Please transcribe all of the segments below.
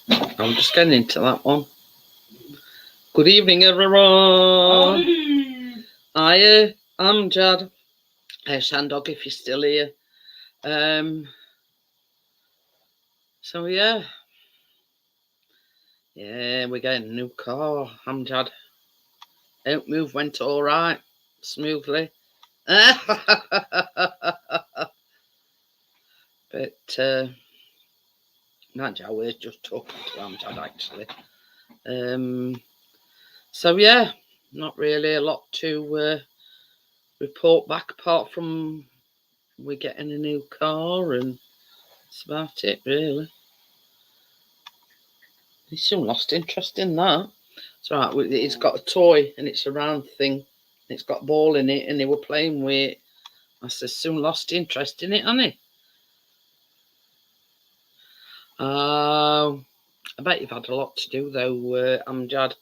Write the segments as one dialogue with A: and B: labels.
A: I'm just getting into that one. Good evening, everyone. Hiya, I'm Jad. Hey, Shandog, if you're still here. So yeah, we're getting a new car. I'm Jad. Don't move went all right, smoothly. But not Jad, we're just talking to Amjad actually. So yeah, not really a lot to report back apart from we're getting a new car and that's about it really. He soon lost interest in that. It's right, it's got a toy and it's a round thing. It's got a ball in it and they were playing with it. I said, soon lost interest in it, hasn't he? I bet you've had a lot to do though, Amjad.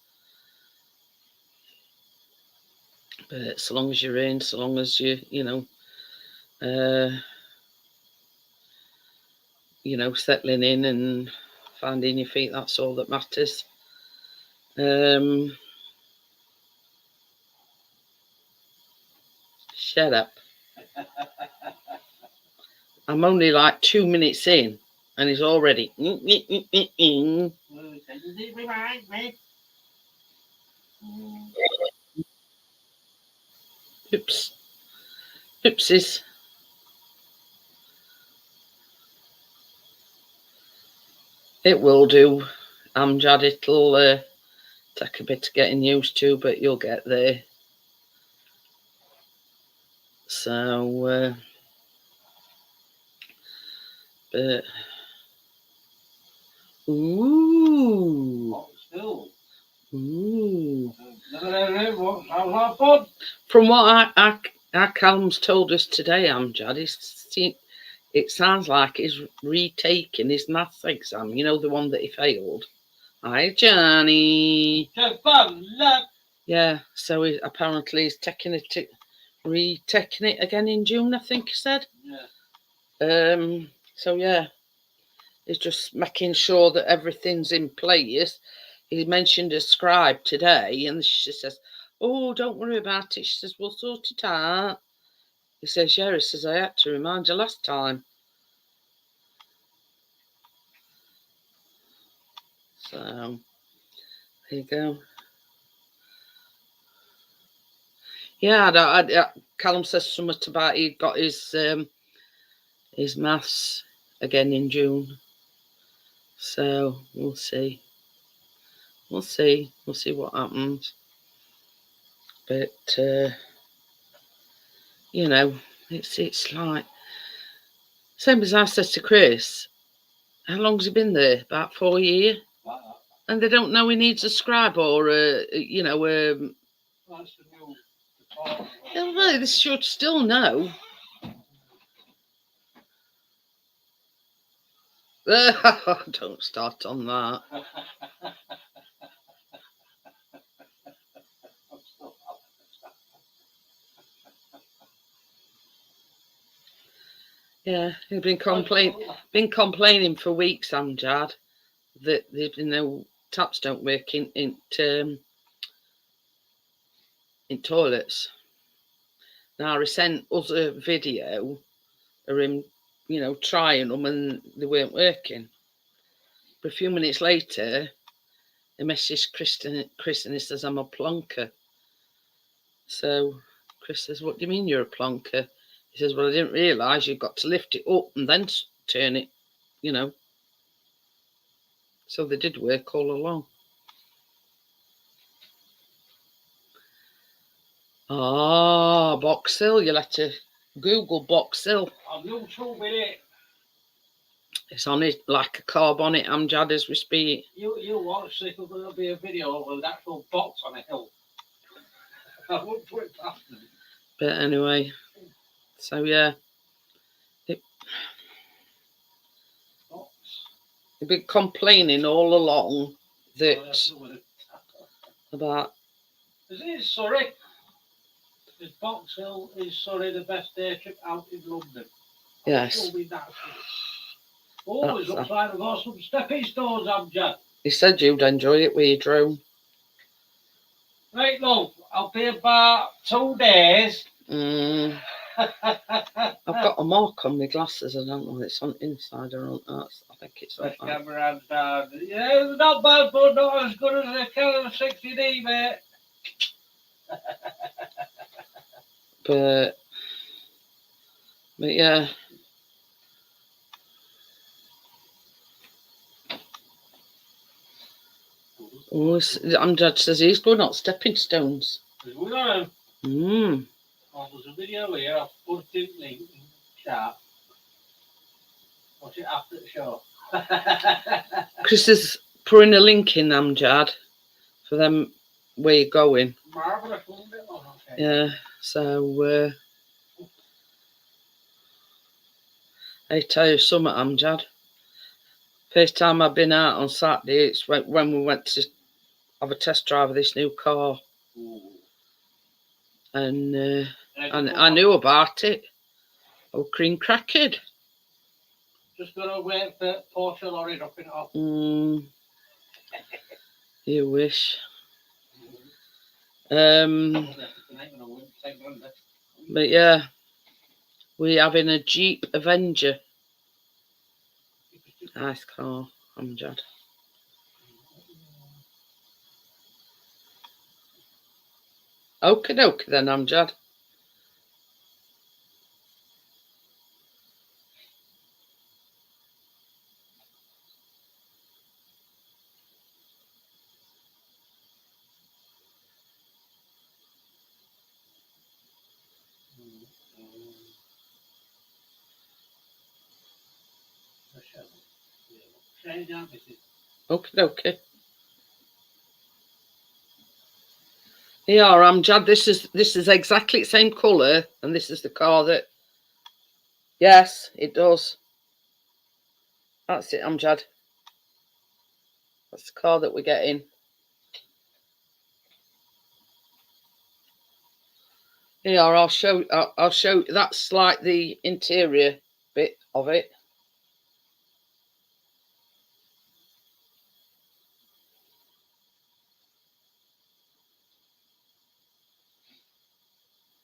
A: But so long as you're in, so long as you settling in and finding your feet, that's all that matters. Shut up. I'm only like 2 minutes in and he's already. Oops. Oopsies. It will do, Amjad. It'll take a bit of getting used to, but you'll get there. So, but ooh. From what our Callum's told us today, Amjad, it sounds like he's retaking his maths exam. You know, the one that he failed. Hi, Johnny. Yeah, so apparently he's retaking it again in June, I think he said. Yeah. So yeah, he's just making sure that everything's in place. He mentioned a scribe today, and she says, "Oh, don't worry about it." She says, "We'll sort it out." He says, "Yeah." He says, "I had to remind you last time." So there you go. Yeah, Callum says something about he got his maths again in June. So we'll see. We'll see what happens. But it's like same as I said to Chris. How long's he been there? About 4 years. And they don't know he needs a scribe or they should still know. Don't start on that. Yeah, he's been complaining for weeks, Amjad, that taps don't work in toilets. Now I sent us a video of him, trying them and they weren't working. But a few minutes later, he messaged Chris and he says, "I'm a plonker." So Chris says, "What do you mean you're a plonker?" He says, "Well, I didn't realise you've got to lift it up and then turn it, So they did work all along. Box Hill. You'll have to Google Box Hill. On YouTube with it. It's on it like a carb on it, Amjad, as we speak. You watch this, there'll be a video of an actual box on a hill. I won't put it past them. But anyway, so yeah. They've been complaining all along that about. Is it Surrey? Is Box Hill is Surrey the best day trip out in London? Yes.
B: Oh, it looks like we've got some stepping stones, Amjad.
A: He said you'd enjoy it with your drone.
B: Right, love, I'll be about 2 days.
A: I've got a mark on my glasses. I don't know if it's on inside or on that. I think it's on
B: Let's
A: that.
B: camera hands down. Yeah, it's not bad, but not as good as the Canon 60D, mate.
A: But yeah. Oh, Amjad says he's going on stepping stones.
B: Is we on them? Oh, there's a video here. I'll put it in link in chat. Watch it after the show.
A: Chris is putting a link in, Amjad, for them where you're going.
B: Marvellous Monday. Oh, okay.
A: Yeah, so I tell you something, Amjad. First time I've been out on Saturday, it's when we went to have a test drive of this new car.
B: Ooh.
A: And I knew about it. Oh, cream cracked.
B: Just gotta wait for Porsche lorry dropping it off.
A: You wish. But yeah, we're having a Jeep Avenger. Nice car, Amjad. Okie dokie then, Amjad. Okie dokie. Yeah, Amjad, this is exactly the same colour, and this is the car that. Yes, it does. That's it, Amjad. That's the car that we're getting. Yeah, I'll show. I'll show. That's like the interior bit of it.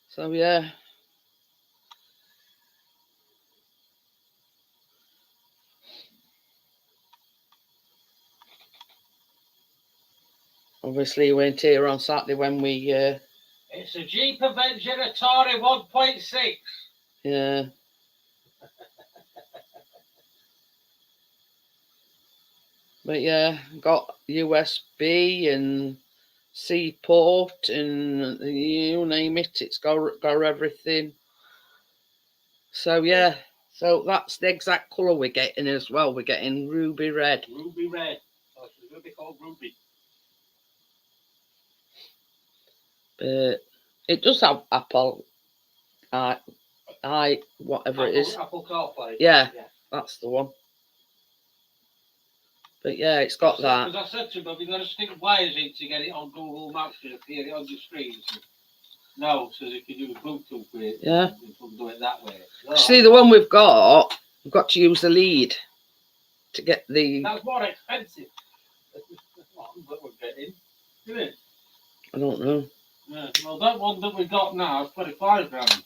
A: So yeah. Obviously, you weren't here on Saturday when we.
B: It's a Jeep Avenger Atari 1.6.
A: Yeah. But yeah, got USB and C port and you name it. It's got everything. So yeah, so that's the exact colour we're getting as well. We're getting ruby red.
B: Ruby red. So it's going to be called ruby.
A: But it does have Apple, whatever it is.
B: Apple CarPlay.
A: Yeah, that's the one. But yeah, it's got that.
B: Because I said to him, have you got to stick wires in to get it on Google Maps to appear it on your screen? No, so you can do Bluetooth with it.
A: Yeah.
B: You can do it that way. So,
A: see, the one we've got to use the lead to get the.
B: That's more expensive. That we're getting, isn't it?
A: I don't know.
B: Yeah, well, that one that we got now is 25 grand.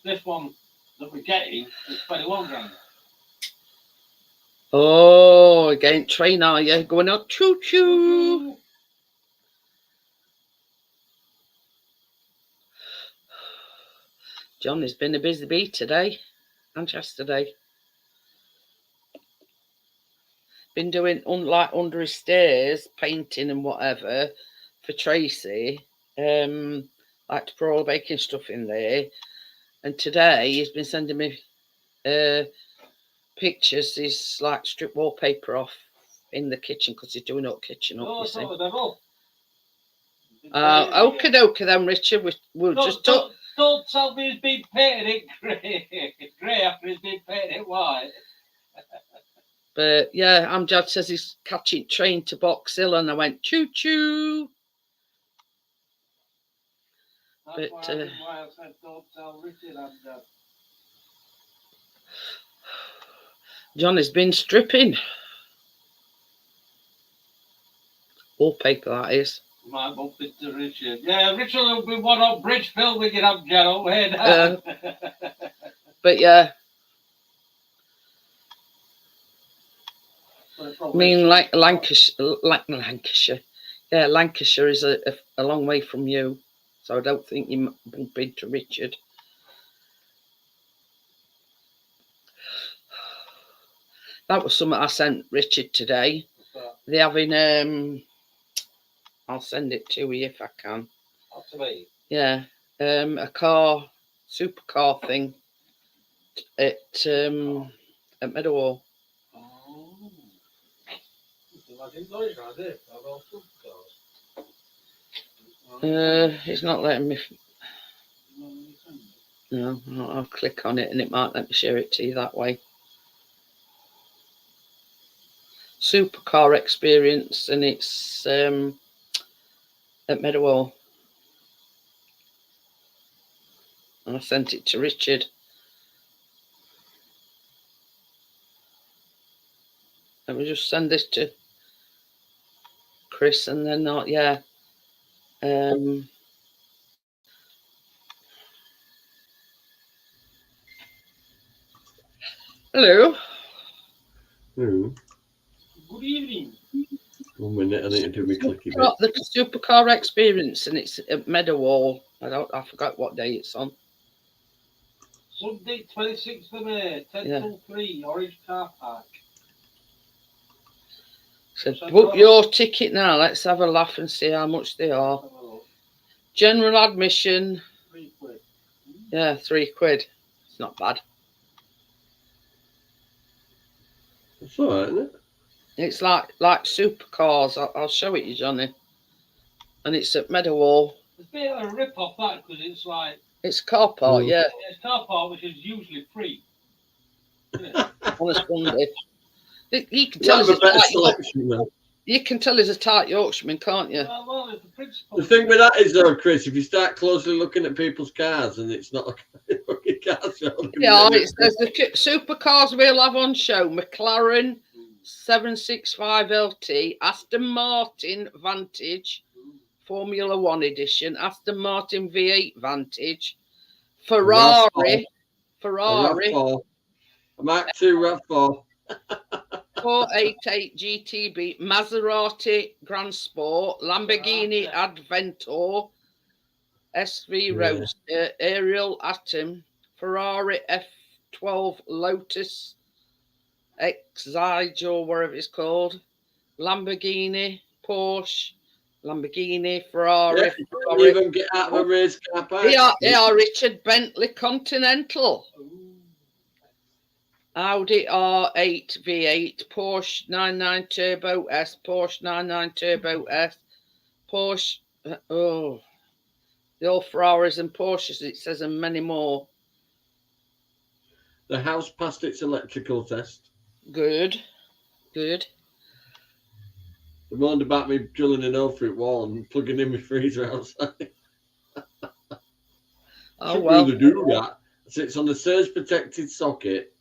B: This one that we're getting is 21 grand.
A: Oh, again, train, are you? Going up, choo choo. John has been a busy bee today and yesterday. Been doing like under his stairs, painting and whatever for Tracy. Like to put all the baking stuff in there. And today he's been sending me pictures. He's like stripped wallpaper off in the kitchen because he's doing up kitchen up.
B: Oh, the devil.
A: Okie dokie then, Richard. We'll just talk.
B: Don't tell me he's been painted it grey after he's been painted it white.
A: But yeah, Amjad says he's catching train to Box Hill, and I went choo choo.
B: That's why I said don't tell Richard, Amjad.
A: Johnny's been stripping. Wallpaper, that is.
B: Might bump into Richard. Yeah, Richard will be one up bridge film with your up, Gerald. Way down.
A: But yeah. I mean, like Lancashire. Yeah, Lancashire is a long way from you. So I don't think you bump into Richard. That was something I sent Richard today. They're having I'll send it to you if I can.
B: That's me.
A: Yeah. A supercar thing at Meadowhall.
B: Oh. I didn't know it, I did.
A: It's not letting me. No, I'll click on it and it might let me share it to you that way. Supercar experience, and it's at Meadowhall. And I sent it to Richard. Let me just send this to Chris and then not, yeah. Hello.
B: Hello. Good evening.
C: 1 minute, I need to do my clicky bit.
A: The supercar experience, and it's at Meadowhall. I forgot what day it's on.
B: Sunday, 26th of May, 10 till 3, Orange Car Park.
A: So book your ticket now. Let's have a laugh and see how much they are. General admission.
B: £3.
A: Yeah, £3. It's not bad.
C: It's all right, isn't it?
A: It's like supercars. I'll show it you, Johnny. And it's at Meadowhall.
B: It's a bit of a rip-off, that, because it's like...
A: It's a car park, yeah.
B: It's a car park, which is usually free.
A: On a Sunday. You can tell he's a tight Yorkshireman, can't you?
B: Well, it's the principle.
C: The thing with that is, though, Chris, if you start closely looking at people's cars and it's not a car show.
A: Yeah, there's the supercars we'll have on show. McLaren 765 LT, Aston Martin Vantage, Formula 1 edition, Aston Martin V8 Vantage, Ferrari,
C: RAV4, a Mark II RAV4.
A: 488 GTB, Maserati Grand Sport, Lamborghini Aventador, SV Roadster, Ariel Atom, Ferrari F12 Lotus Exige or whatever it's called, Lamborghini, Porsche, Lamborghini, Ferrari.
C: You even get out of a race car park.
A: They are Richard Bentley Continental. Audi R8 V8, Porsche 99 Turbo S, Porsche 99 Turbo S, Porsche, the all Ferraris and Porsches, it says, and many more.
C: The house passed its electrical test.
A: Good.
C: They moaned about me drilling an hole through it wall and plugging in my freezer outside.
A: Oh, well.
C: Really do that. So it's on a surge protected socket.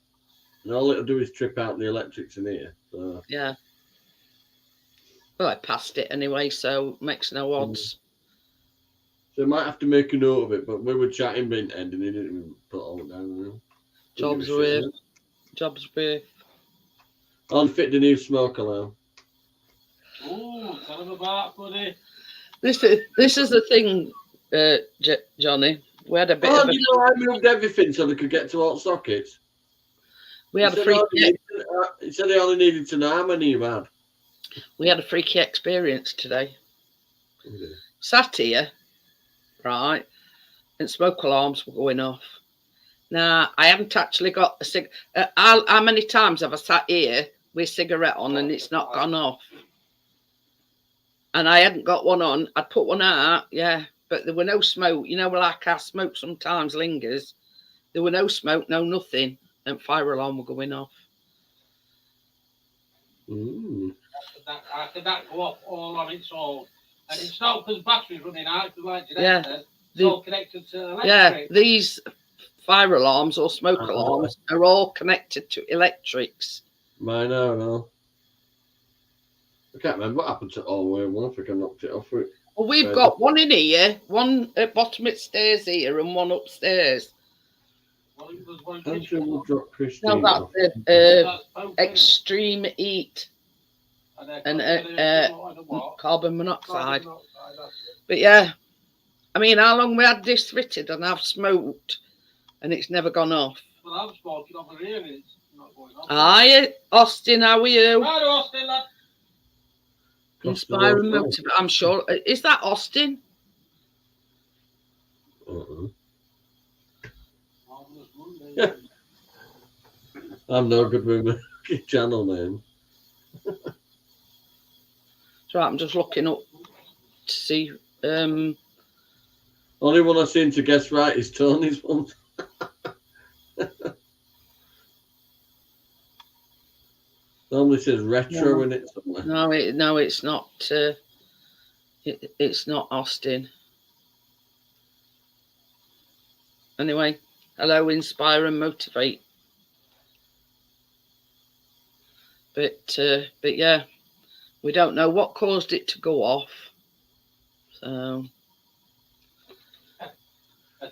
C: And all it'll do is trip out the electrics in here. So.
A: Yeah. Well, I passed it anyway, so makes no odds.
C: So I might have to make a note of it, but we were chatting Mint End and he didn't even put all it down.
A: Jobs with.
C: I'll fit the new smoke alarm.
B: Oh, tell him about, buddy.
A: This is the thing, Johnny. We had a bit of
C: you know, I moved everything so they could get to all sockets.
A: We had
C: he said he only needed to know how many you had.
A: We had a freaky experience today.
C: Okay.
A: Sat here, right, and smoke alarms were going off. Now, I haven't actually got a cig. How many times have I sat here with a cigarette on and it's not gone off? And I hadn't got one on. I'd put one out, yeah, but there were no smoke. You know, like our smoke sometimes lingers. There were no smoke, no nothing. And fire alarm were going off.
B: How could that go off all on its own? And it's not because battery's running out, because like Jeanette said, it's all connected to electric.
A: Yeah, these fire alarms or smoke alarms are all connected to electrics.
C: Mine are, no. I can't remember what happened to Allway one. I think I knocked it off it.
A: Well, we've got one in here, one at bottom of stairs here, and one upstairs.
C: Andrew will drop
A: No,
C: Christine
A: that's
C: off.
A: the extreme heat and carbon monoxide. But yeah, I mean, how long we had this fitted and I've smoked and it's never gone off.
B: Well, I'm smoking over here and it's not going off.
A: Hi, Austin, how are you?
B: Hello, Austin, lad.
A: Inspiring motive, I'm sure. Is that Austin?
C: Uh-uh.
B: Marvellous Monday.
C: Yeah. I'm no good with my channel name.
A: So I'm just looking up to see.
C: Only one I seem to guess right is Tony's one. Normally says retro in it somewhere.
A: No, it's not. It's not Austin. Anyway, hello, inspire and motivate. But yeah, we don't know what caused it to go off. So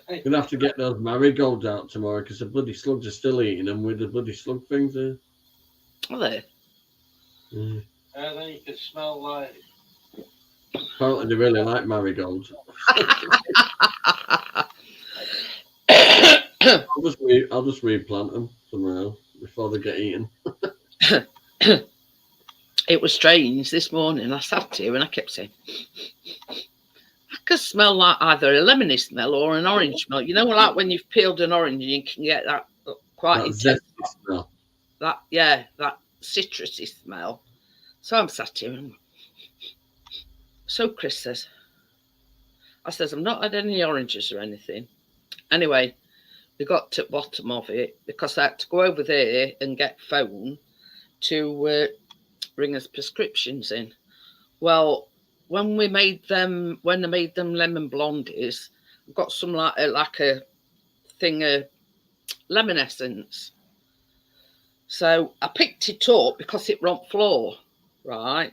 C: You're gonna have to get those marigolds out tomorrow because the bloody slugs are still eating them with the bloody slug things there.
A: are they?
C: Mm.
B: Then you can smell like.
C: Apparently they really like marigolds. I'll just replant them somewhere else before they get eaten.
A: It was strange this morning. I sat here and I kept saying, I could smell like either a lemony smell or an orange smell. You know, like when you've peeled an orange, you can get that quite
C: That
A: intense
C: zesty smell.
A: that citrusy smell. So I'm sat here and so Chris says, I've not had any oranges or anything. Anyway, we got to the bottom of it because I had to go over there and get phone to bring us prescriptions in. Well, when I made them lemon blondies, I've got some like a thing of lemon essence. So I picked it up because it were on floor, right?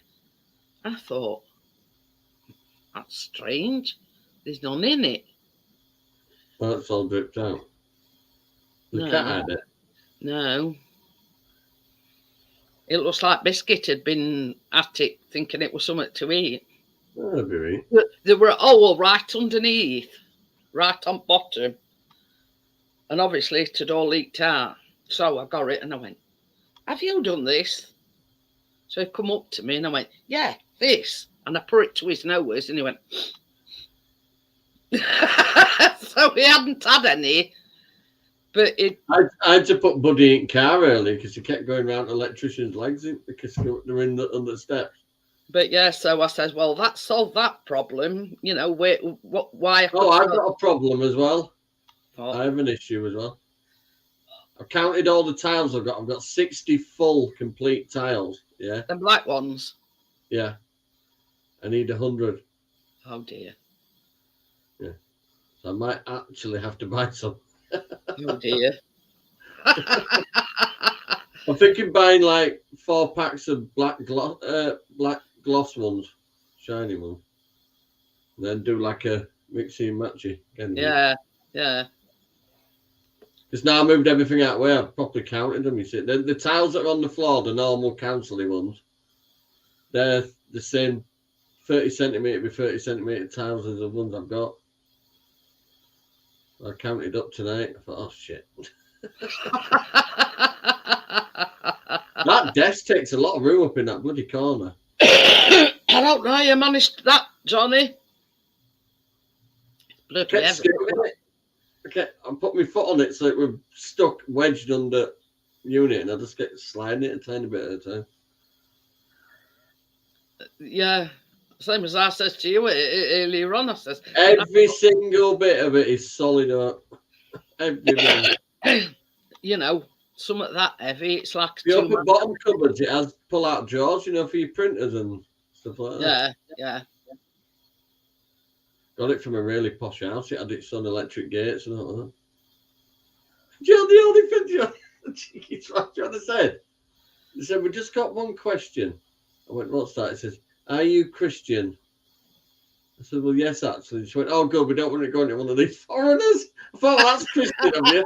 A: I thought, that's strange. There's none in it.
C: Well, it's all dripped out. The cat had it.
A: No. It looks like Biscuit had been at it thinking it was something to eat.
C: Oh, that'd be right.
A: There were all right underneath, right on bottom. And obviously it had all leaked out. So I got it and I went, have you done this? So he come up to me and I went, yeah, this. And I put it to his nose and he went, so he hadn't had any. But
C: I had to put Buddy in car early because he kept going around the electrician's legs because they were in under the steps.
A: But yeah, so I said, well, that solved that problem. You know, why?
C: Oh, I've got a problem as well.
A: Oh.
C: I have an issue as well. I've counted all the tiles I've got. I've got 60 full complete tiles. Yeah.
A: The black ones.
C: Yeah. I need 100.
A: Oh dear.
C: Yeah. So I might actually have to buy some.
A: Oh dear.
C: I'm thinking buying like 4 packs of black gloss ones, shiny ones, and then do like a mixy and matchy.
A: Yeah.
C: Because now I moved everything out where I've properly counted them. You see, the tiles that are on the floor, the normal council-y ones, they're the same 30 centimetre by 30 centimetre tiles as the ones I've got. I counted up tonight. I thought, oh shit. That desk takes a lot of room up in that bloody corner.
A: I don't know how you managed that, Johnny. Bloody heavy.
C: Okay, I put my foot on it so it was stuck, wedged under unit, and I just get sliding it a tiny bit at a time.
A: Yeah, same as I said to you earlier on. I says
C: Every single bit of it is solid up. Every bit.
A: You know, some of that heavy. It's like
C: the upper bottom cupboards. It has pull-out drawers, you know, for your printers and stuff like that.
A: Yeah.
C: Got it from a really posh house. It had its own electric gates and all that. Joe, the only thing, Joe, the cheeky twat, Joe said, He said, we just got one question. I went, what's that? He says, are you Christian? I said, well, yes, actually. She went, oh, good, we don't want to go into one of these foreigners. I thought, well, that's Christian of you.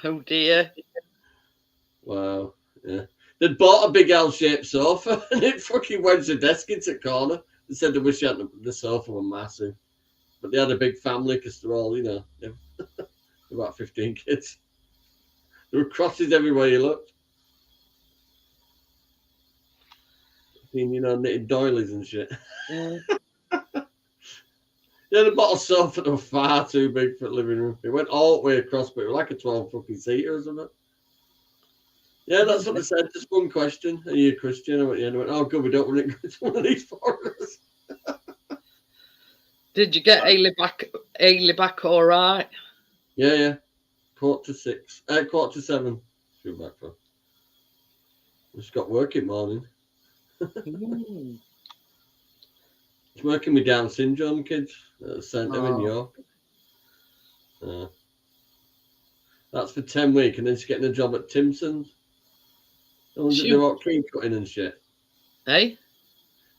A: Oh dear.
C: Wow, yeah. They'd bought a big L-shaped sofa and it fucking wedged the desk into the corner. They said they wish the sofa were massive. But they had a big family because they're all, you know, about 15 kids. There were crosses everywhere you looked. You know, knitted doilies and shit.
A: Yeah.
C: Yeah, they bought a sofa that was far too big for the living room. It went all the way across, but it was like a 12 fucking seater or something. Yeah, that's what they said. Just one question. Are you a Christian? I went, yeah. And I went, oh, good, we don't want to go to one of these foreigners.
A: Did you get Ailey back all right?
C: Yeah. 7:45. She was back for. Just got working morning. It's working with Down syndrome kids at the centre in York. That's for 10 weeks, and then she's getting a job at Timpson's. The ones that do all key cutting and shit.
A: Hey?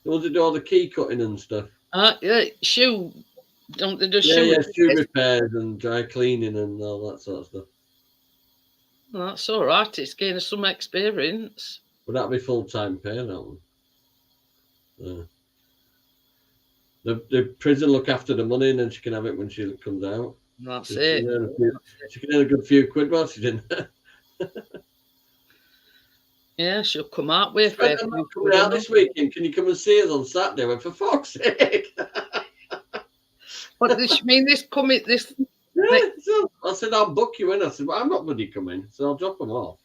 C: The ones that do all the key cutting and stuff.
A: Yeah, shoe. Don't they do
C: shoe repairs and dry cleaning and all that sort of stuff.
A: Well, that's all right. It's gaining some experience.
C: But that'll be full-time pay, that one. The prison look after the money and then she can have it when she comes out.
A: That's
C: she
A: it.
C: She can earn a good few quid while she's in there.
A: Yeah, she'll come out with it.
C: Coming out this weekend. Can you come and see us on Saturday? I went, for fuck's sake.
A: What does she mean? This?
C: Yeah, so I said, I'll book you in. I said, well, I'm not bloody coming, so I'll drop them off.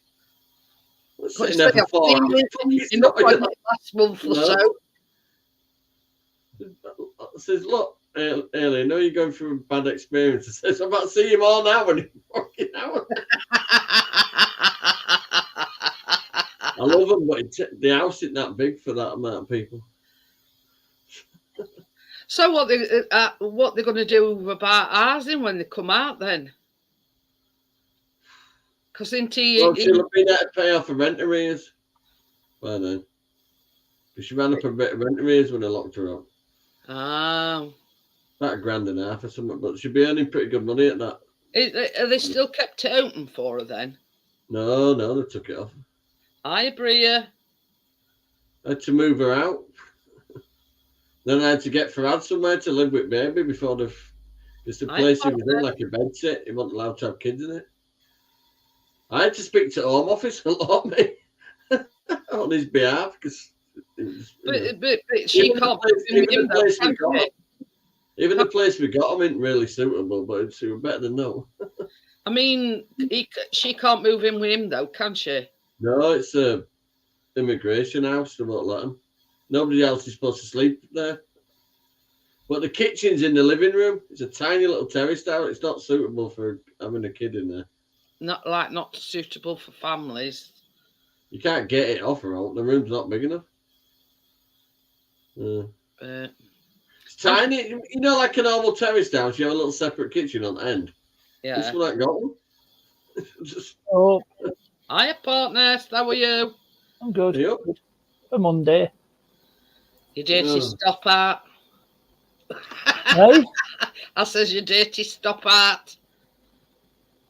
C: We're sitting there for 4 hours.
A: Last month or so.
C: I says, look, Ailey, I know you're going through a bad experience. I says, I'm about to see you more now when you're fucking out. I love them, but the house isn't that big for that amount of people.
A: So what they're going to do about housing when they come out then? Because
C: she'll have been able to pay off her rent arrears by then. She ran up a bit of rent arrears when they locked her up.
A: Oh.
C: About $1,500 or something, but she'll be earning pretty good money at that.
A: Are they still kept it open for her then?
C: No, they took it off.
A: Hi, Bria.
C: I had to move her out. Then I had to get Farad somewhere to live with baby before it's the place he was in, like a bed sit. He wasn't allowed to have kids in it. I had to speak to Home Office a lot, mate, on his behalf because.
A: But she can't.
C: Even the place we got him isn't really suitable, but it's better than no.
A: I mean, she can't move in with him though, can she?
C: No, it's a immigration house. They won't let him. Nobody else is supposed to sleep there. But the kitchen's in the living room. It's a tiny little terrace down. It's not suitable for having a kid in there.
A: Not suitable for families.
C: You can't get it off her out. The room's not big enough. It's tiny. You know, like a normal terrace house, you have a little separate kitchen on the end.
A: Yeah.
C: This one ain't got one.
D: Oh.
A: Hiya, partner. How are you?
D: I'm good.
C: Yep.
D: For Monday.
A: You dirty stop out.
D: Hey?
A: I says you dirty stop out.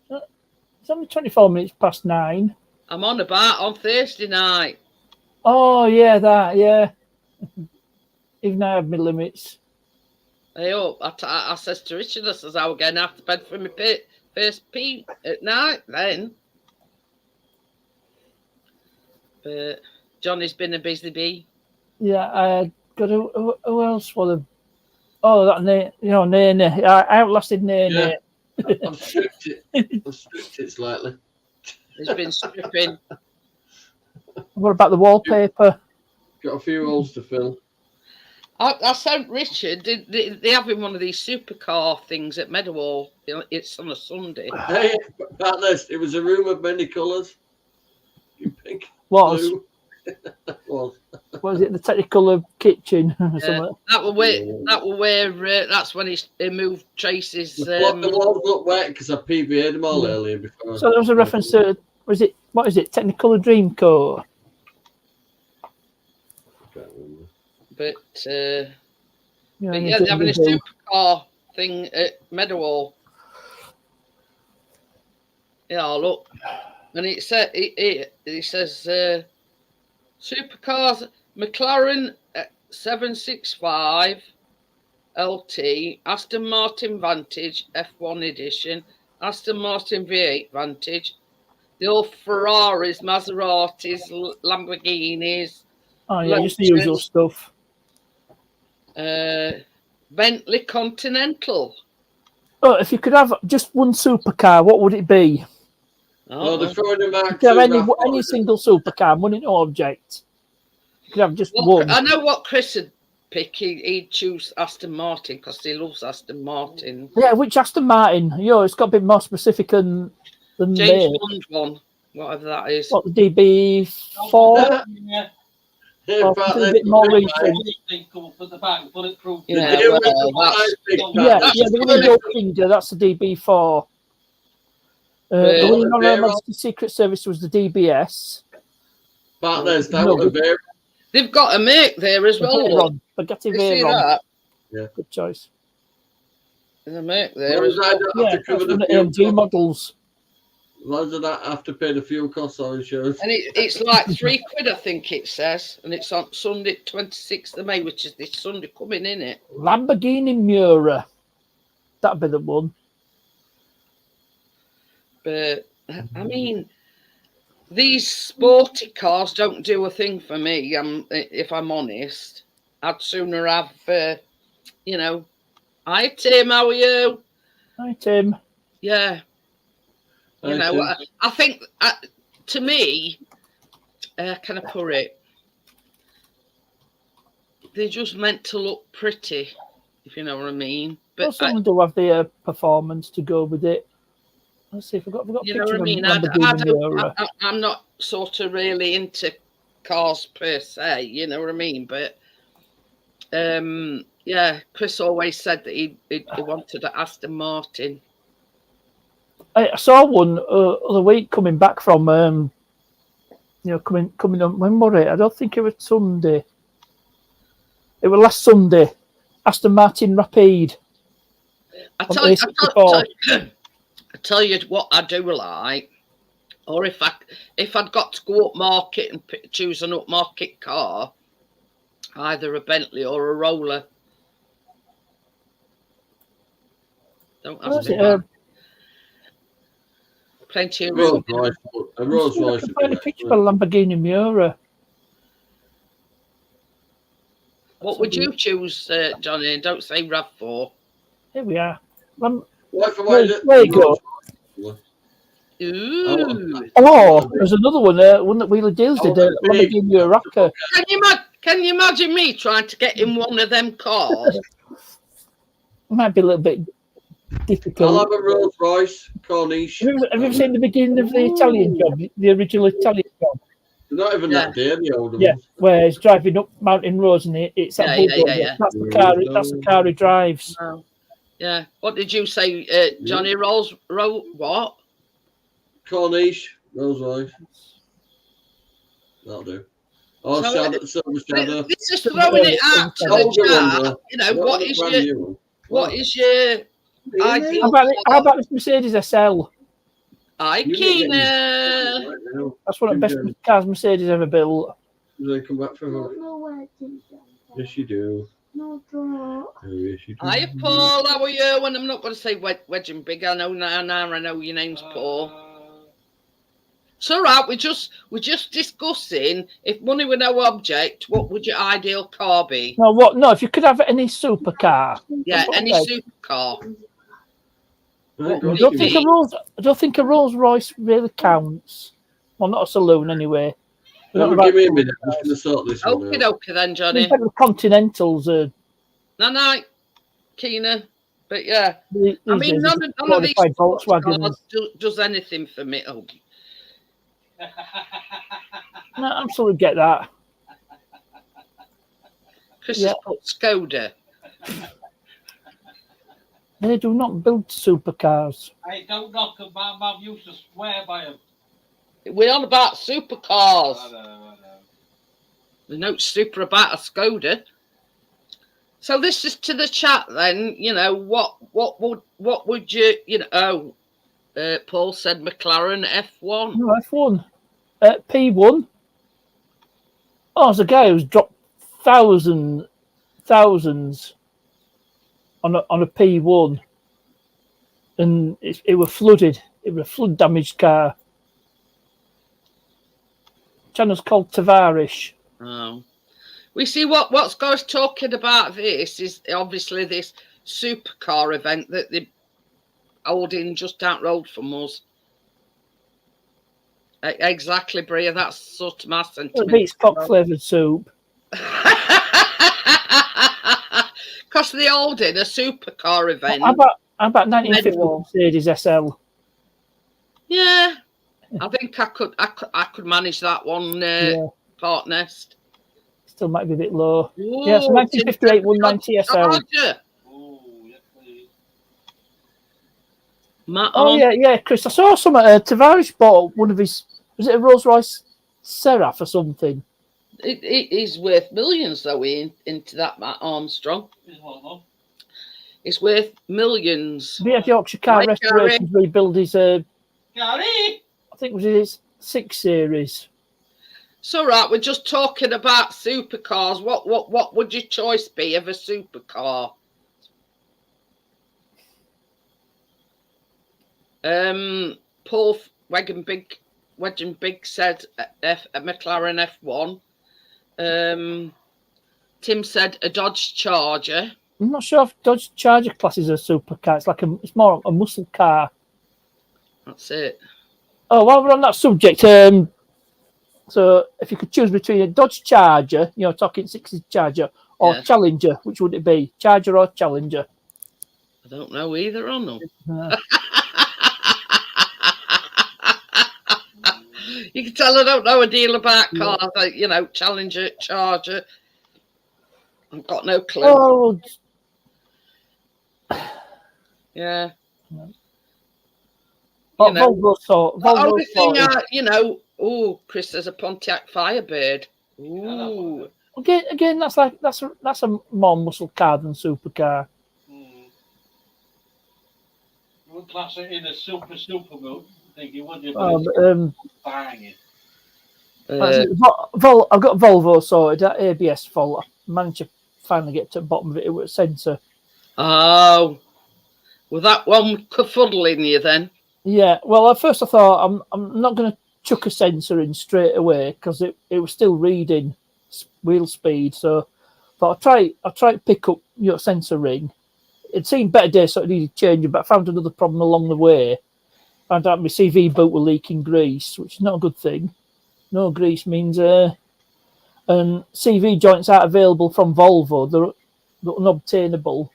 D: It's only 24 minutes past 9.
A: I'm on Thursday night.
D: Oh, yeah, that, yeah. Even I have my limits.
A: Hey, I says to Richard, I says, I was getting out of bed for my first pee at night then. But Johnny's been a busy bee.
D: Yeah, I got who else was the? Oh, that Nene. I outlasted Nene.
C: Yeah. I've stripped it slightly.
A: He's been stripping.
D: What about the wallpaper?
C: Got a few holes to fill.
A: I sent Richard. They having one of these supercar things at Meadowhall. It's on a Sunday.
C: Hey, about this, it was a room of many colours. Pink,
D: blue. Was it the Technicolor kitchen or something?
A: That was where that's when he moved Tracy's.
C: The walls look wet because I PVA'd them all earlier before.
D: So there was a reference to what is it? Technicolor Dreamcoat.
C: Can't remember.
A: But
D: Yeah,
A: they're having a supercar thing at Meadowhall. Yeah, look, and it says supercars McLaren 765 LT, Aston Martin Vantage F1 edition, Aston Martin V8 Vantage, the old Ferraris, Maseratis, Lamborghinis.
D: Oh yeah, just the usual stuff.
A: Bentley Continental.
D: Oh, if you could have just one supercar, what would it be?
C: Well, they're throwing them out.
D: You could have any single supercar, money no object. You could have just one.
A: I know what Chris would pick. He'd choose Aston Martin because he loves Aston Martin.
D: Yeah, which Aston Martin? It's got to be more specific than
A: James Bond one, whatever that is.
D: What, the DB4?
B: Yeah.
D: A bit more recent.
A: Yeah, well,
D: the one in your finger, that's the DB4. The one in Royal Majesty Secret Service was the DBS.
C: But there's that one there.
A: They've got a make there as well.
D: Spaghetti Veyron.
C: Yeah.
D: Good choice.
A: There's a make there as well.
D: Yeah, that's one of the AMG models.
C: Loads of that have to pay the fuel costs on insurance.
A: And it's like £3, I think it says. And it's on Sunday, 26th of May, which is this Sunday coming, in it.
D: Lamborghini Miura. That'd be the one.
A: But, I mean, these sporty cars don't do a thing for me, if I'm honest. I'd sooner have, hi, Tim, how are you?
D: Hi, Tim.
A: Yeah. I think, to me, can I put it? They're just meant to look pretty, if you know what I mean. But
D: some do have the performance to go with it. Let's see if we've got
A: you know what I mean? I'm not sort of really into cars per se, you know what I mean? But, Chris always said that he wanted an Aston Martin.
D: I saw one the week coming back from, coming on. When was it? I don't think it was Sunday. It was last Sunday. Aston Martin Rapide.
A: I tell you what I do like, or if I'd got to go upmarket and choose an upmarket car, either a Bentley or a Roller. Don't ask me. Plenty of room.
C: A Rolls Royce.
D: I can find a picture of a Lamborghini Miura.
A: What would you choose, Johnny? And don't say RAV4.
D: Here we are.
C: There
D: you go.
A: Ooh.
D: Oh, there's another one. One that Wheeler Deals did. Lamborghini Huracan.
A: Can you imagine me trying to get in one of them cars?
D: It might be a little bit difficult.
C: I'll have a Rolls Royce Corniche.
D: Have you ever seen the beginning of the Italian Job, the original Italian Job?
C: They're not even that dear, the older ones.
D: Where he's driving up mountain roads and it's that bulldozer. That's the car he drives.
A: Oh. Yeah. What did you say, Johnny? What?
C: Corniche, Rolls Royce. That'll do. Oh, Silver Shadow.
A: This is throwing it out to the chat. What is your ideal?
D: How about this Mercedes SL?
A: Keena.
D: That's one of the best cars Mercedes ever built.
C: Do they come back for her? Yes, you do.
E: No,
C: yes, you do.
A: Hi, Paul. How are you? And I'm not going to say Wedge and Big. I know your name's Paul. It's all right. We're just discussing if money were no object, what would your ideal car be?
D: No, if you could have any supercar.
A: Yeah, any supercar.
D: I don't think a Rolls Royce really counts. Well, not a saloon anyway.
C: Give me a minute. I'm just going to sort this one out.
A: Okay then, Johnny.
D: The Continentals are...
A: No, Keena. But yeah, I mean, none of these
D: Volkswagen
A: does anything for me. Oh.
D: No, I absolutely get that.
A: Chris has put Skoda.
D: They do not build supercars.
B: I don't knock them. My mum used to swear by them.
A: We're on about supercars.
B: I know.
A: There's no super about a Skoda. So this is to the chat then. You know what would you Paul said McLaren F1.
D: No, F1. P1. Oh, there's a guy who's dropped thousands on a P1, and it was flooded. It was a flood damaged car. Channel's called Tavarish.
A: Oh, we see what's guys talking about. This is obviously this supercar event that they're holding just down the road from us. Exactly, Bria. That's sort of my sentiment.
D: It beats cock flavoured soup.
A: Because they're holding a supercar event.
D: How about 1950 Mercedes SL?
A: Yeah, I think I could manage that one. Part nest.
D: Still might be a bit low.
A: Ooh,
D: Yeah, so 1958 190 SL. Yeah, Chris. I saw some. Tavares bought one of his. Was it a Rolls Royce Seraph or something?
A: It is worth millions though. Into that Matt Armstrong. It's worth millions.
D: BF Yorkshire Car Restoration rebuild his. I think it was his 6 Series.
A: So right, we're just talking about supercars. What would your choice be of a supercar? Paul Wedgen Big said a McLaren F1. Tim said a Dodge Charger.
D: I'm not sure if Dodge Charger class is a supercar. It's more a muscle car.
A: That's it.
D: Oh, while we're on that subject, so if you could choose between a Dodge Charger, talking 60s Charger, or Challenger, which would it be? Charger or Challenger?
A: I don't know either or no. You can tell I don't know a deal about cars. Challenger, Charger. I've got no clue.
D: Oh.
A: Yeah.
D: Volvo
A: Chris, there's a Pontiac Firebird. Ooh.
D: Again, that's a more muscle car than supercar.
B: You would class it in a super mode. I think you would. Banging.
D: I've got Volvo sorted. That ABS fault. I managed to finally get to the bottom of it. It was a sensor.
A: Oh, well, that one kerfuddling you then.
D: Yeah. Well, at first I thought I'm not going to chuck a sensor in straight away because it was still reading wheel speed. So, but I try to pick up sensor ring. It seemed better days, so it needed changing. But I found another problem along the way. Found out my CV boot were leaking grease, which is not a good thing. No grease means and CV joints aren't available from Volvo. They're unobtainable.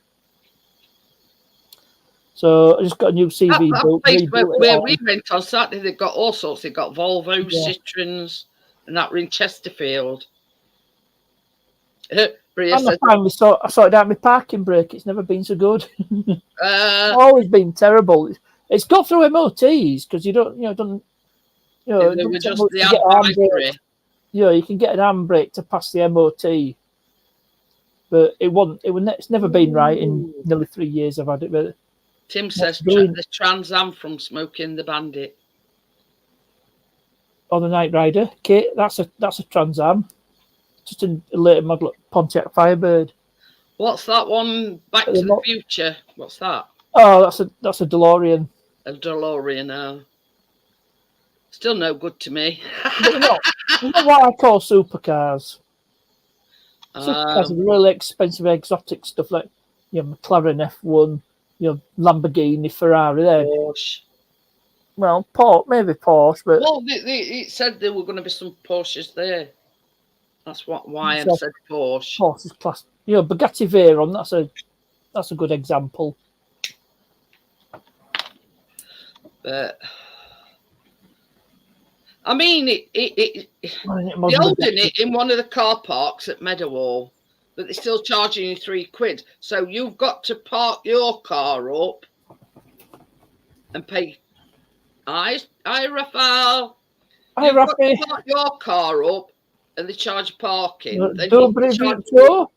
D: So I just got a new CV boot.
A: Where we went on Saturday, they've got all sorts. They've got Volvo, Citroens, and that were in Chesterfield.
D: I finally sorted out my parking brake. It's never been so good. It's always been terrible. It's got through MOTs because you don't. They were just the handbrake. You can get an handbrake to pass the MOT, but it's never been right in nearly 3 years I've had it. But
A: Tim says the Trans Am from Smoking the Bandit.
D: On the Night Rider, Kate, that's a Trans Am, just a later model Pontiac Firebird.
A: What's that one? Back to the Future. What's that?
D: Oh, that's a DeLorean. A
A: DeLorean now. Still no good to me.
D: You know what I call supercars? Supercars are really expensive, exotic stuff like McLaren F1, Lamborghini, Ferrari. There.
A: Porsche.
D: Well, maybe Porsche, but
A: it said there were going to be some Porsches there. That's why I said Porsche.
D: Porsche is class. Bugatti Veyron. That's a good example.
A: But I mean, they're holding it in one of the car parks at Meadowhall, but they're still charging you £3. So you've got to park your car up and pay. Hi, Raphael.
D: Hi,
A: You've got to
D: Rafi.
A: park your car up and they charge parking. Then
D: Don't
A: they
D: believe
A: charge
D: it, so.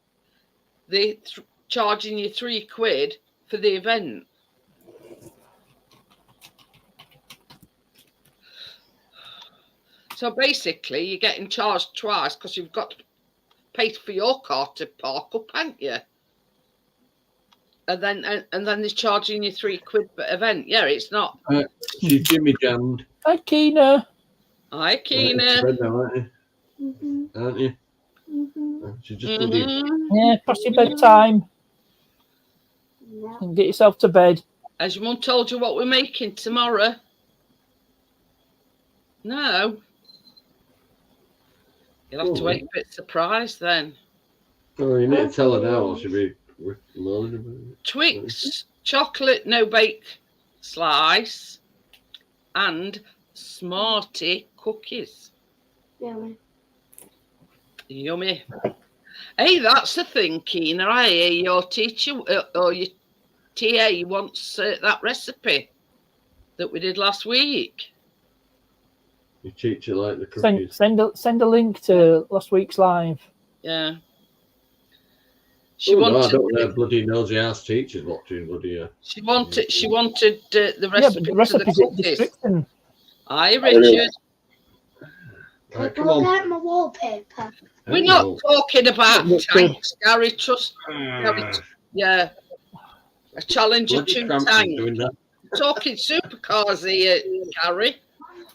A: They're charging you £3 for the event. So basically, you're getting charged twice because you've got to pay for your car to park up, haven't you? And then they're charging you £3 per event. Yeah, it's not.
C: She's Jimmy jammed.
D: Hi, Keena.
A: Hi,
C: Right,
A: Keena.
C: bed now, aren't you? Aren't you? She's just bloody.
D: Yeah, past your bedtime. And get yourself to bed.
A: Has your mum told you what we're making tomorrow? No. You'll have to wait a bit surprised then.
C: Oh, you need to tell her now, or she'll be moaning about it.
A: Twix chocolate no bake slice and Smarty cookies. Yummy. Hey, that's the thing, Keena. I hear your teacher or your TA wants that recipe that we did last week.
C: You teach her like the cookies.
D: Send a link to last week's live.
A: Yeah.
C: I don't want their bloody nosy ass teachers watching bloody.
A: She wanted the recipe.
D: Yeah, but the recipe's in the
A: cookies.
D: description.
A: Hi, Richard.
C: Right, come on.
E: Out my wallpaper.
A: We're not talking about tanks, Gary. Trust Gary. Yeah. A Challenger
C: Bloody
A: 2
C: Crampton's
A: tank.
C: doing that.
A: Talking supercars here, Gary.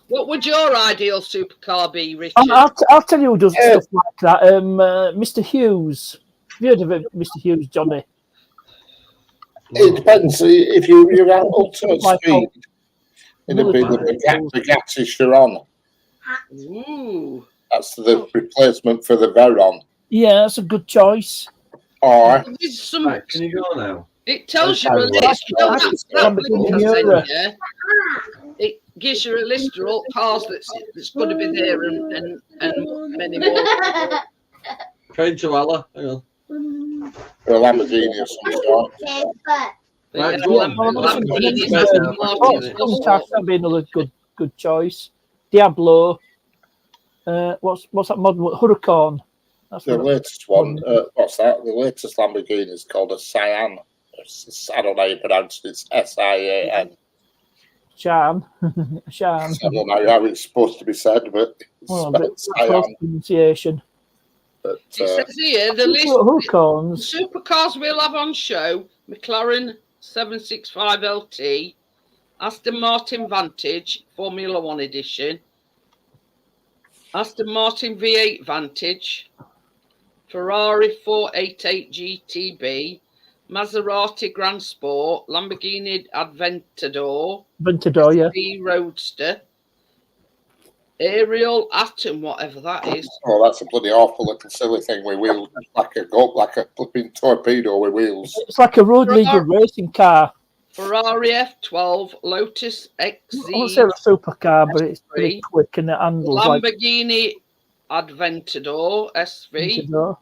A: What would your ideal supercar be, Richard?
D: I'll tell you who does stuff like that. Mr. Hughes. Have you heard of it, Mr. Hughes, Johnny?
F: It depends. If you're at ultimate
D: Like
F: speed, it'd be the Bugatti Chiron.
A: Ooh.
F: That's the replacement for the Veyron.
D: Yeah, that's a good choice.
F: Or
A: There's some,
C: Right, can you go now?
A: it tells you a
F: Okay.
A: list. You know that link I
D: Euro.
A: sent you? It gives you a list of all cars that's going to be there and many more.
C: Train to Allah. Hang on.
F: a Lamborghini of some sort.
C: Right, go on.
A: Lamborghinis
C: Right
A: and
C: now.
A: Martins.
D: That'd be another good choice. Diablo. What's that modern one? Huracan. That's
F: The
D: what
F: latest one, what's that? The latest Lamborghini is called a Cyan. I don't know how you pronounce it. It's SIAN.
D: Shan. Shan.
F: I don't know how it's supposed to be said, but it's
D: Well,
F: spelled Cyan.
D: close pronunciation.
F: But,
A: It says here the list
D: Huracans.
A: supercars we'll have on show: McLaren 765 LT, Aston Martin Vantage Formula One edition, Aston Martin V8 Vantage, Ferrari 488 GTB, Maserati Grand Sport, Lamborghini Aventador,
D: Ventador, yeah.
A: B Roadster, Aerial Atom, whatever that is.
F: oh, that's a bloody awful little silly thing with wheels, like a flipping torpedo with wheels.
D: It's like a road legal racing car.
A: Ferrari F12, Lotus
D: I won't say
A: XZ,
D: a supercar, but it's pretty quick and it handles like
A: Lamborghini Aventador SV,
D: Ventador.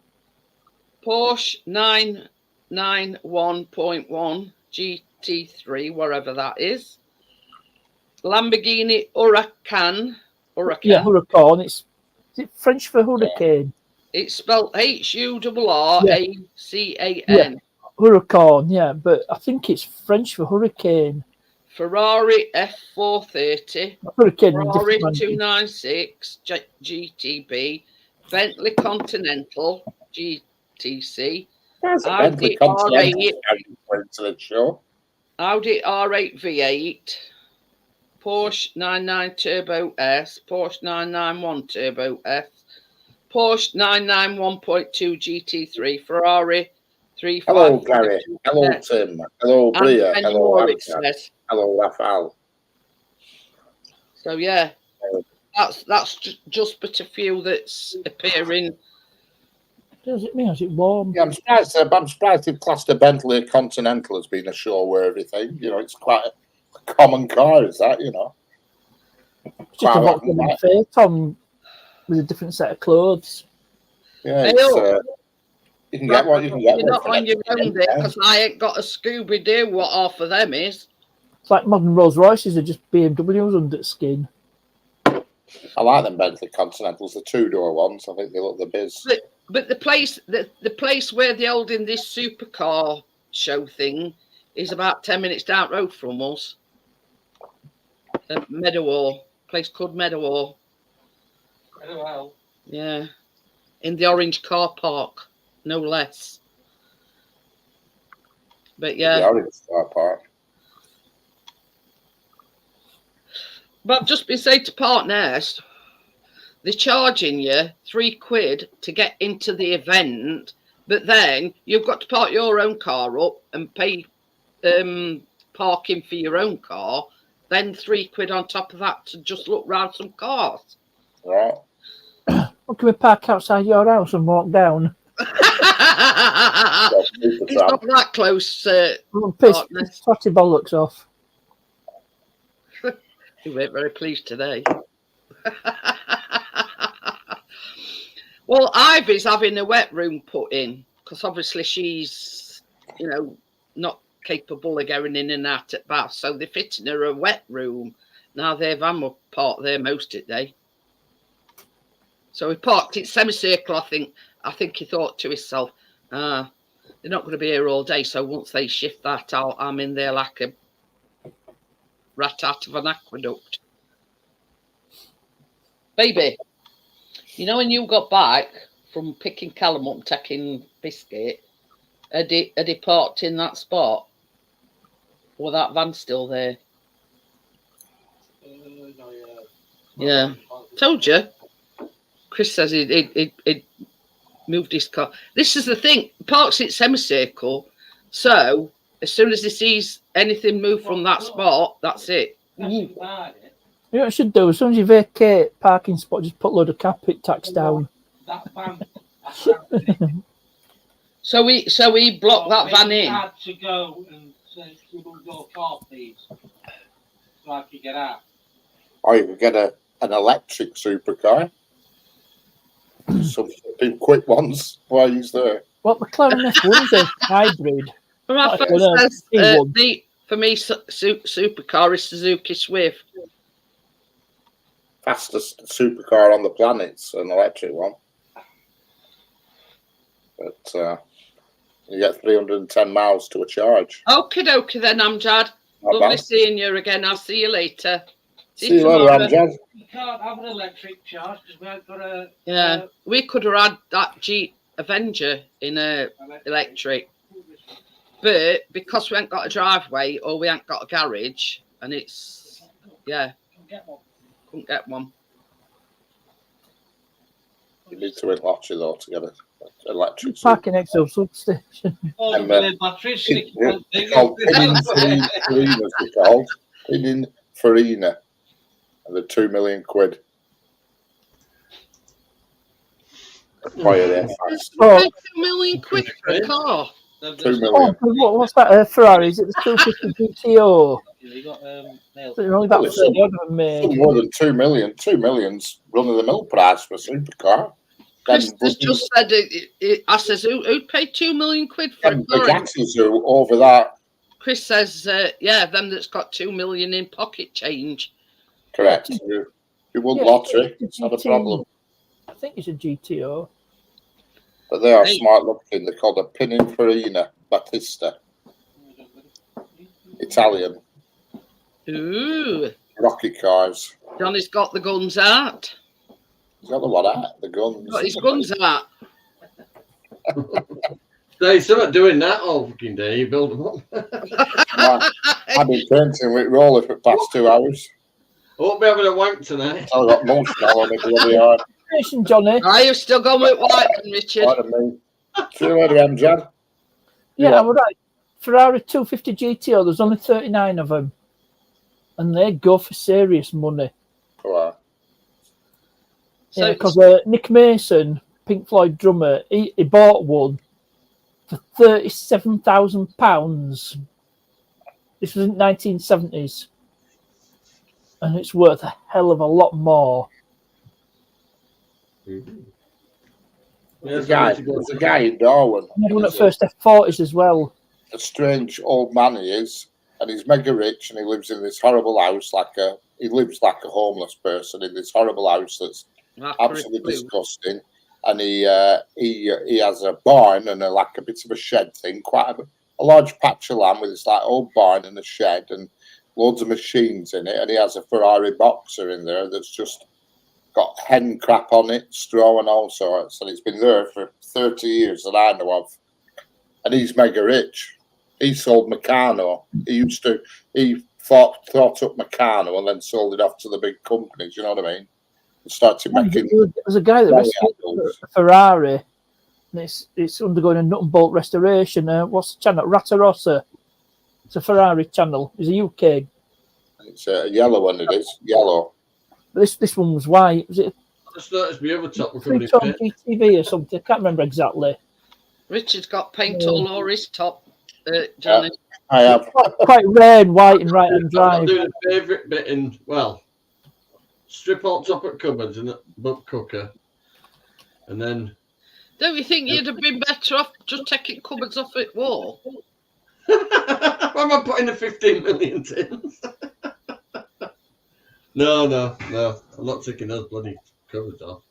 A: Porsche 991.1 GT3, wherever that is, Lamborghini Huracan.
D: Yeah, Huracan. Is it French for hurricane?
A: It's spelled HURRACAN.
D: Huracan, yeah, but I think it's French for hurricane.
A: Ferrari F430,
D: Hurricane.
A: Ferrari
D: different.
A: 296 GTB, Bentley Continental GTC,
F: There's a
A: Audi
F: Bentley Continental
A: R8,
F: went to the show.
A: Audi R8 V8, Porsche 99 Turbo S, Porsche 991 Turbo S, Porsche 991.2 GT3, Ferrari 35.
F: Hello, Gary. Hello, Tim. Hello, Bria.
A: And
F: Hello,
A: more, it
F: Anna.
A: says.
F: Hello, Raphael.
A: So yeah, that's just but a few that's appearing.
D: Does it mean? Is it warm?
F: Yeah, I'm surprised they've classed a Bentley Continental as being a show where everything, it's quite a common car, is that,
D: It's just a Volkswagen Phaeton with a different set of clothes.
F: Yeah,
A: Hey,
F: you can get one. You can get
A: You're
F: one.
A: not on your own there because I ain't got a Scooby Doo. What half of them is?
D: It's like modern Rolls Royces are just BMWs under the skin.
F: I like them Bentley Continentals, the two-door ones. I think they look the biz.
A: But the place where they're holding this supercar show thing is about 10 minutes down the road from us. At Meadowhall, place called Meadowhall.
B: Well,
A: Yeah, in the orange car park, no less. But yeah,
F: The orange car park.
A: but I've just been saying to partners, they're charging you £3 to get into the event, but then you've got to park your own car up and pay parking for your own car. Then £3 on top of that to just look round some cars.
F: Right.
D: Well, can we park outside your house and walk down?
A: It's not that close.
D: Piss fatty bollocks off.
A: You weren't very pleased today. Well, Ivy's having a wet room put in because obviously she's, not capable of going in and out at bath. So they're fitting her a wet room. Now their van will park there most of the day. So he parked it semicircle, I think. I think he thought to himself, they're not going to be here all day. So once they shift that out, I'm in there like a rat out of an aqueduct. Baby, when you got back from picking Callum up and taking Biscuit, had he parked in that spot? Or that van still there?
B: no,
A: Yeah. Told you. Chris says he'd moved his car. This is the thing. Parks it semicircle. So as soon as he sees anything move from that spot, that's it.
B: That's
D: You know what I should do? As soon as you vacate parking spot, just put a load of carpet tax down.
B: That van.
A: So we blocked that van in.
B: I had to go and say, your car, please, so I could get out.
F: Or you could get an electric supercar. Some quick ones while he's there.
D: Well, the McLaren F1's a hybrid.
A: My friend says, for me, supercar is Suzuki Swift.
F: Fastest supercar on the planet's an electric one. But you get 310 miles to a charge.
A: Okie dokie then, Amjad. Lovely seeing you again. I'll see you later.
F: See you later, Amjad.
B: You can't have an electric charge because we haven't got a...
A: Yeah, we could have had that Jeep Avenger in a electric. But because we ain't got a driveway or we ain't got a garage, and it's, couldn't get one.
F: You need to win lottery though to get an electric.
D: Parking next to a substation.
B: Oh, the batteries.
F: It's called Pininfarina, it's called. Pininfarina. And the £2 million. Buy there fast.
A: Oh, £2 million for a car.
F: £2 million.
D: What's that? Ferrari? Is it the 250 GTO?
B: You got nails.
D: So you're only about 30 of them made.
F: More than $2 million. $2 million's run-of-the-mill price for a supercar.
A: Chris has just said I says, who'd pay £2 million for a car?
F: Jackson's who over that.
A: Chris says, them that's got $2 million in pocket change.
F: Correct. You won lottery. It's not a problem.
D: I think it's a GTO.
F: But they are smart looking. They're called a Pininfarina Battista. Italian.
A: Ooh.
F: Rocket cars.
A: Johnny's got the guns out.
F: He's got the what out? The guns.
A: Got his guns out.
C: There's something doing that all fucking day. You build them up.
F: I've been painting with roller for the past 2 hours.
C: Won't be having a wank tonight.
F: I've got marshmallow on my bloody eye.
D: Johnny.
A: Are you still going with white, Richard?
F: Pardon me. See you later, Amjad.
D: Yeah, we're right. Ferrari 250 GTO, there's only 39 of them. And they go for serious money.
F: Wow.
D: Yeah, because Nick Mason, Pink Floyd drummer, he bought one for £37,000. This was in the 1970s. And it's worth a hell of a lot more.
F: Mm-hmm. There's a guy in Darwin.
D: He had one at first F40s as well.
F: A strange old man he is, and he's mega rich, and he lives in this horrible house like a he lives like a homeless person in this horrible house that's absolutely disgusting. And he has a barn and like a bit of a shed thing, quite a large patch of land with this like old barn and a shed and loads of machines in it. And he has a Ferrari Boxer in there that's just got hen crap on it, straw and all sorts. And it's been there for 30 years that I know of. And he's mega rich. He sold Meccano. He thought up Meccano and then sold it off to the big companies, you know what I mean? And started making...
D: There's a guy that rescued a Ferrari, and it's undergoing a nut and bolt restoration. What's the channel? Ratarossa. It's a Ferrari channel. It's a UK.
F: It's a yellow one, it is. Yellow.
D: But this one was white. Was it
C: I just noticed the other top.
D: three-tone GTV or something? I can't remember exactly.
A: Richard's got paint all over his top, Johnny.
F: I have.
D: Quite rare and white and right-hand drive.
C: I'll do the favourite bit in, well, strip all top at cupboards and book cooker. And then...
A: Don't you think you'd have been better off just taking cupboards off it wall?
C: Why am I putting the 15 million tins? No. I'm not taking those bloody cupboards off.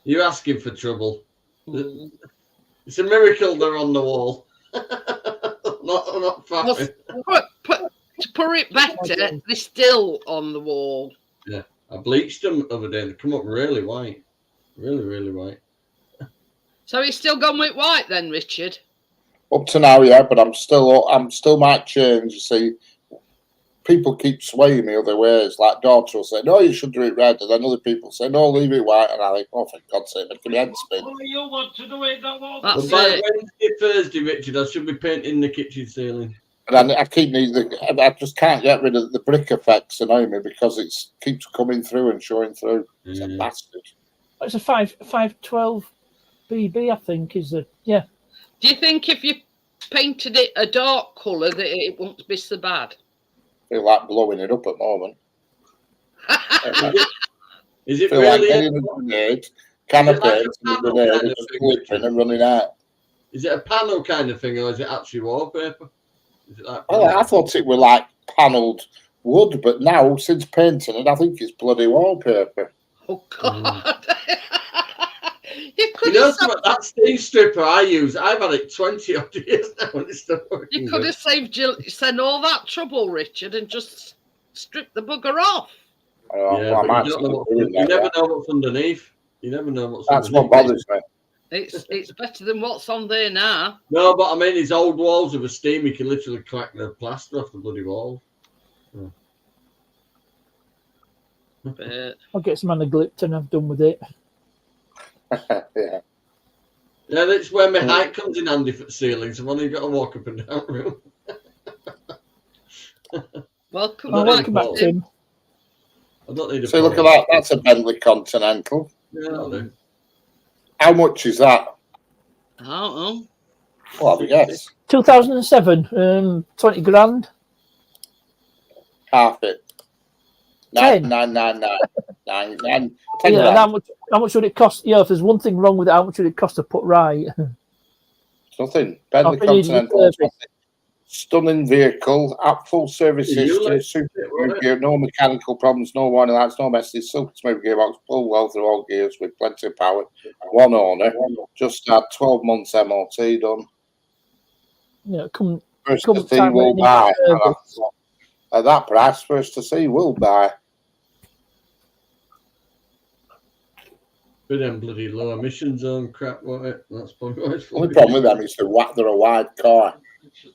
C: You're asking for trouble. It's a miracle they're on the wall. not fast.
A: To put it better, they're still on the wall.
C: Yeah, I bleached them the other day. They come up really white. Really white.
A: So he's still gone with white then, Richard?
F: Up to now, yeah, but I'm still might change, you see. People keep swaying me other ways. Like daughter will say, no, you should do it red. And then other people say, no, leave it white. And I think, oh, for God's sake, making my head spin.
B: Oh, you want to do it that way?
A: That's
C: By
A: it.
C: Wednesday, Thursday, Richard, I should be painting the kitchen ceiling.
F: And I keep needing, I just can't get rid of the brick effects annoy me because it keeps coming through and showing through. It's a bastard.
D: It's a 512 BB, I think, is the, yeah.
A: Do you think if you painted it a dark colour that it won't be so bad?
F: I feel like blowing it up at the moment.
C: Is it
F: feel
C: really?
F: like getting a grenade, can of paint, and a grenade, and just glittering and running out.
C: Is it a panel kind of thing, or is it actually wallpaper? Is it like
F: I thought it were like panelled wood, but now, since painting it, I think it's bloody wallpaper.
A: Oh, God.
C: You know what? That stain stripper I use, I've had it 20 odd years now and it's still working.
A: You could have saved all that trouble, Richard, and just stripped the bugger off.
C: You never know what's underneath. You never know what's
F: That's
C: underneath.
F: what bothers me.
A: It's better than what's on there now.
C: No, but I mean, these old walls with a steam, you can literally crack the plaster off the bloody wall.
D: I'll get some Anaglipton, I've done with it.
F: Yeah.
C: Yeah, that's where my height comes in handy for ceilings. I've only got to walk up and down the room.
A: Welcome
D: back, Tim.
C: I don't need a
F: So look at that. That's a Bentley Continental.
C: Yeah, that'll do.
F: How much is that?
A: I don't know.
F: Well, I guess
D: 2007, 20 grand.
F: half it.
D: 10.
F: 9. 10
D: Yeah, and
F: grand.
D: how much would it cost? Yeah, if there's one thing wrong with it, how much would it cost to put right?
F: Nothing. Bentley
D: I think you need
F: Continental.
D: to
F: Stunning vehicle, at full service
C: Yeah, you
F: history,
C: like
F: super
C: it, won't
F: gear, no mechanical problems, no warning lights, no messages, super smooth gearbox, pull well through all gears with plenty of power. One owner, just had 12 months MOT done.
D: Yeah, come
F: First
D: Come
F: to see
D: time
F: will
D: when it
F: buy.
D: needs service.
F: At that price, first to see will buy.
C: With them bloody low emission zone crap, won't it? That's probably why it's
F: The only problem with them is they're a wide car.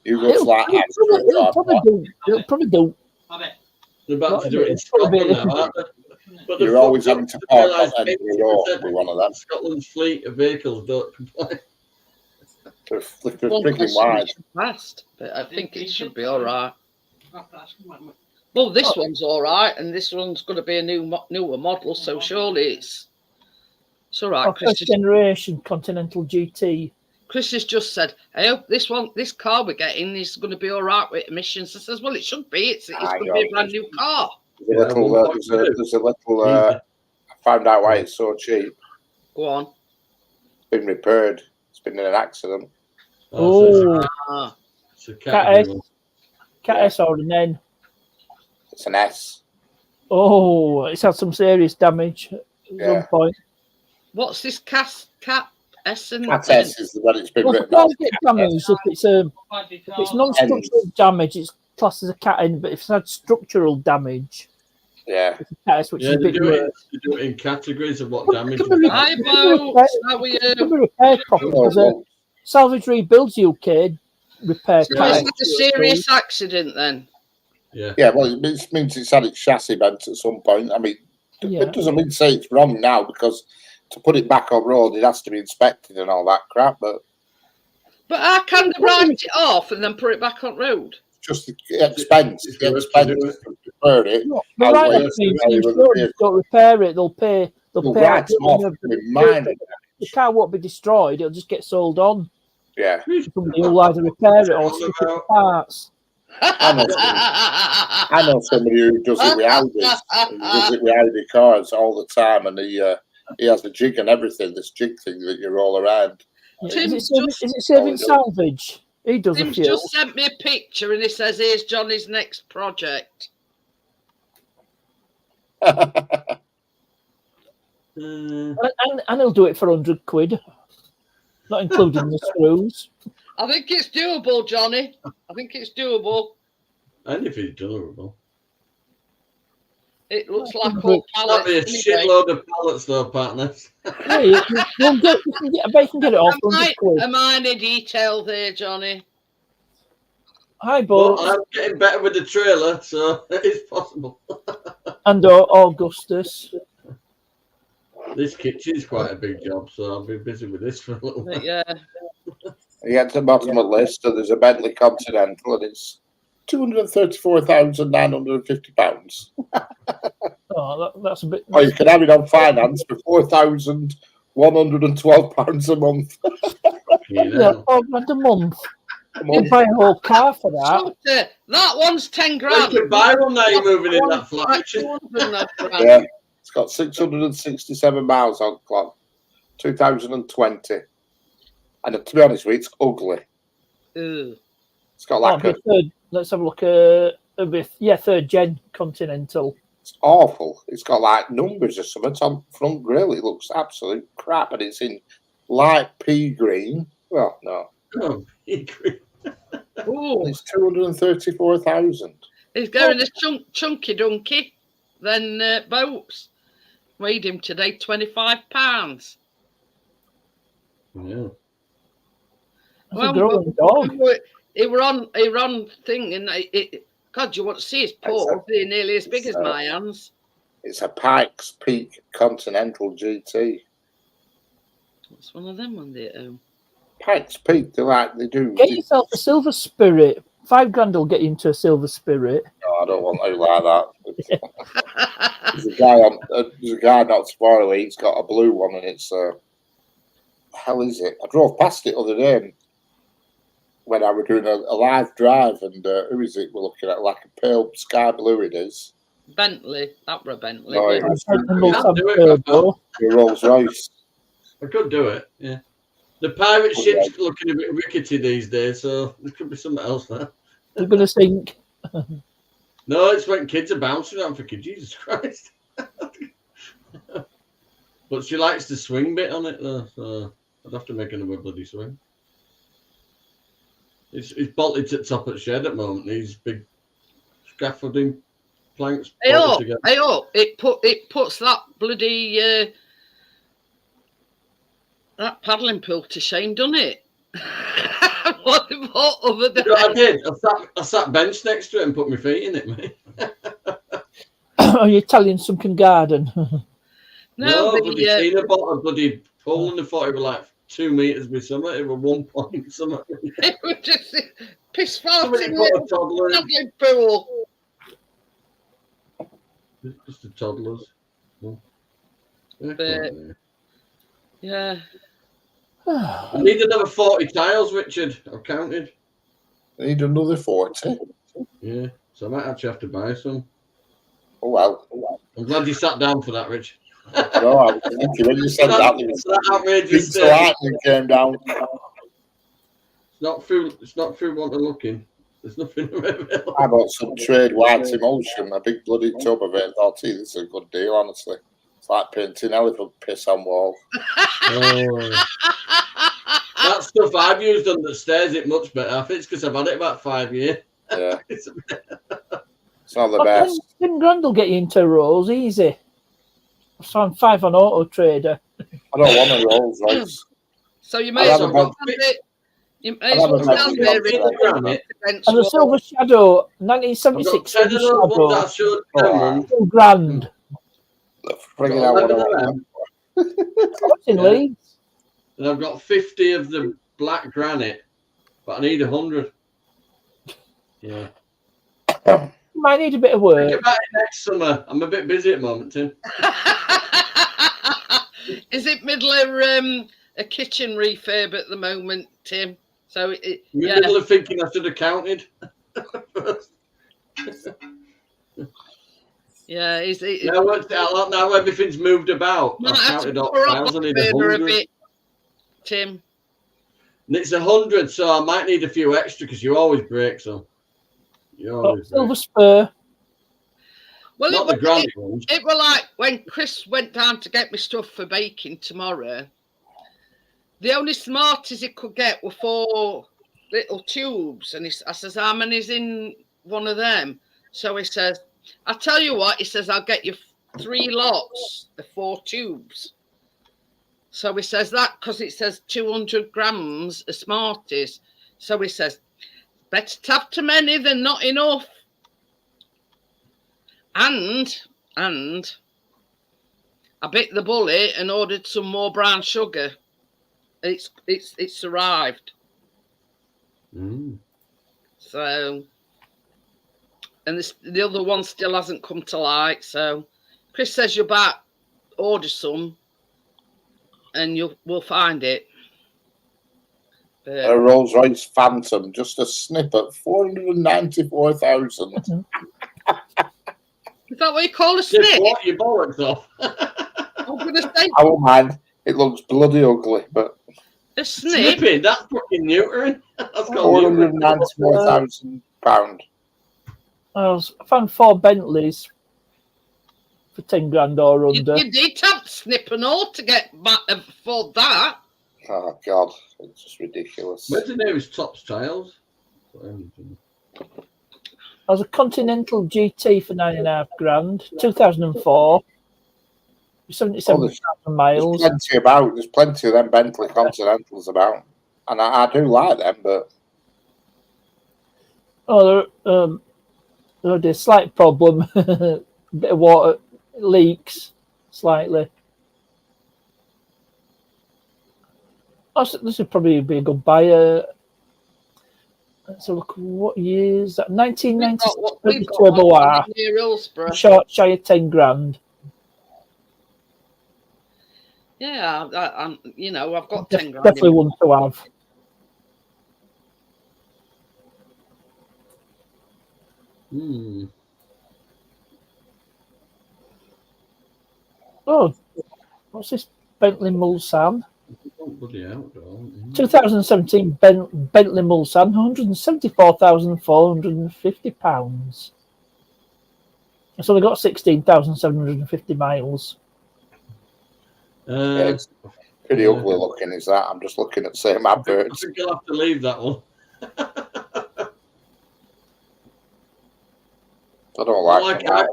F: You go flat out through a
D: It'll
F: car
D: probably
F: park.
D: do. It'll probably do.
C: They're about to do it in Scotland now, aren't they? But
F: You're always having to park on the end of the road with one of them.
C: Scotland's fleet of vehicles don't comply.
F: They're
A: One
F: freaking
A: question
F: wide.
A: is fast, but I think it should be all right. Well, this one's all right, and this one's going to be a newer model, so surely it's all right.
D: Our first generation Continental GT.
A: Chris has just said, I hope this car we're getting is going to be all right with emissions. I says, well, it should be. It's going to be a brand new car.
F: There's a little. I found out why it's so cheap.
A: Go on.
F: It's been repaired. It's been in an accident.
D: Oh,
C: It's a
D: Cat S or an N.
F: It's an S.
D: Oh, it's had some serious damage at some point.
A: What's this cat S and
F: Cat S is the one it's been
D: Well,
F: written
D: it
F: off.
D: can't get damaged if it's non-structural damage. It's classed as a cat end, but if it's had structural damage,
F: Yeah.
D: it's a cat S, which is a bit worse.
C: They do it in categories of what damage.
A: Hi, folks. How are you?
D: It can be repaired properly because Salvage Rebuilds UK repair
A: So
D: cat
A: is
D: S.
A: it a serious accident then?
C: Yeah.
F: Yeah, well, it means it's had its chassis bent at some point. I mean, it doesn't mean to say it's wrong now, because to put it back on road, it has to be inspected and all that crap. But
A: I can write it off and then put it back on road.
F: Just the expense. The expense to repair it.
D: The right insurance don't repair it. They'll pay. They'll pay.
F: Right off
D: the car won't be destroyed. It'll just get sold on.
F: Yeah.
D: Somebody will either repair it or stick it to parts.
F: I know somebody who does it with Audis. He does it with Audi cars all the time, and he has the jig and everything. This jig thing that you roll around.
D: Is it saving salvage? He does
A: Tim's
D: a few.
A: just sent me a picture and he says, "Here's Johnny's next project."
D: And he'll do it for £100, not including the screws.
A: I think it's doable, Johnny. I think it's doable.
C: And if it's doable.
A: It looks like all pallets.
C: That'd be a shitload of pallets, though, partners.
D: Yeah, I bet you can get it off for £100.
A: A minor detail there, Johnny.
D: Hi, Bo.
C: Well, I'm getting better with the trailer, so it's possible.
D: And Augustus.
C: This kitchen's quite a big job, so I'll be busy with this for a little bit.
A: Yeah.
F: You get to the bottom of the list, and there's a Bentley Continental, and it's £234,950.
D: Oh, that's a bit.
F: Or you can have it on finance for £4,112 a month.
D: Yeah, £4,000 a month. You buy a whole car for that.
A: That one's 10 grand.
C: Well, you could buy one now you're moving in that flat.
F: Yeah, it's got 667 miles on the clock, 2020. And to be honest with you, it's ugly.
A: Ooh.
F: It's got like a
D: third. Let's have a look. Third gen Continental.
F: It's awful. It's got like numbers or something on front grille. It looks absolute crap, and it's in light pea green. Well, no.
C: Oh, pea green.
F: It's 234,000.
A: He's going a chunky donkey. Then boats weighed him today 25 pounds.
C: Yeah.
D: That's a growing dog.
A: He were on thing, and God, you want to see his paws? They're nearly as big as my hands.
F: It's a Pikes Peak Continental GT.
A: What's one of them on there?
F: Pikes Peak, they do.
D: Get yourself a Silver Spirit. £5,000 will get you into a Silver Spirit.
F: No, I don't want to like that. There's a guy not too far away. He's got a blue one, and it's hell is it? I drove past it the other day when I was doing a live drive, and who is it? We're looking at like a pale sky blue. It is
A: Bentley. That were a Bentley.
F: No,
A: yeah.
F: Rolls Royce.
C: I could do it. Yeah. The pirate ship's looking a bit rickety these days, so there could be something else there.
D: You're going to sink.
C: No, it's when kids are bouncing. I'm thinking, Jesus Christ. But she likes the swing bit on it, though, so I'd have to make another bloody swing. It's bolted to the top of the shed at the moment. These big scaffolding planks.
A: It puts that bloody that paddling pool to shame, doesn't it? What other than
C: I did. I sat bench next to it and put my feet in it, mate.
D: Are you Italian sunken garden?
A: No,
C: but you seen about a bloody pool, and I thought it was like 2 meters with something. It was 1 point something.
A: It was just piss farting
C: paddling
A: pool.
C: Just the toddlers.
A: Yeah.
C: I need another 40 tiles, Richard. I've counted.
F: I need another 40.
C: Yeah, so I might actually have to buy some.
F: Oh, well.
C: I'm glad you sat down for that, Rich.
F: No, I was thinking when you said that
C: outrageous.
F: Lightning came down.
C: It's not through want of looking. There's nothing available.
F: I bought some trade white emulsion, a big bloody tub of it. I thought, this is a good deal, honestly. It's like painting elephant piss on wall.
C: Oh. That stuff I've used on the stairs, it much better. I think it's because I've had it about 5 years.
F: Yeah. It's not the best.
D: 10 grand will get you into Rolls easy. I found 5 on Auto Trader.
F: I don't want a Rolls Royce.
A: So you may as well stand it. You may as well stand there
D: and the Silver Shadow, 1976 Silver Shadow, 2 grand. What's in Leeds?
C: And I've got 50 of the black granite, but I need 100. Yeah.
D: Might need a bit of work.
C: Think about it next summer. I'm a bit busy at the moment, Tim.
A: Is it middle of a kitchen refurb at the moment, Tim? So
C: Middle of thinking I should have counted.
A: Yeah, is it?
C: Now everything's moved about. I've counted up 1,000 in 100.
A: Tim.
C: And it's 100, so I might need a few extra because you always break some.
D: Silver spur.
A: Well,
C: not the granite ones.
A: It was like when Chris went down to get me stuff for baking tomorrow. The only Smarties he could get were 4 little tubes, and I says, "How many's in one of them?" So he says, "I tell you what," he says, "I'll get you 3 lots of 4 tubes." So he says that because it says 200 grams of Smarties. So he says, "Better to have too many than not enough." And I bit the bullet and ordered some more brown sugar. It's arrived. So, and the other one still hasn't come to light. So Chris says you'll order some and we'll find it.
F: A Rolls Royce Phantom, just a snippet, 494,000.
A: Is that what you call a snip?
C: What your bollocks off?
A: I'm gonna say.
F: I won't mind. It looks bloody ugly, but
A: a snip.
C: Snipping, that's fucking neutering. That's
F: £494,000.
D: I found 4 Bentleys for 10 grand or under.
A: You need to have snip and all to get for that.
F: Oh God, it's just ridiculous.
C: Where's the nearest Tops Tiles?
D: I was a Continental GT for 9.5 grand, 2004, 77,000 miles.
F: There's plenty of them Bentley Continentals about, and I do like them, but
D: there's a slight problem. A bit of water leaks slightly. This would probably be a good buy. Let's have a look. What year is that? 1996 Turbo R. Short shy of 10 grand.
A: Yeah, I've got 10 grand.
D: Definitely one to have. Oh, what's this Bentley Mulsanne? 2017 Bentley Mulsanne, £174,450. So they got 16,750 miles.
F: It's pretty ugly looking, is that? I'm just looking at the same adverts.
C: I think you'll have to leave that one.
F: I don't like it.
C: I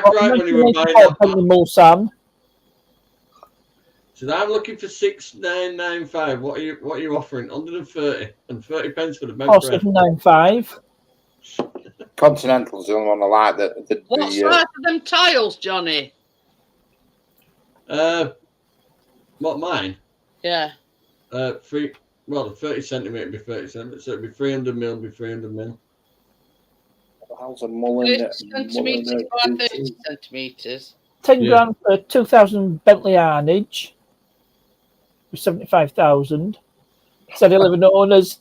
C: cried when you were buying
D: Bentley Mulsanne.
C: So I'm looking for 6,995. What are you offering? 130 and 30 pence for the bench.
D: 795.
F: Continental's the only one I like.
A: What size are them tiles, Johnny?
C: What, mine?
A: Yeah.
C: 30 centimetre be 30 centimetre, so it'd be 300 mil, be 300 mil.
F: How's a mullen?
A: 30 centimetres by 30 centimetres.
D: 10 grand for 2000 Bentley Arnage. 75,000. Said 11 owners.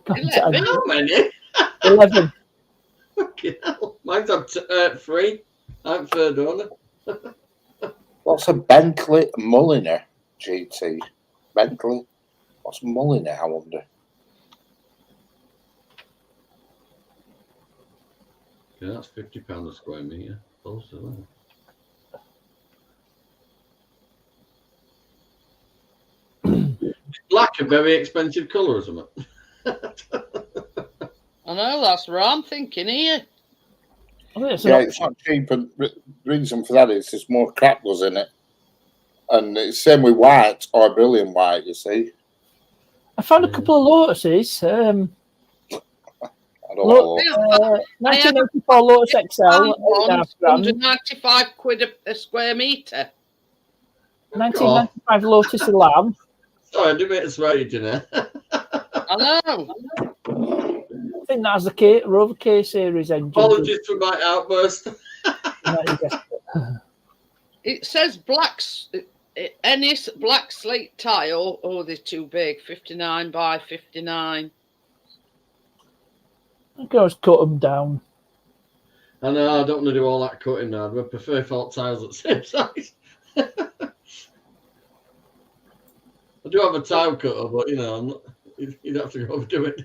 A: 11?
C: How many?
D: 11.
C: Fucking hell. Mine's on 3. I'm third owner.
F: What's a Bentley Mulliner GT? Bentley? What's Mulliner, I wonder?
C: Okay, that's £50 a square metre. Also, black a very expensive colour or something?
A: I know, that's what I'm thinking here.
F: It's not cheap, and the reason for that is there's more crackles in it. And it's same with white or brilliant white, you see.
D: I found a couple of Lotuses.
F: I don't know.
D: 1984 Lotus XL,
A: £195 a square metre.
D: 1995 Lotus Elan.
C: Sorry, I didn't mean to swear you, Jeanette.
A: I know.
D: I think that's the Rover K series engine.
C: Apologies for my outburst.
A: It says Ennis black slate tile. Oh, they're too big. 59 by 59.
D: I can always cut them down.
C: I know, I don't want to do all that cutting now. I prefer felt tiles at the same size. I do have a tile cutter, but you know, you'd have to overdo it.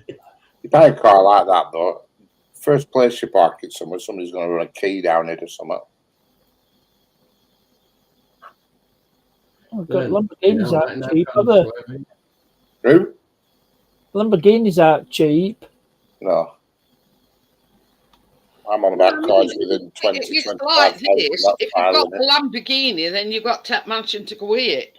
F: You buy a car like that, though, first place you park it somewhere, somebody's going to run a key down it or something.
D: Oh, God, Lamborghinis aren't cheap, are they?
F: Who?
D: Lamborghinis aren't cheap.
F: No. I'm on about cars within 20,
A: It's
F: 25
A: like this. If you've got
F: it?
A: a Lamborghini, then you've got Tech Mansion to go with it.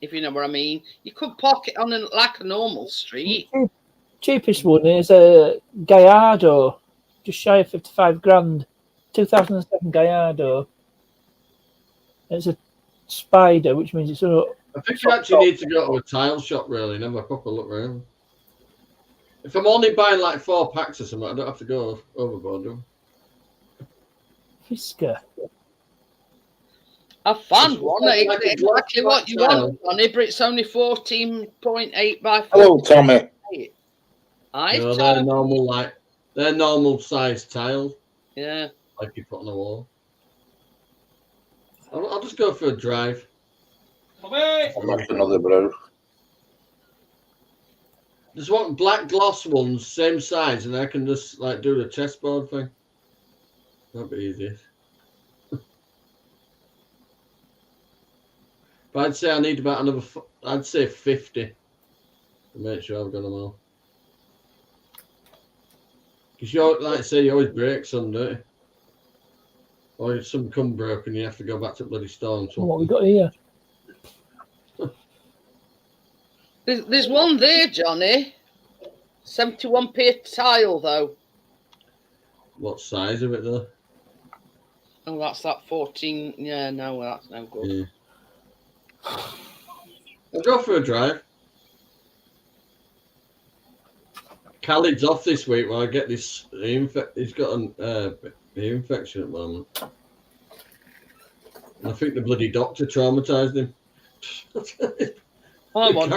A: If you know what I mean. You could park it on like a normal street.
D: Cheapest one is a Gallardo, just shy of 55 grand. 2007 Gallardo. It's a Spider, which means it's a...
C: I think you actually need to go to a tile shop, really, and have a proper look around. If I'm only buying like 4 packs or something, I don't have to go overboard, do I?
D: Fisker.
A: I found one. It's exactly what you want on it, but it's only 14.8 by 4.
F: Hello, Tommy.
C: No, they're normal size tiles.
A: Yeah.
C: Like you put on a wall. I'll just go for a drive.
F: I'll make another brew.
C: Just want black gloss ones, same size, and I can just like do the chessboard thing. That'd be easy. But I'd say I need about another. I'd say 50 to make sure I've got them all. Because you, like I say, you always break some, don't you? Or if some come broken, you have to go back to the bloody store and swap.
D: What we got here?
A: There's one there, Johnny. 71p a tile, though.
C: What size of it, though?
A: Oh, that's that 14. Yeah, no, that's no good.
C: Yeah. I'll go for a drive. Khaled's off this week while I get this. He's got an ear infection at the moment. And I think the bloody doctor traumatised him.
A: I want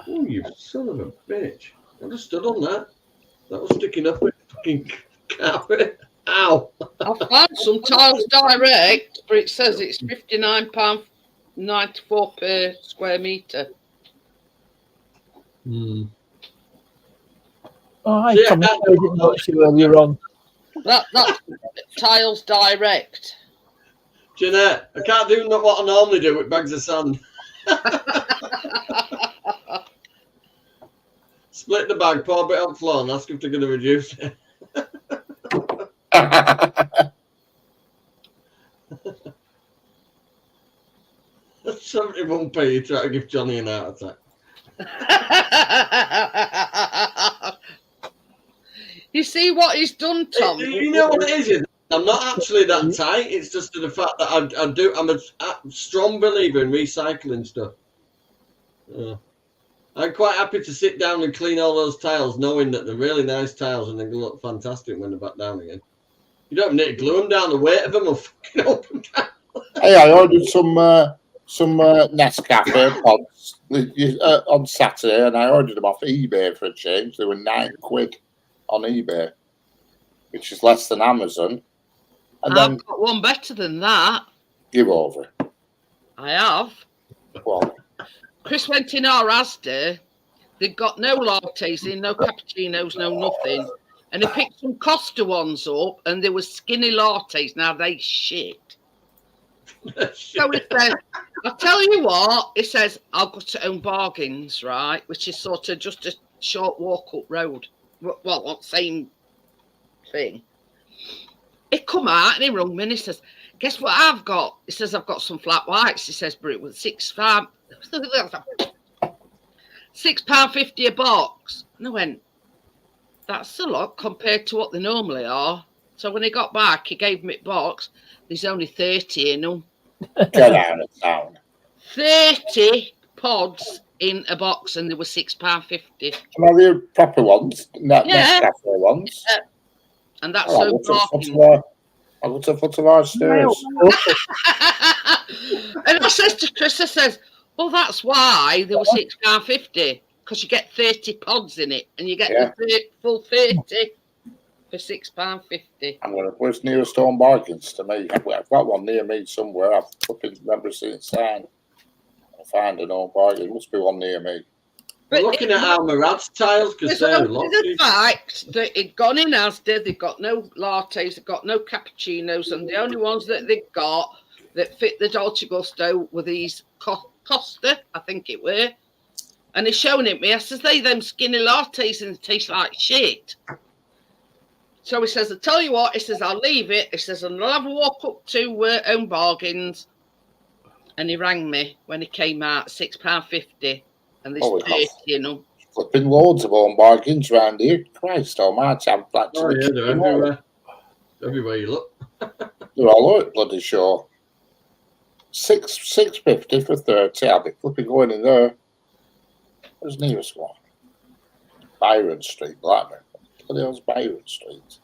C: Oh, you son of a bitch. I just stood on that. That was sticking up with fucking carpet. Ow.
A: I found some tiles direct, but it says it's £59.94 per square metre.
C: Hmm.
D: Oh, I didn't notice you earlier on.
A: That's tiles direct.
C: Jeanette, I can't do what I normally do with bags of sand. Split the bag, pour a bit on the floor, and ask if they're going to reduce it. 71p, you try to give Johnny an heart attack.
A: You see what he's done, Tom?
C: You know what it is? I'm not actually that tight. It's just the fact that I'm a strong believer in recycling stuff. I'm quite happy to sit down and clean all those tiles, knowing that they're really nice tiles and they look fantastic when they're back down again. You don't need to glue them down. The weight of them will fucking open down.
F: Hey, I ordered some Nescafe pods on Saturday, and I ordered them off eBay for a change. They were £9 on eBay, which is less than Amazon. And
A: I've
F: then
A: got one better than that.
F: give over.
A: I have.
F: Well,
A: Chris went in our Asda. They'd got no lattes in, no cappuccinos, no nothing. And he picked some Costa ones up, and there was skinny lattes. Now they shit. So he says, I'll tell you what, he says, I'll go to Own Bargains, right? Which is sort of just a short walk up road. Well, same thing. He come out and he rung me and he says, guess what I've got? He says, I've got some flat whites. He says, but it was £6.50 a box. And I went, that's a lot compared to what they normally are. So when he got back, he gave me a box. There's only 30 in them.
F: Get out of town.
A: 30 pods in a box, and they were £6.50.
F: Well, the proper ones, not Nescafe ones.
A: And that's
F: I'll go to foot of our stairs.
A: And I says to Chris, I says, well, that's why they were £6.50, because you get 30 pods in it, and you get the full 30 for £6.50.
F: I'm going to where's nearest Own Bargains to me? I've got one near me somewhere. I've fucking remember seeing a sign. I'll find an Own Bargain. There must be one near me.
C: We're looking at our Murad's tiles because they're
A: the fact that it'd gone in Asda, they've got no lattes, they've got no cappuccinos, and the only ones that they've got that fit the Dolce Gusto were these Costa, I think it were. And he's showing it me. I says, they them skinny lattes and they taste like shit. So he says, I'll tell you what, he says, I'll leave it. He says, and I'll have a walk up to Own Bargains. And he rang me when he came out, £6.50. And there's 30, you know.
F: Flipping loads of Own Bargains around here. Christ almighty, I'm practically.
C: Oh, yeah, they're everywhere. Everywhere you look.
F: They're all over bloody show. £6.50 for 30. I'll be flipping going in there. Where's the nearest one? Byron Street, Blackburn. What the hell's Byron Street?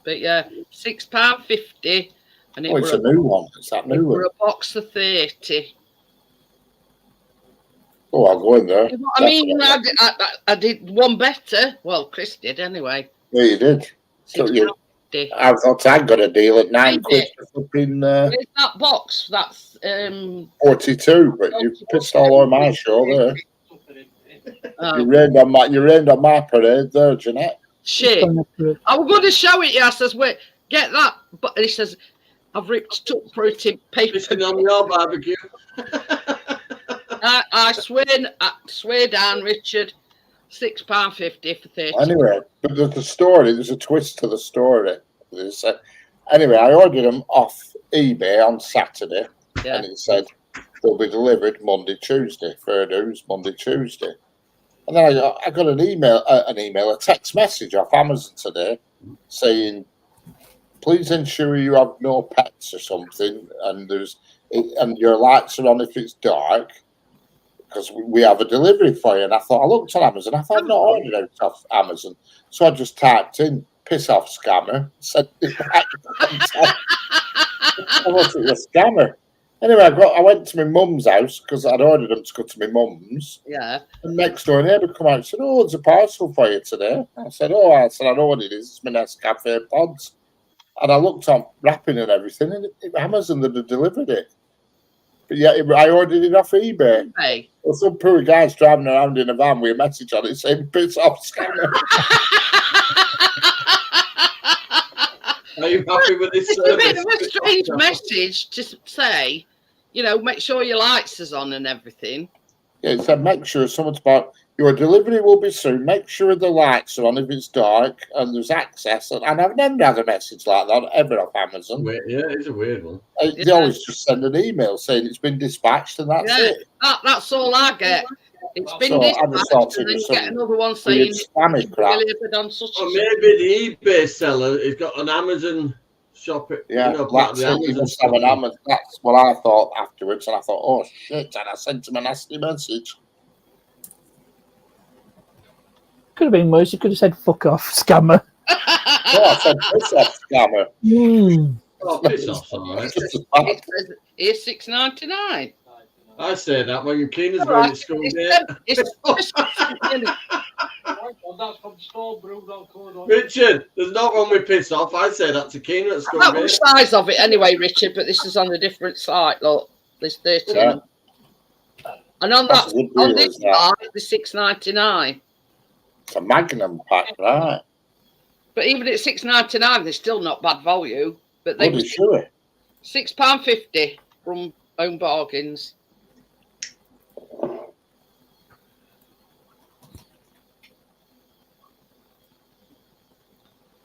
A: But yeah, £6.50. And
F: it's a new one. It's that new one.
A: For a box of 30.
F: Oh, I'll go in there.
A: I mean, I did one better. Well, Chris did anyway.
F: Yeah, you did. So I thought I'd got a deal at £9 for flipping.
A: Where's that box? That's
F: 42, but you pissed all over my show there.
A: Oh.
F: You rained on my parade there, Jeanette.
A: Shit. I was going to show it you. I says, wait, get that. But he says, I've ripped up pretty paper.
C: It's on your barbecue.
A: I swear down, Richard. £6.50 for 30.
F: Anyway, but there's a twist to the story. Anyway, I ordered them off eBay on Saturday, and it said they'll be delivered Monday, Tuesday. Fair dues, Monday, Tuesday. And then I got a text message off Amazon today saying, please ensure you have no pets or something, and your lights are on if it's dark, because we have a delivery for you. And I looked on Amazon, I thought I've not ordered out off Amazon. So I just typed in, piss off scammer, said it back. I wasn't a scammer. Anyway, I went to my mum's house because I'd ordered them to go to my mum's.
A: Yeah.
F: And next door neighbour come out and said, oh, there's a parcel for you today. I said, I know what it is. It's my Nescafe pods. And I looked on wrapping and everything, and Amazon had delivered it. But yeah, I ordered it off eBay.
A: Hey.
F: Well, some poor guy's driving around in a van with a message on it saying, piss off scammer.
C: Are you happy with this
A: service? It's a bit of a strange message to say, make sure your lights is on and everything.
F: Yeah, it said, make sure someone's about your delivery will be soon. Make sure the lights are on if it's dark and there's access. And I've never had a message like that ever off Amazon.
C: Yeah, it's a weird one.
F: They always just send an email saying it's been dispatched and that's it.
A: That's all I get. It's been dispatched, and then you get another one saying it's delivered on such a.
C: Or maybe the eBay seller has got an Amazon shop.
F: Yeah, he must have an Amazon. That's what I thought afterwards, and I thought, oh shit! And I sent him a nasty message.
D: Could have been worse. You could have said "fuck off, scammer."
F: I said piss off, scammer.
C: Oh, piss off, all right.
A: It's $6.99.
C: I say that when your cleaner's going to school there. Richard, there's not one with piss off. I say that to Keenan at school.
A: Not the size of it anyway, Richard, but this is on a different site. Look, there's 30. And on
F: That's
A: that,
F: a good
A: on
F: deal,
A: this
F: is that?
A: side, the £6.99.
F: It's a Magnum pack, right?
A: But even at £6.99, they're still not bad value. But they were
F: Bloody sure.
A: £6.50 from Home Bargains.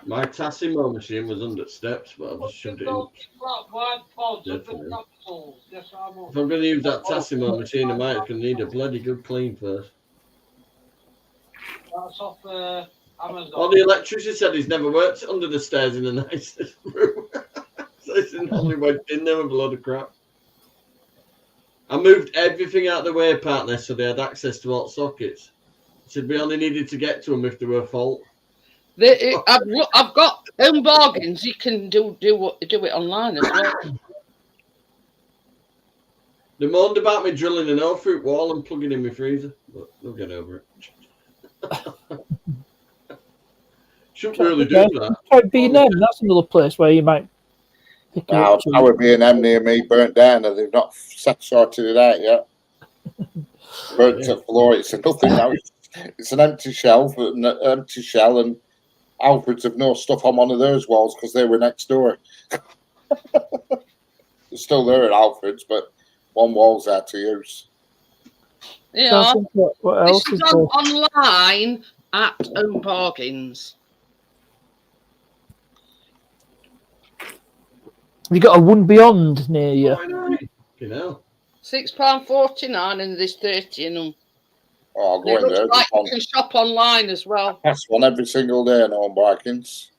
C: My Tassimo machine was under steps, but I just shoved it in.
B: Flat white pods,
C: Dead for
B: 100
C: me.
B: capsules. Guess how much?
C: If I'm going to use that Tassimo machine, I might going to need a bloody good clean first.
B: That's off Amazon.
C: Well, the electrician said he's never worked under the stairs in a nice room. So it's only went in there with a load of crap. I moved everything out of the way, partner, so they had access to all sockets. Said we only needed to get to them if they were a fault.
A: I've got Home Bargains. You can do it online as well.
C: They moaned about me drilling an hole through wall and plugging in my freezer, but they'll get over it. Shouldn't really do that.
D: Try B&M. That's another place where you might pick it up.
F: Our B&M near me burnt down and they've not sorted it out yet. Burnt to the floor. It's nothing now. It's an empty shell, and Alfred's have no stuff on one of those walls because they were next door. They're still there at Alfred's, but one wall's out to use.
A: Yeah,
D: what else
A: this is
D: is there?
A: online at Home Bargains.
D: Have you got a One Beyond near you?
C: You know.
A: £6.49 and there's 30 in them.
F: Oh, I'll go in there.
A: Like you can shop online as well.
F: That's one every single day in Home Bargains.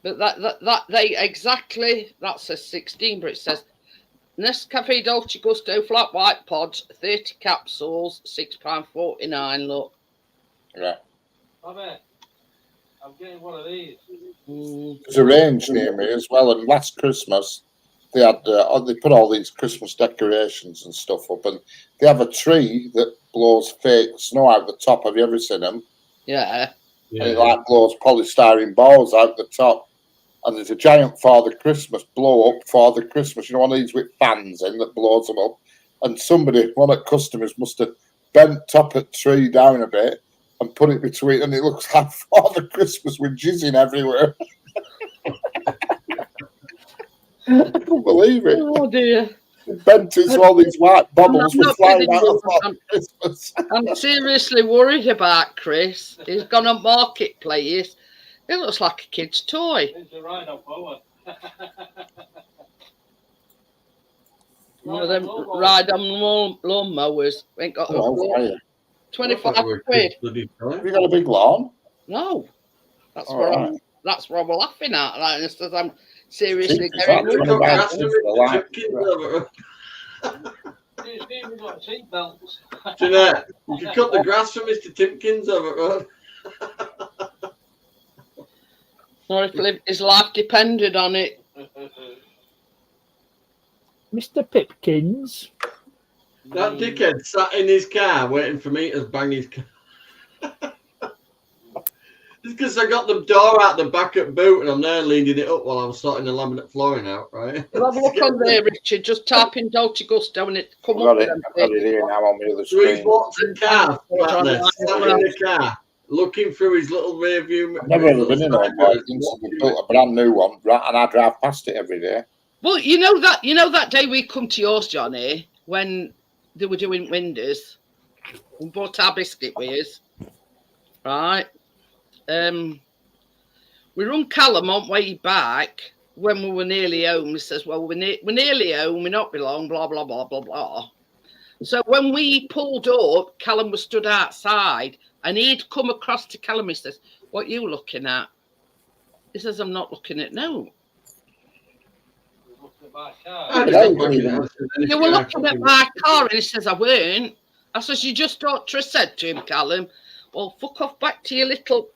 A: But that they exactly, that says 16, but it says Nescafe Dolce Gusto flat white pods, 30 capsules, £6.49. Look.
F: Yeah.
B: I'm getting one of these.
F: There's a range near me as well, and last Christmas they had they put all these Christmas decorations and stuff up, and they have a tree that blows fake snow out the top. Have you ever seen them?
A: Yeah.
F: And it like blows polystyrene balls out the top. And there's a giant Father Christmas blow up Father Christmas. You know, one of these with fans in that blows them up. And somebody, one of the customers, must have bent top of the tree down a bit and put it between, and it looks like Father Christmas with jizzing everywhere. I couldn't believe it.
A: Oh dear.
F: Bent it so all these white bubbles were flying out of Father Christmas.
A: I'm seriously worried about Chris. He's gone on Marketplace. It looks like a kid's toy.
B: It's a rhino power.
A: One of them ride on lawn mowers. Ain't got a 25 quid.
F: Have you got a big lawn?
A: No. That's what I'm laughing at. Like, just as I'm seriously getting
B: We've got seat belts.
C: Jeanette, you can cut the grass for Mr. Timpkins over the road.
A: Or if his life depended on it.
D: Mr. Pipkins.
C: That dickhead sat in his car waiting for me to bang his car. It's because I got the door out the back at boot and I'm there leaning it up while I'm sorting the laminate flooring out, right?
A: Well, have a look on there, Richard. Just type in Dolce Gusto and it come up.
F: I've got it here now on the other
C: So he's
F: screen.
C: walked in the car, sat in the car, looking through his little rear view.
F: I've never ever been in Home Bargains. They built a brand new one, and I drive past it every day.
A: Well, you know that day we come to yours, Johnny, when they were doing windows, we bought our biscuit with us, right? We rung Callum on way back when we were nearly home. He says, well, we're nearly home, we're not be long, blah, blah, blah, blah, blah. So when we pulled up, Callum was stood outside and he'd come across to Callum. He says, what are you looking at? He says, I'm not looking at no. You were looking at my car, and he says, I weren't. I says, you just ought to have said to him, Callum, well, fuck off back to your little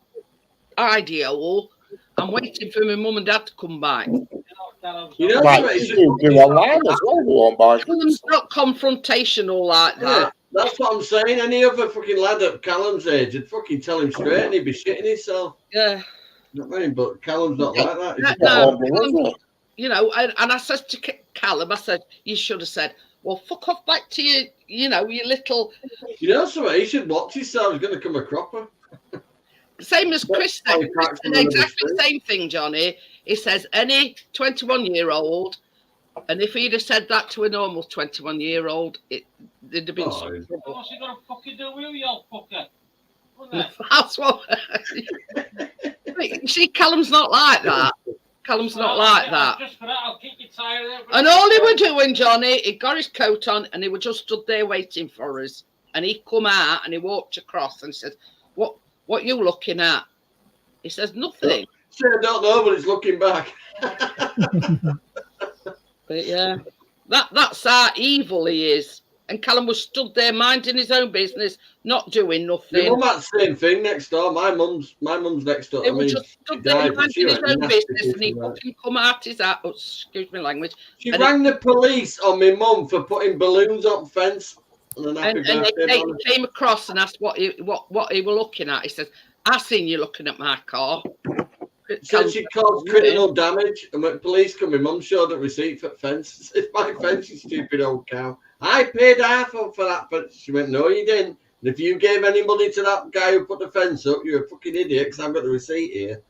A: ideal. I'm waiting for my mum and dad to come back.
C: You know,
F: you do online as well, Home Bargains.
A: Callum's not confrontational like that.
C: Yeah, that's what I'm saying. Any other fucking lad at Callum's age would fucking tell him straight and he'd be shitting himself.
A: Yeah.
C: Not really, but Callum's not like that.
A: No, you know, and I said to Callum, I said, you should have said, Well, fuck off back to your, your little.
C: You know something? He should watch himself. He's going to come a cropper.
A: Same as Chris said. Chris said exactly the same thing, Johnny. He says any 21-year-old, and if he'd have said that to a normal 21-year-old, there'd have been some trouble.
B: What's he got to fucking do with you, old fucker?
A: That's what. See, Callum's not like that. Callum's not like that.
B: Just for that, I'll keep you tired.
A: And all he were doing, Johnny, he got his coat on and he was just stood there waiting for us. And he come out and he walked across and said, What you looking at? He says, nothing.
C: I don't know, but it's looking back.
A: But yeah, that's how evil he is. And Callum was stood there minding his own business, not doing nothing.
C: Your mum had the same thing next door. My mum's next door.
A: He was just stood there minding his own business, and he fucking come out his house. Excuse me, language.
C: She rang the police on my mum for putting balloons up fence. And
A: they came across and asked what he were looking at. He says, "I seen you looking at my car."
C: Said she caused criminal damage, and when police come, my mum showed a receipt for fence. It's my fence, you stupid old cow. I paid half for that, but she went, "No, you didn't. And if you gave any money to that guy who put the fence up, you're a fucking idiot, because I've got the receipt here."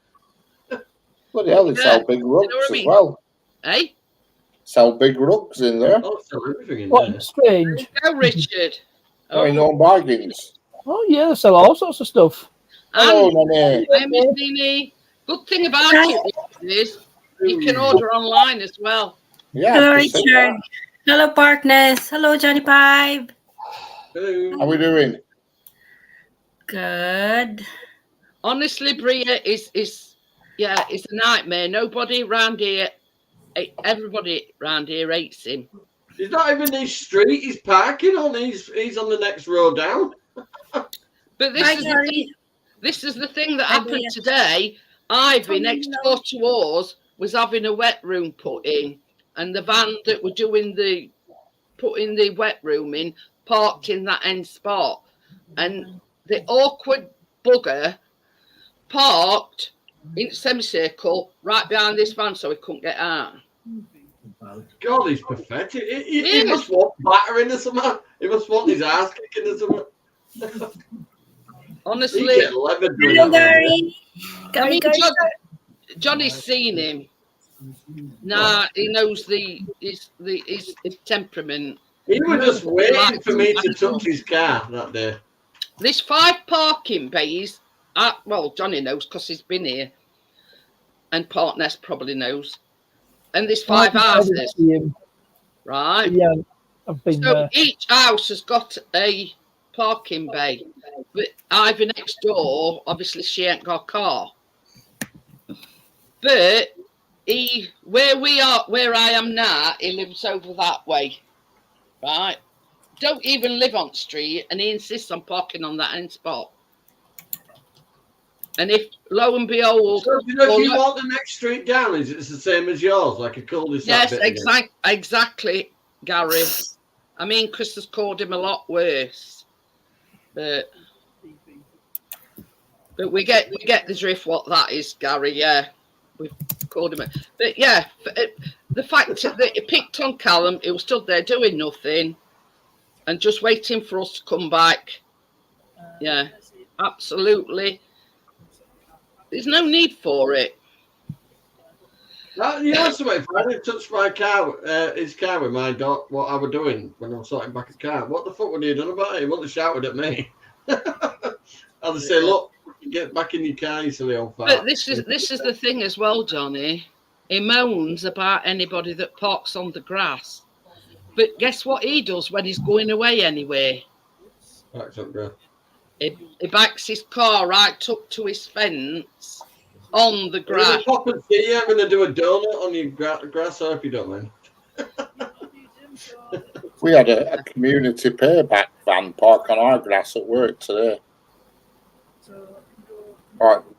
F: Bloody hell, they sell big rugs as well.
A: Eh?
F: Sell big rugs in there.
C: Oh, sell everything in
D: What
C: there.
D: strange.
A: Go, Richard.
F: Oh, no bargains.
D: Oh yeah, they sell all sorts of stuff.
F: Hello, Nanny.
A: Hi, Miss Nini. Good thing about it is you can order online as well.
F: Yeah.
E: Hello, Richard. Hello, partners. Hello, Johnny Pipe.
C: Hello.
F: How we doing?
E: Good.
A: Honestly, Bria is it's a nightmare. Nobody around here, everybody around here hates him.
C: He's not even his street. He's parking on. He's on the next road down.
A: But this is the thing that happened today. Ivy next door to us was having a wet room put in, and the van that were putting the wet room in parked in that end spot, and the awkward bugger parked in semicircle right behind this van, so he couldn't get out.
C: God, he's pathetic. He must want battering or something. He must want his ass kicking or something.
A: Honestly,
E: Hello, Gary.
A: I mean, Johnny's seen him. Nah, he knows his temperament.
C: He was just waiting for me to touch his car that day.
A: There's 5 parking bays. Well, Johnny knows because he's been here, and Partners probably knows. And there's 5 houses, right?
D: Yeah, I've been there.
A: Each house has got a parking bay, but Ivy next door, obviously she ain't got a car. But where I am now, he lives over that way, right? Don't even live on the street, and he insists on parking on that end spot. And if, lo and behold...
C: So, if you want the next street down, is it the same as yours, like a cul-de-sac?
A: Yes, exactly, Gary. I mean, Chris has called him a lot worse. But we get the drift what that is, Gary, yeah. We've called him. But yeah, the fact that he picked on Callum, he was stood there doing nothing and just waiting for us to come back. Yeah, absolutely. There's no need for it.
C: You know something, if I didn't touch my car, his car with my dog, what I was doing when I was sorting back his car, what the fuck would he have done about it? He wouldn't have shouted at me. I'd say, look, get back in your car, you silly old fart.
A: But this is the thing as well, Johnny. He moans about anybody that parks on the grass. But guess what he does when he's going away anywhere?
C: Backs up, bro.
A: He backs his car right up to his fence on the grass.
C: You're going to do a donut on your grass, I hope you don't mind.
F: We had a community payback van park on our grass at work today.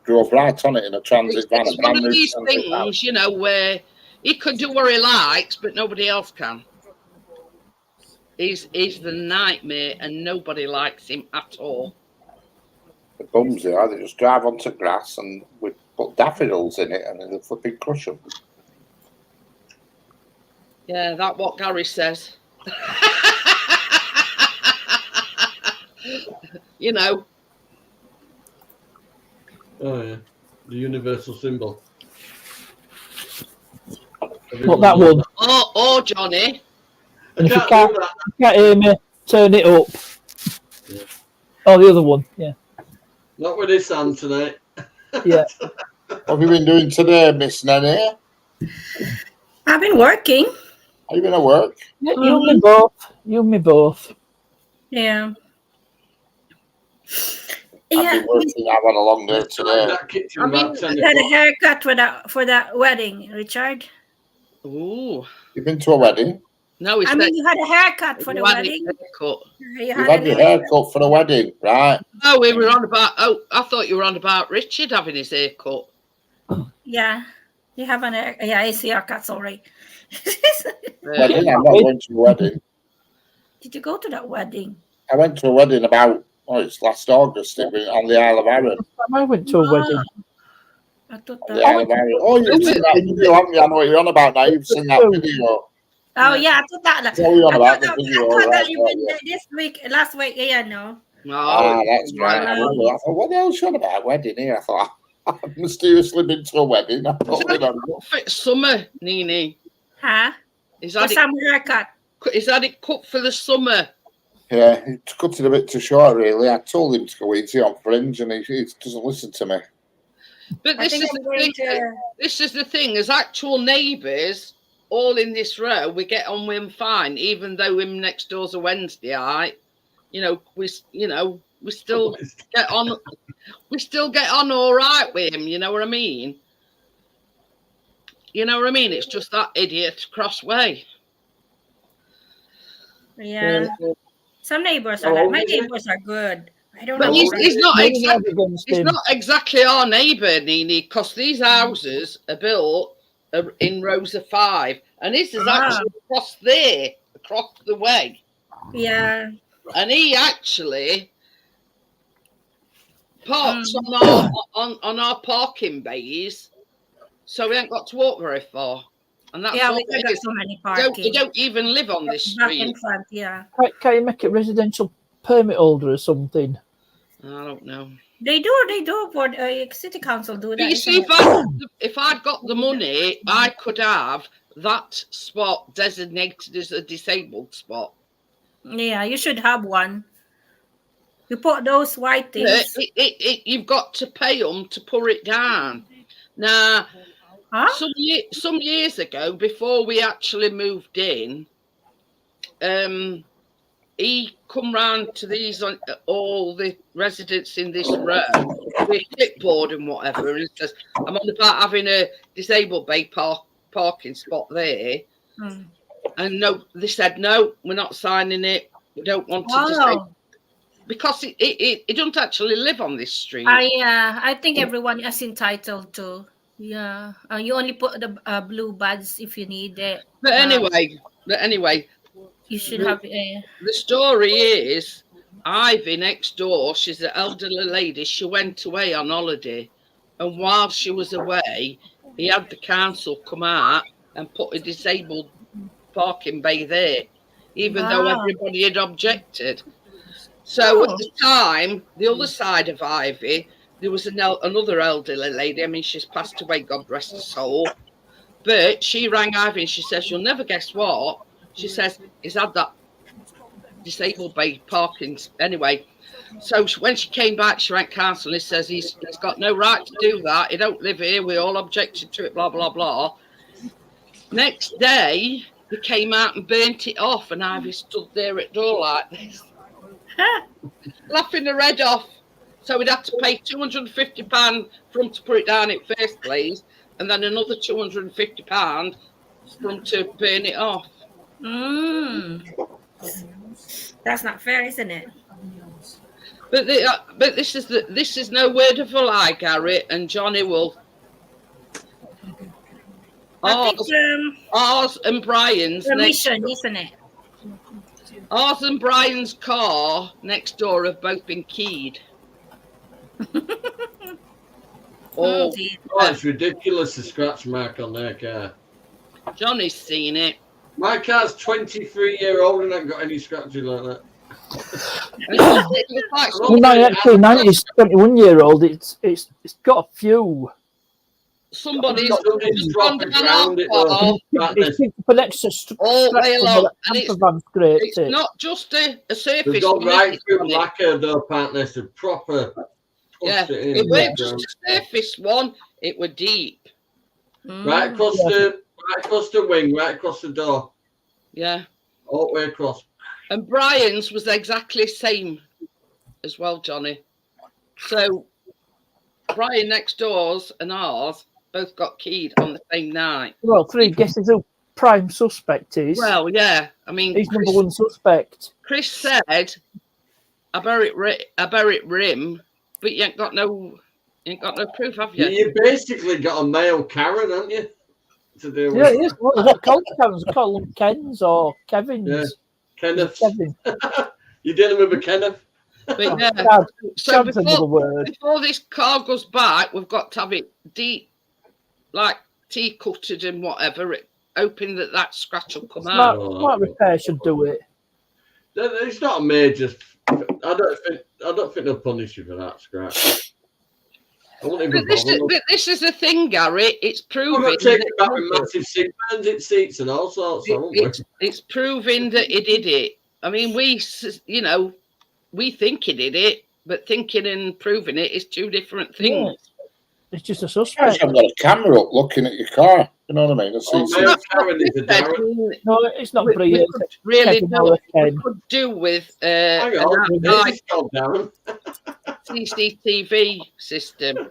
F: Drove right on it in a transit van.
A: It's one of these things, you know, where he can do what he likes, but nobody else can. He's the nightmare, and nobody likes him at all.
F: The bums there, they just drive onto grass and we put daffodils in it and they'll flipping crush them.
A: Yeah, that's what Gary says. You know.
C: Oh yeah, the universal symbol.
D: What, that one?
A: Oh, Johnny.
D: And if you
C: do
D: can't hear me, turn it up.
C: Yeah.
D: Oh, the other one. Yeah.
C: Not with his hand tonight.
D: Yeah.
F: What have you been doing today, Miss Nanny?
E: I've been working.
F: Are you been at work?
D: Yeah, you and me both. You and me both.
E: Yeah.
F: I've
E: Yeah.
F: been working. I've had a long day today.
C: That kitchen
E: I
C: about
E: mean,
C: 10
E: I had a
C: o'clock.
E: haircut for that wedding, Richard.
A: Ooh.
F: You've been to a wedding?
A: No, it's
E: I mean, you had a haircut for the wedding.
F: You've had your haircut for a wedding, right?
A: Oh, we were on about. Oh, I thought you were on about Richard having his hair cut.
E: Yeah. You have an hair. Yeah, it's a haircut, sorry.
F: Wedding? I'm not going to a wedding.
E: Did you go to that wedding?
F: I went to a wedding it's last August on the Isle of Arran.
D: I went to a wedding.
E: I thought
F: On
E: that.
F: the Isle of Arran. Oh, you've seen that video, haven't you? I know what you're on about now. You've seen that video.
E: Oh yeah, I thought that.
F: That's what you're on
E: I
F: about,
E: thought
F: the
E: that,
F: video,
E: I thought
F: right?
E: that you've been there this week, last week. Yeah, no.
F: Ah, that's right. I thought, what the hell's she on about? Wedding here? I thought, I've mysteriously been to a wedding. I thought,
A: summer, Nini.
E: Huh?
A: Is that
E: summer haircut?
A: Is that it cut for the summer?
F: Yeah, he cut it a bit too short, really. I told him to go easy on Fringe, and he doesn't listen to me.
A: But this is the thing. This is the thing. As actual neighbours, all in this row, we get on with him fine, even though him next door's a Wednesdayite. We still get on. We still get on all right with him. You know what I mean? It's just that idiot crossway.
E: Yeah. Some neighbours are like, my neighbours are good. I don't know.
A: He's not exactly our neighbour, Nini, because these houses are built in rows of 5, and this is actually across the way.
E: Yeah.
A: And he actually parks on our parking bays, so we ain't got to walk very far. And that's all
E: we got so many parking.
A: You don't even live on this street.
E: Back in front, yeah.
D: Can you make it residential permit holder or something?
A: I don't know.
E: They do for city council do that.
A: But you see, if I'd got the money, I could have that spot designated as a disabled spot.
E: Yeah, you should have one. You put those white things.
A: You've got to pay them to pour it down. Now, some years ago, before we actually moved in, he come round to all the residents in this row with clipboard and whatever, and he says, I'm on about having a disabled bay parking spot there. And no, they said, no, we're not signing it. We don't want to disable, because it doesn't actually live on this street.
E: I think everyone is entitled to. Yeah, you only put the blue badge if you need it.
A: But anyway,
E: you should have a.
A: The story is, Ivy next door, she's an elderly lady. She went away on holiday, and while she was away, he had the council come out and put a disabled parking bay there, even though everybody had objected. So at the time, the other side of Ivy, there was another elderly lady. I mean, she's passed away, God rest her soul. But she rang Ivy and she says, you'll never guess what. She says, he's had that disabled bay parking. Anyway, so when she came back, she rang council and he says he's got no right to do that. He don't live here. We all objected to it, blah, blah, blah. Next day, they came out and burnt it off, and Ivy stood there at the door like this, laughing her head off. So we'd have to pay £250 for him to put it down in first place, and then another £250 for him to burn it off.
E: That's not fair, isn't it?
A: But this is no word of a lie, Gary, and Johnny will. Ours and Brian's
E: permission, isn't it?
A: Ours and Brian's car next door have both been keyed.
C: It's ridiculous, the scratch mark on their car.
A: Johnny's seen it.
C: My car's 23-year-old and ain't got any scratches like that.
D: My XC90 is 21-year-old. It's got a few.
A: Somebody's
C: Somebody's dropping around it.
D: It's picked up an extra
A: all day long, and
D: it's
A: not just a surface.
C: They've gone right through lacquer though, apparently. It's a proper.
A: Yeah, it wasn't just a surface one. It was deep.
C: Right across the wing, right across the door.
A: Yeah.
C: All the way across.
A: And Brian's was exactly the same as well, Johnny. So Brian next door's and ours both got keyed on the same night.
D: Well, 3 guesses who prime suspect is.
A: Well, yeah. I mean,
D: he's number 1 suspect.
A: Chris said, I bear it rim, but you ain't got no proof, have you?
C: You basically got a male Karen, haven't you? To deal with.
D: Yeah, it is. What are they called? Karens? Call them Kens or Kevins.
C: Yeah. Kenneth.
D: Kevin.
C: You're dealing with a Kenneth.
A: But yeah. So before this car goes back, we've got to have it deep, like tea cutted and whatever, hoping that scratch will come out.
D: Smart repair should do it.
C: It's not a major. I don't think they'll punish you for that scratch.
A: But this is the thing, Gary. It's proving.
C: We've got to take it back with massive seat burns, it seats and all sorts.
A: It's proving that he did it. I mean, we think he did it, but thinking and proving it is 2 different things.
D: Yeah. It's just a suspect.
F: I've got a camera up looking at your car. You know what I mean?
D: No, it's not brilliant.
A: Really, no. It could do with CCTV system.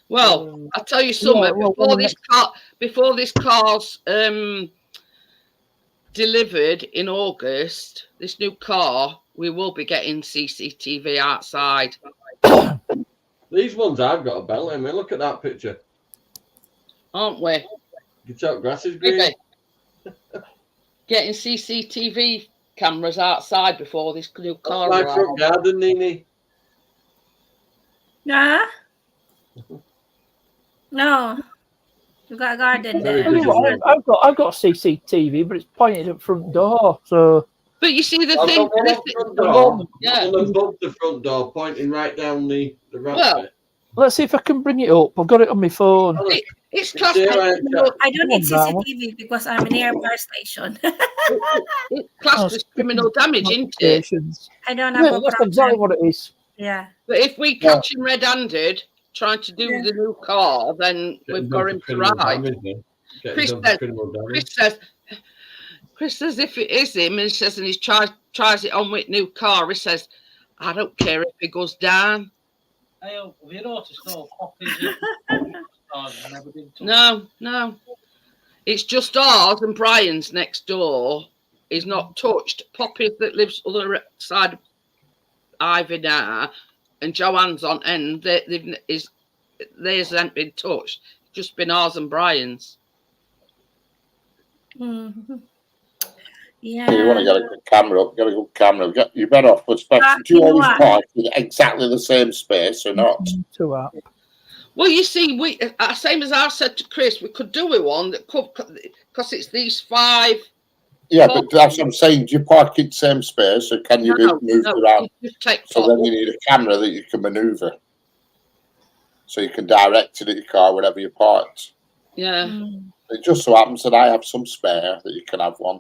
A: Well, I'll tell you something. Before this car's delivered in August, this new car, we will be getting CCTV outside.
C: These ones I've got a belt. I mean, look at that picture.
A: Aren't we?
C: You talk grass is green.
A: Getting CCTV cameras outside before this new car.
C: My front garden, Nini.
E: Nah. No. You got a garden there.
D: I've got CCTV, but it's pointed at the front door. So.
A: But you see the thing.
C: Above the front door, pointing right down the ramp.
D: Let's see if I can bring it up. I've got it on my phone.
A: It's classed.
E: I don't need CCTV because I'm near a car station.
A: It's classed as criminal damage, isn't it?
E: I don't have a problem.
D: That's exactly what it is.
E: Yeah.
A: But if we catch him red-handed trying to do the new car, then we've got him to ride. Chris says if it is him, and he says, and he tries it on with new car, he says, I don't care if it goes down.
B: Hey, have you noticed no copies?
A: No. It's just ours and Brian's next door is not touched. Poppy that lives other side of Ivy now, and Joanne's on end. Theirs hasn't been touched. Just been ours and Brian's.
E: Mm-hmm. Yeah.
F: You want to get a good camera up, You're better off with specs. Do you always park in exactly the same space or not?
A: Well, you see, same as I said to Chris, we could do with one that could, because it's these 5.
F: Yeah, but that's what I'm saying. Do you park in the same space, or can you be moved around? So then you need a camera that you can manoeuvre, so you can direct it at your car wherever you parked.
A: Yeah.
F: It just so happens that I have some spare that you can have one.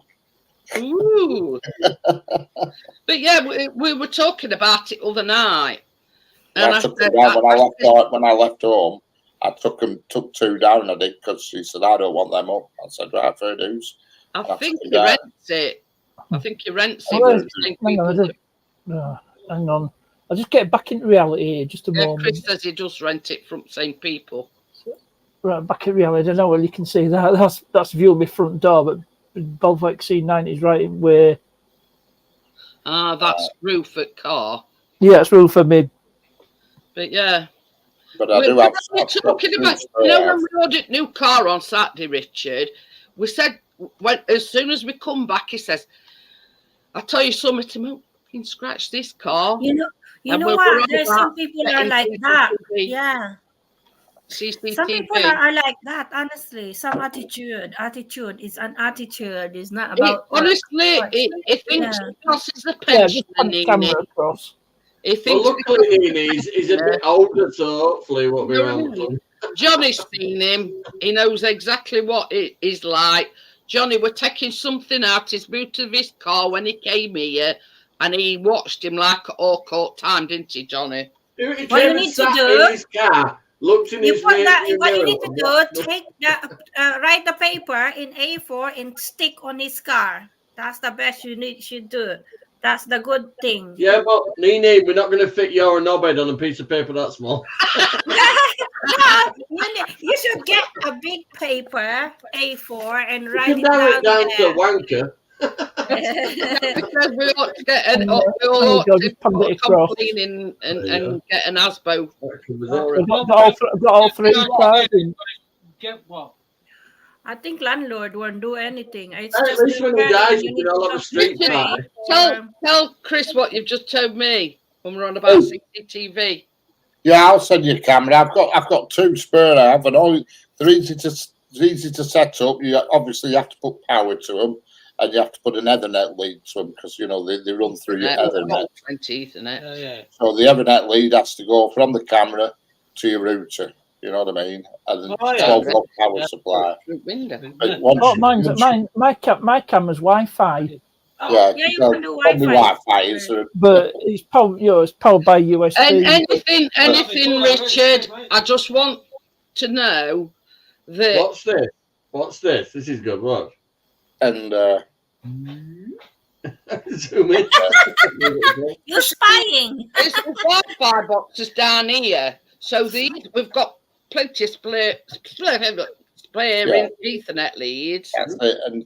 A: Ooh. But yeah, we were talking about it other night. And I said,
F: when I left home, I took 2 down. I did, because she said, I don't want them up. I said, right, fair dues.
A: I think he rents it.
D: Hang on. I'll just get back into reality here just a moment.
A: Chris says he does rent it from the same people.
D: Right, back in reality. I don't know whether you can see that. That's view of my front door, but Volvo XC90 is right in where.
A: That's roof at car.
D: Yeah, it's roof for me.
A: But yeah.
F: But I do have.
A: We're talking about, when we ordered new car on Saturday, Richard, we said, as soon as we come back, he says, I'll tell you something, to fucking scratch this car.
E: You know what? There's some people that are like that. Yeah.
A: CCTV.
E: Some people are like that, honestly. Some attitude is an attitude. It's not about.
A: Honestly, it thinks
E: Yeah.
A: because he's a
D: Yeah, just
A: pensioner,
D: put the camera across.
A: he
C: Well,
A: thinks
C: luckily, he's a bit older, so hopefully it won't be around for long.
A: Johnny's seen him. He knows exactly what it is like. Johnny were taking something out his boot of his car when he came here, and he watched him like all caught time, didn't he, Johnny?
C: He
E: What you
C: came and
E: need to
C: sat
E: do,
C: in his car, looked in
E: you
C: his
E: put that.
C: rearview
E: What you
C: mirror
E: need to
C: and
E: do,
C: watched
E: take the write the paper in A4 and stick on his car. That's the best should do. That's the good thing.
C: Yeah, but Nene, we're not going to fit your knobhead on a piece of paper that small.
E: No, you should get a big paper, A4, and
C: You
E: write
C: can
E: it
C: narrow it down
E: down
C: to wanker.
A: Because we ought to get
D: There you go, just put it across.
A: complaining and get an ASBO.
D: I've got all three cars in.
B: Get what?
E: I think landlord won't do anything. It's
C: At
E: just
C: least when he dies, you can all have a street
A: Richard,
C: fight.
A: Tell Chris what you've just told me when we're on about CCTV.
F: Yeah, I'll send you a camera. I've got 2 spare. I have, and all they're easy to set up. You obviously have to put power to them, and you have to put an Ethernet lead to them because they run through your Ethernet.
B: Yeah.
F: So the Ethernet lead has to go from the camera to your router. You know what I mean? And 12-volt power supply. But
D: My camera's Wi-Fi.
F: Yeah,
E: you can do
F: Wi-Fi.
D: But it's powered by USB.
A: And anything, Richard. I just want to know that.
C: What's this? This is good. What?
F: And
C: zoom in.
E: You're spying.
A: It's the Wi-Fi boxes down here. So we've got plenty of spare Ethernet leads.
F: That's it. And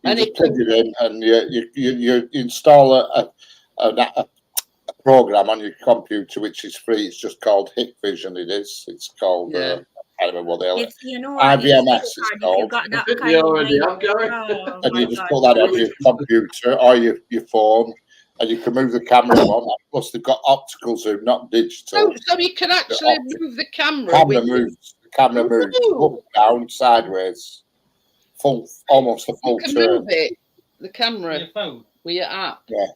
F: you just plug it in, and you install a program on your computer which is free. It's just called Hikvision. It's called. I don't know what the hell.
E: It's
F: IBMS is called.
E: You got that
C: You already have, Gary.
F: And you just put that on your computer or your phone, and you can move the camera on. Plus, they've got optical zoom, not digital.
A: So you can actually move the camera.
F: The camera moves up, down, sideways, almost a full
A: You can
F: turn.
A: move it, the camera,
B: Your phone.
A: with your app.
F: Yeah,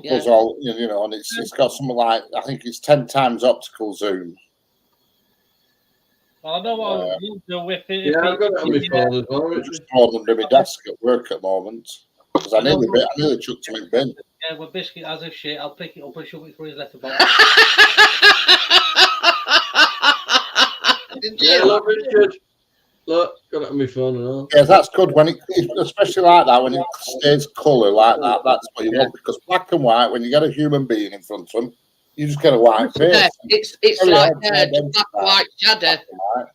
F: it does all, and it's got something like, I think it's 10 times optical zoom.
B: Well, I know what I will do with it.
C: Yeah, I've got it on my phone as well.
F: I'm just throwing under my desk at work at the moment because I nearly chucked him in the bin.
B: Yeah, with Biscuit as of shit, I'll pick it up and shove it through his letterbox.
C: Yeah, look, Richard. Look, got it on my phone and all.
F: Yeah, that's good when especially like that, when it stays colour like that. That's what you want, because black and white, when you get a human being in front of them, you just get a white face.
A: It's like black and white shadow.
C: I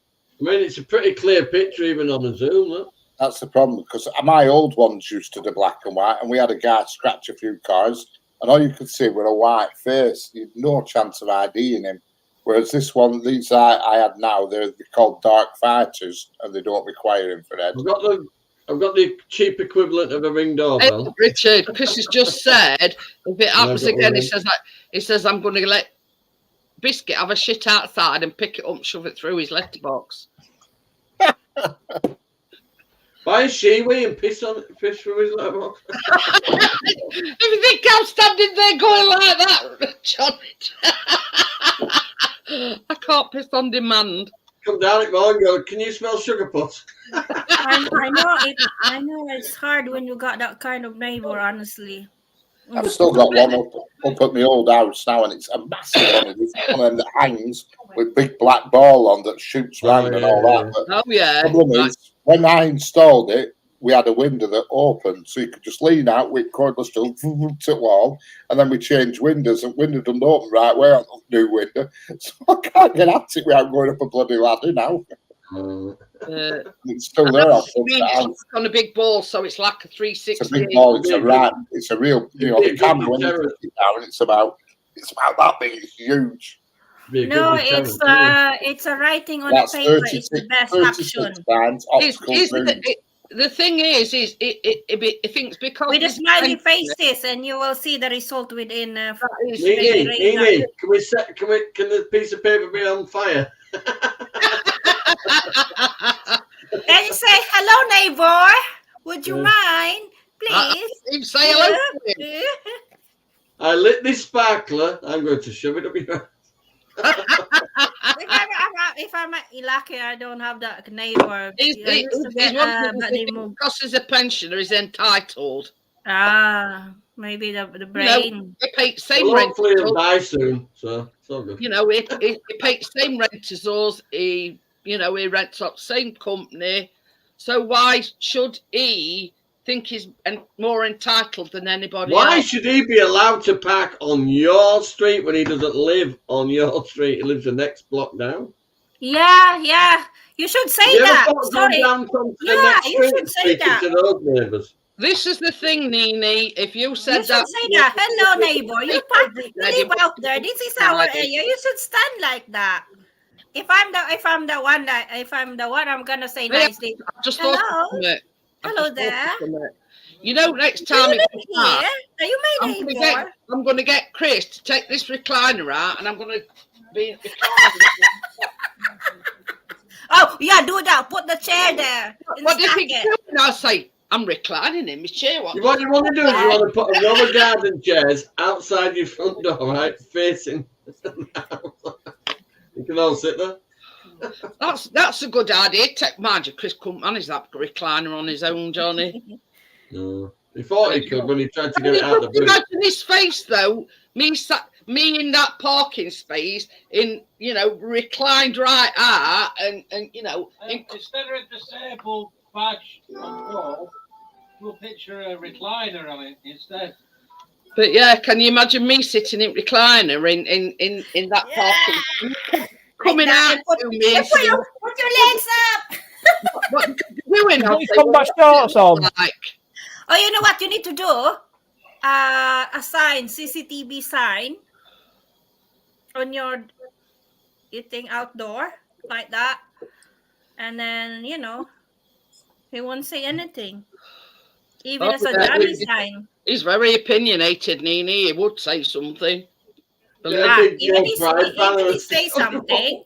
C: mean, it's a pretty clear picture even on a Zoom. Look.
F: That's the problem, because my old ones used to do black and white, and we had a guy scratch a few cars, and all you could see were a white face. You had no chance of IDing him. Whereas these I had now, they're called dark fighters, and they don't require infrared.
C: I've got the cheap equivalent of a Ring doorbell.
A: Hey, Richard, Chris has just said, if it happens again, he says, I'm going to let Biscuit have a shit outside and pick it up and shove it through his letterbox.
C: Why is she weighing piss from his letterbox?
A: If you think I'm standing there going like that, Johnny, I can't piss on demand.
C: Come down at more and go, can you smell sugar puss?
E: I know it's hard when you got that kind of neighbor, honestly.
F: I've still got one up at my old house now, and it's a massive one. It's one of them that hangs with big black ball on that shoots round and all that. But the problem is, when I installed it, we had a window that opened, so you could just lean out with cordless tool to the wall, and then we changed windows, and window doesn't open right way on the new window, so I can't get at it without going up a bloody ladder now. It's still there.
A: It's on a big ball, so it's like a 360.
F: It's a big ball. It's a real. The camera when you put it down, it's about that big. It's huge.
E: No, it's a writing on the paper. It's the best option.
A: The thing is it thinks because
E: with the smiley faces, and you will see the result within.
C: Can the piece of paper be on fire?
E: neighbor, would you mind, please?
A: Say hello to him.
C: I lit this sparkler. I'm going to shove it up your ass.
E: If I'm lucky, I don't have that neighbor.
A: Because he's a pensioner, he's entitled.
E: Maybe the brain.
A: He pays same rent.
C: Hopefully he'll die soon, so it's all good.
A: He pays same rent as us. He rents up same company. So why should he think he's more entitled than anybody else?
C: Why should he be allowed to park on your street when he doesn't live on your street? He lives the next block down.
E: Yeah. You should say that. Sorry.
C: You should say that. To those neighbors.
A: This is the thing, Nini. If you said
E: you should say that. Hello, neighbor. You live out there. This is our area. You should stand like that. If I'm the one, I'm gonna say nicely. Hello there.
A: Next time
E: are you my neighbor?
A: I'm gonna get Chris to take this recliner out, and I'm gonna be.
E: Oh yeah, do that. Put the chair there.
A: What do you think? I say I'm reclining in my chair.
C: What you want to do is you want to put a rubber garden chairs outside your front door, right, facing. You can all sit there.
A: That's a good idea. Mind you, Chris couldn't manage that recliner on his own, Johnny.
C: No, he thought he could when he tried to get it out of the boot.
A: Imagine his face though. Me in that parking space, reclined right out, and
B: instead of a disabled badge on the wall, we'll picture a recliner on it instead.
A: But yeah, can you imagine me sitting in recliner in that parking? Coming out to me.
E: Put your legs up.
A: What are you doing?
D: Come back shorts on.
E: Oh, you know what you need to do? A sign, CCTV sign on your eating outdoor like that, and then he won't say anything, even as a dummy sign.
A: He's very opinionated, Nini. He would say something.
E: Even he say something,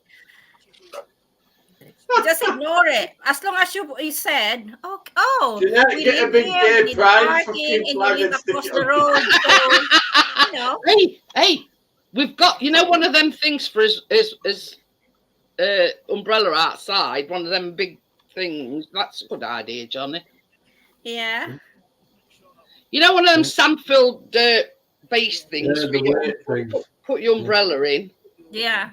E: just ignore it. As long as he said, we live here, we need parking, and you live across the road. So,
A: Hey, we've got, one of them things for his umbrella outside, one of them big things. That's a good idea, Johnny.
E: Yeah.
A: One of them sand-filled base things for you. Put your umbrella in.
E: Yeah.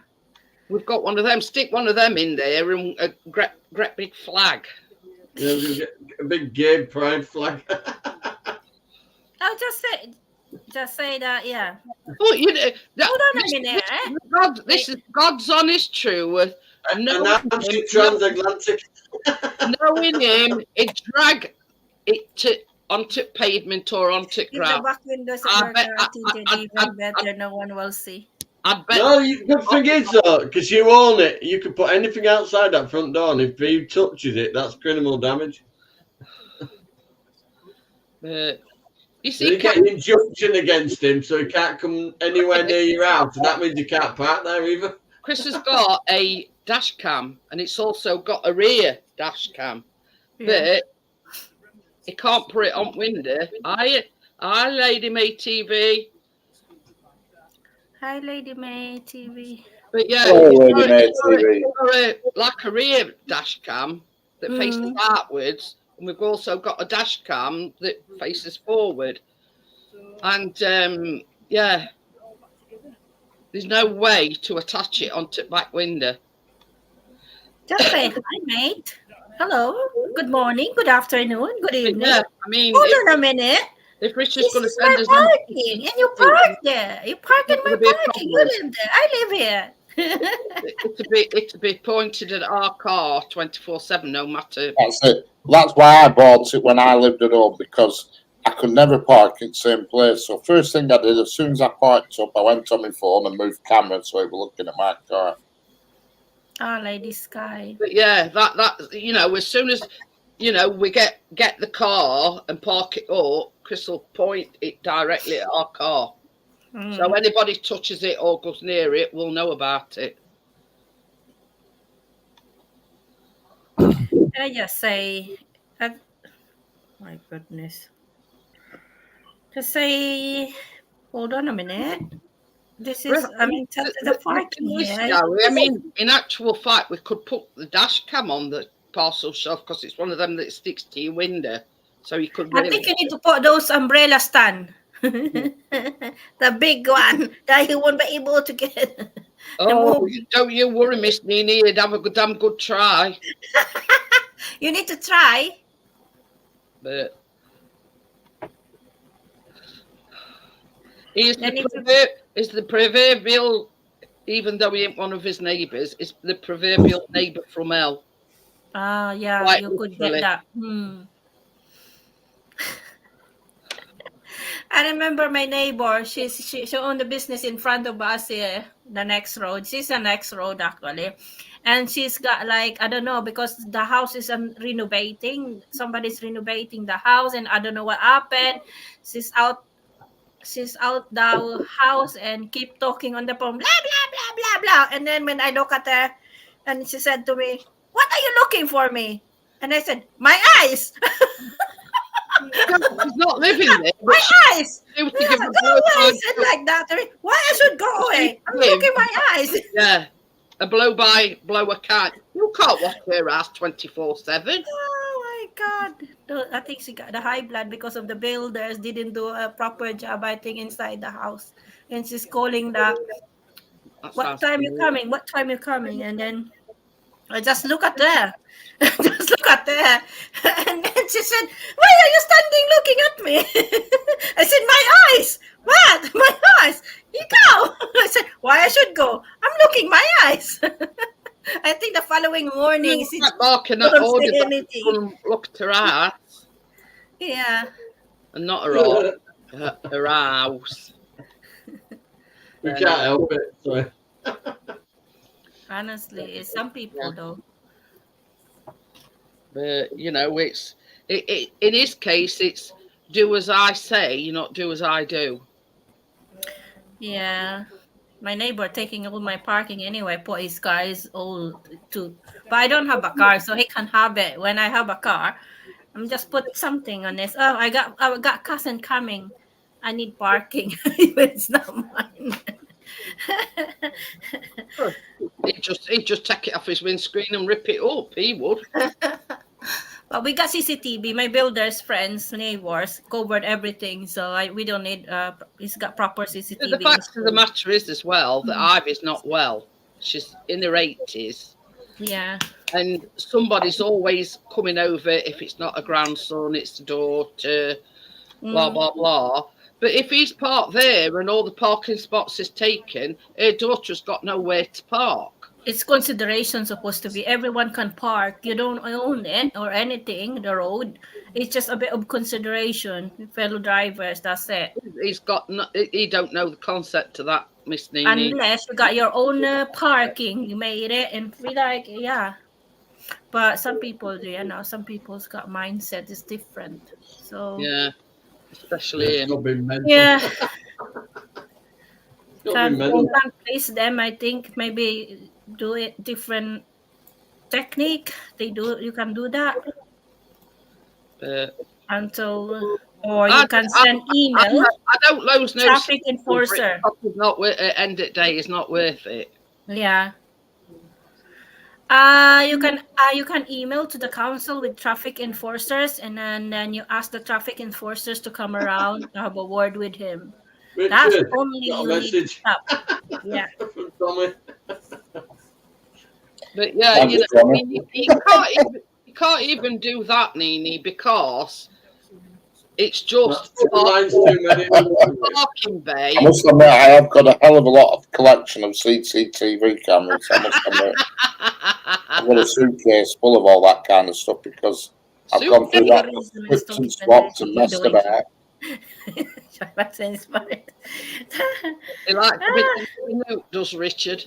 A: We've got one of them. Stick one of them in there and a great big flag.
C: Yeah, we're gonna get a big gay pride flag.
E: I'll just say that, yeah.
A: Hold
E: on a minute.
A: This is God's honest truth.
C: Transatlantic.
A: Knowing him, it drag it onto pavement or onto ground.
E: The back windows are even better. No one will see.
C: No, the thing is though, because you own it, you can put anything outside that front door, and if he touches it, that's criminal damage.
A: You see,
C: you get an injunction against him, so he can't come anywhere near your house, and that means you can't park there either.
A: Chris has got a dash cam, and it's also got a rear dash cam, but he can't put it on window. Hi, Lady May TV.
E: Hi, Lady May TV.
A: But yeah, like a rear dash cam that faces outwards, and we've also got a dash cam that faces forward. And there's no way to attach it onto the back window.
E: Just say hi, mate. Hello. Good morning. Good afternoon. Good evening. Yeah, hold on a minute.
A: If Richard's going to send us
E: parking, and you park there. You park in my parking. You live there. I live here.
A: It's to be pointed at our car 24/7, no matter.
F: That's it. That's why I bought it when I lived at home, because I could never park in the same place. So first thing I did, as soon as I parked up, I went on my phone and moved camera so they were looking at my car.
E: Oh, Lady Sky.
A: But yeah, that as soon as we get the car and park it up, Chris will point it directly at our car. So anybody touches it or goes near it will know about it.
E: I just say My goodness. Just say, hold on a minute. This is, I mean, the parking here.
A: I mean, in actual fact, we could put the dash cam on the parcel shelf because it's one of them that sticks to your window. So you could really...
E: I think you need to put those umbrella stand. The big one that you won't be able to get.
A: Oh, don't you worry, Miss Nini. You'd have a damn good try.
E: You need to try.
A: But is the proverbial, even though he ain't one of his neighbours, is the proverbial neighbour from hell.
E: Yeah, quite you literally. Could get that. I remember my neighbor. She owned a business in front of us here, the next road. She's the next road actually, and she's got like, I don't know, because the house is renovating. Somebody's renovating the house, and I don't know what happened. She's out the house and keep talking on the phone, blah blah blah blah blah. And then when I look at her, and she said to me, "What are you looking for me?" And I said, "My eyes."
A: She's not living there.
E: My eyes. Yeah, go away. Said like that. Why I should go away? I'm looking my eyes.
A: Yeah, a blow a cat. You can't watch her ass 24/7.
E: Oh my God! I think she got the high blood because of the builders didn't do a proper job. I think inside the house, and she's calling that. What time you coming? What time you coming? And then I just look at her. Just look at her. And then she said, "Why are you standing looking at me?" I said, "My eyes." "What? My eyes." "You go." I said, "Why I should go?" "I'm looking my eyes." I think the following morning she
A: barking at order anything. Look at her ass.
E: Yeah.
A: And not her house.
C: We can't help it. Sorry.
E: Honestly, it's some people though.
A: But you know, it's in his case, it's do as I say, not do as I do.
E: Yeah, my neighbor taking all my parking anyway. Put his car is old too, but I don't have a car, so he can have it. When I have a car, I'm just put something on this. Oh, I got cousin coming. I need parking. It's not mine.
A: He'd just take it off his windscreen and rip it up. He would.
E: But we got CCTV. My builder's friends, neighbors, covered everything, so we don't need. He's got proper CCTV.
A: The fact of the matter is, as well, that Ivy's not well. She's in her 80s.
E: Yeah.
A: And somebody's always coming over. If it's not a grandson, it's a daughter. Blah blah blah. But if he's parked there and all the parking spots is taken, her daughter's got nowhere to park.
E: It's consideration supposed to be. Everyone can park. You don't own it or anything, the road. It's just a bit of consideration. Fellow drivers, that's it.
A: He don't know the concept of that, Miss Nini.
E: Unless you got your own parking, you made it and be like, yeah. But some people do, some people's got mindset is different. So
A: yeah, especially
E: yeah. Can't place them. I think maybe do it different technique. You can do that until, or you can send email.
A: I don't lose no
E: traffic enforcer.
A: Not end of day is not worth it.
E: Yeah. You can email to the council with traffic enforcers, and then you ask the traffic enforcers to come around to have a word with him.
C: Richard,
E: that's only you need to stop. Yeah.
A: But yeah, you can't even do that, Nini, because it's just parking bay.
F: I must admit, I have got a hell of a lot of collection of CCTV cameras. I must admit, I've got a suitcase full of all that kind of stuff because I've gone through that flipped and swapped and messed about.
E: That's inspired.
A: Does Richard?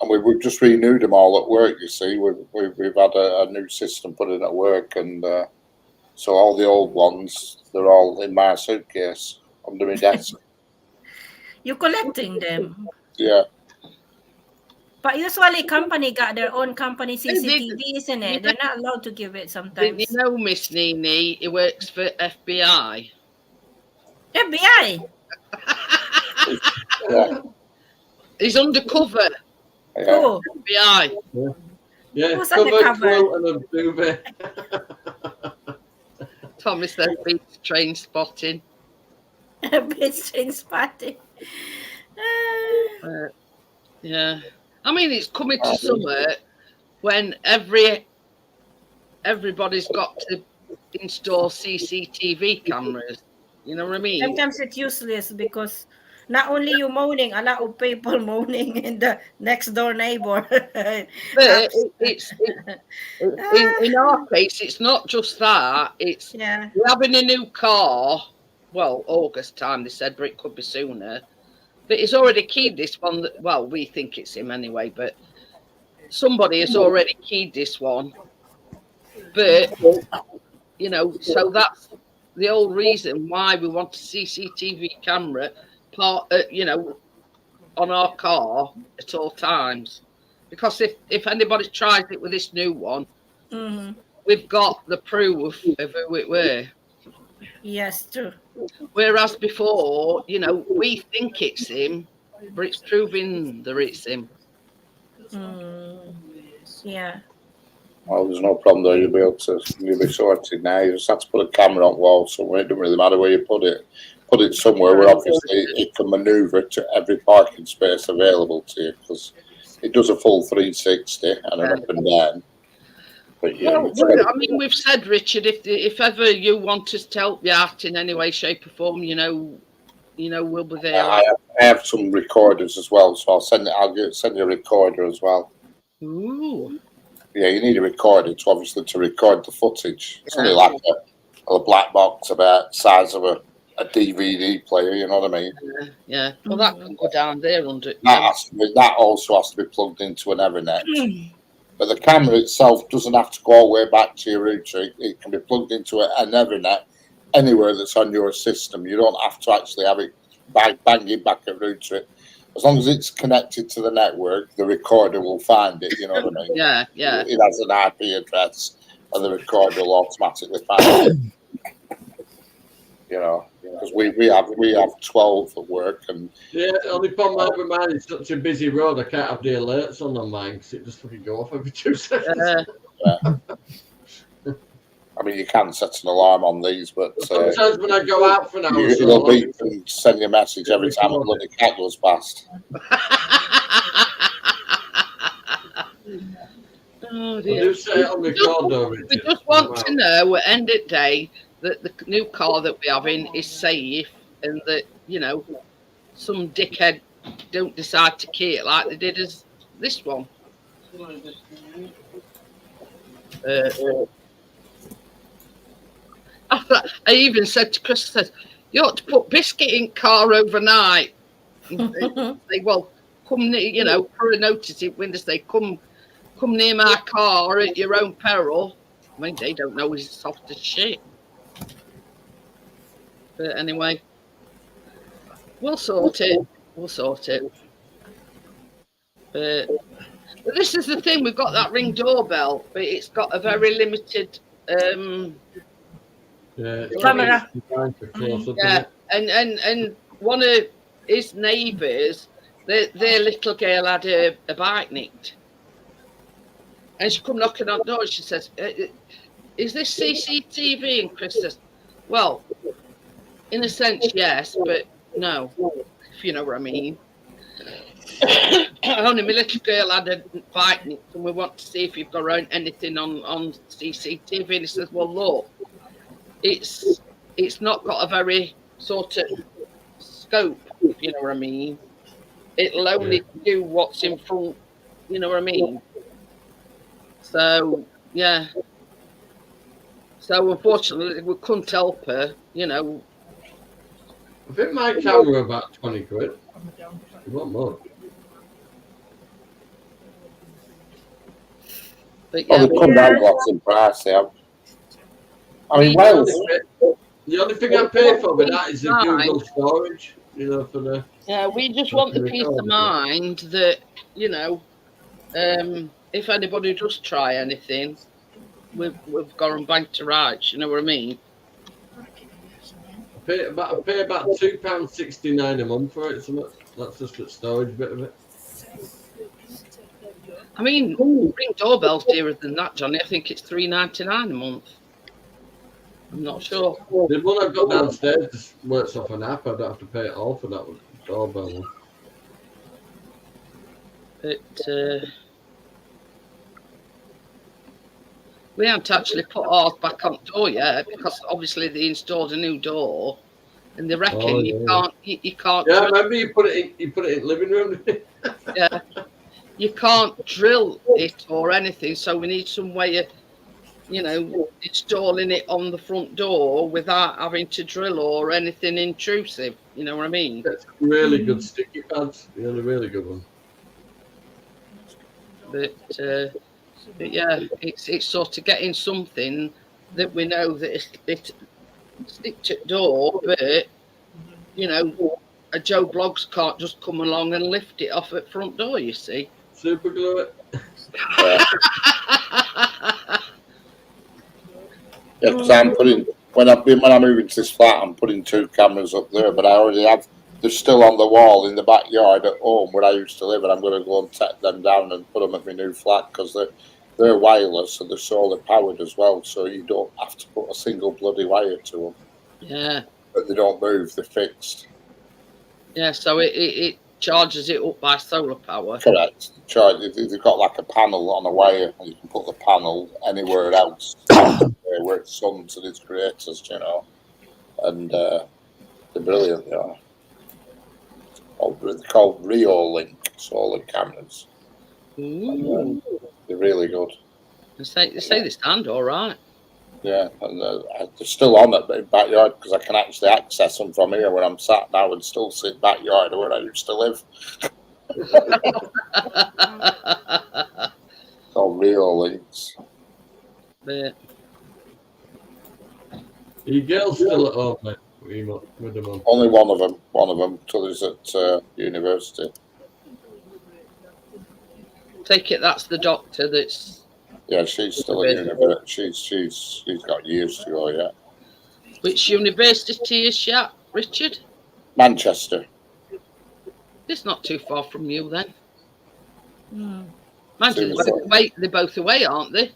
F: And we've just renewed them all at work. You see, we've had a new system put in at work, and so all the old ones, they're all in my suitcase under my desk.
E: You're collecting them.
F: Yeah.
E: But usually company got their own company
A: They did.
E: CCTV, isn't it? They're not allowed to give it
A: Didn't
E: sometimes.
A: you know Miss Nini? He works for FBI.
E: FBI.
F: Yeah.
A: He's undercover.
F: Yeah.
E: Cool.
A: FBI.
C: Yeah,
E: Who's on the
C: cover,
E: cover?
C: quilt, and a duvet.
A: Tommy said beach train spotting.
E: Bitch train spotting.
A: Yeah. I mean, it's coming to summer when everybody's got to install CCTV cameras. You know what I mean?
E: Sometimes it's useless because not only you moaning, a lot of people moaning in the next door neighbor.
A: But in our case, it's not just that. It's
E: Yeah.
A: we're having a new car. Well, August time they said, but it could be sooner. But he's already keyed this one. Well, we think it's him anyway, but somebody has already keyed this one. But you know, so that's the whole reason why we want a CCTV camera you know, on our car at all times. Because if anybody tries it with this new one, we've got the proof of who it were.
E: Yes, true.
A: Whereas before, you know, we think it's him, but it's proving that it's him.
E: Yeah.
F: Well, there's no problem there. You'll be sorted now. You just have to put a camera on wall somewhere. It doesn't really matter where you put it. Put it somewhere where obviously it can manoeuvre to every parking space available to you, because it does a full 360 and an up and down. But,
A: Well, I mean, we've said, Richard, if ever you want us to help you out in any way, shape, or form, you know, we'll be there.
F: I have some recorders as well, so I'll send you a recorder as well.
A: Ooh.
F: Yeah, you need a recorder to record the footage. It's only like a black box about the size of a DVD player, you know what I mean?
A: Yeah. Well, that can go down there under.
F: That also has to be plugged into an Ethernet. But the camera itself doesn't have to go all the way back to your router. It can be plugged into an Ethernet anywhere that's on your system. You don't have to actually have it banging back at router. As long as it's connected to the network, the recorder will find it. You know what I mean?
A: Yeah.
F: It has an IP address, and the recorder will automatically find it. You know, because we have 12 at work, and
C: only problem with mine is such a busy road. I can't have the alerts on mine because it just fucking go off every 2 seconds.
F: I mean, you can set an alarm on these, but
C: sometimes when I go out for an hour,
F: it'll beep and send you a message every time a bloody cat goes past.
A: Oh dear.
C: I do say it on record, though, Richard.
A: We just want to know at the end of the day that the new car that we're having is safe, and that, you know, some dickhead don't decide to key it like they did as this one. I even said to Chris, I said, you ought to put biscuit in car overnight. Say, well, come near, you know, for a notice when they say, come near my car at your own peril. I mean, they don't know he's soft as shit. But anyway, we'll sort it. But this is the thing, we've got that Ring doorbell, but it's got a very limited
E: camera.
A: And one of his neighbours, their little girl had a bike nicked, and she come knocking on the door. And she says, "Is this CCTV?" And Chris says, "Well, in a sense, yes, but no, if you know what I mean." Only my little girl had a bike nicked, and we want to see if you've got anything on CCTV. And he says, "Well, look, it's not got a very sort of scope, if you know what I mean. It'll only do what's in front, you know what I mean." So yeah. So unfortunately, we couldn't help her, you know.
C: I think my camera about 20 quid. You want more?
A: But yeah,
F: Come down lots in price, yeah. I mean, Wales.
C: The only thing I pay for with that is the Google storage, you know, for the.
A: Yeah, we just want the peace of mind that, you know, if anybody does try anything, we've got them banked to rights. You know what I mean?
C: I pay about £2.69 a month for it. So that's just the storage bit of it.
A: I mean, Ring doorbell's dearer than that, Johnny. I think it's £3.99 a month. I'm not sure.
C: The one I've got downstairs just works off an app. I don't have to pay it all for that one. Doorbell one.
A: But we haven't actually put ours back on the door yet because obviously they installed a new door, and they reckon you can't.
C: Yeah, I remember you put it in the living room.
A: Yeah, you can't drill it or anything, so we need some way of, installing it on the front door without having to drill or anything intrusive. You know what I mean?
C: That's really good sticky pads. Yeah, they're really good one.
A: But yeah, it's sort of getting something that we know that it sticks at door, but a Joe Bloggs can't just come along and lift it off at front door. You see,
C: super glue it.
F: Yeah, because I'm putting when I move into this flat, I'm putting 2 cameras up there, but I already have. They're still on the wall in the backyard at home where I used to live, and I'm going to go and take them down and put them at my new flat because they're wireless and they're solar powered as well, so you don't have to put a single bloody wire to them.
A: Yeah.
F: But they don't move; they're fixed.
A: Yeah, so it charges it up by solar power.
F: Correct. They've got like a panel on a wire, and you can put the panel anywhere else where it suns and its creators, and they're brilliant. They're called Reolink solar cameras.
A: Ooh.
F: They're really good.
A: They say they stand all right.
F: Yeah, and they're still on at the backyard because I can actually access them from here where I'm sat now and still see backyard where I used to live. Called Reolinks.
A: Yeah.
C: Your girl's still at home, mate, with them on.
F: Only one of them. One of them till he's at university.
A: Take it that's the doctor that's.
F: Yeah, she's still at university. She's got years to go yet.
A: Which university is she at, Richard?
F: Manchester.
A: It's not too far from you then.
E: Mm.
A: They're both away, aren't they?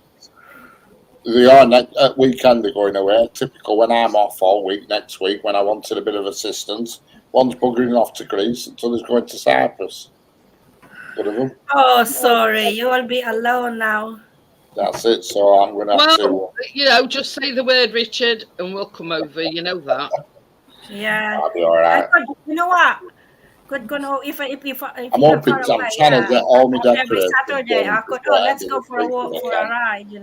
F: They are at weekend. They're going away. Typical when I'm off all week next week when I wanted a bit of assistance. One's buggering off to Greece and the other's going to Cyprus. One of them.
E: Oh, sorry. You will be alone now.
F: That's it. So I'm going to have to.
A: Just say the word, Richard, and we'll come over. You know that.
E: Yeah.
F: I'll be all right.
E: You know what? I'm hoping I'm
F: trying to get all my decorations.
E: Every Saturday, I could. Let's go for a walk, for a ride.
A: You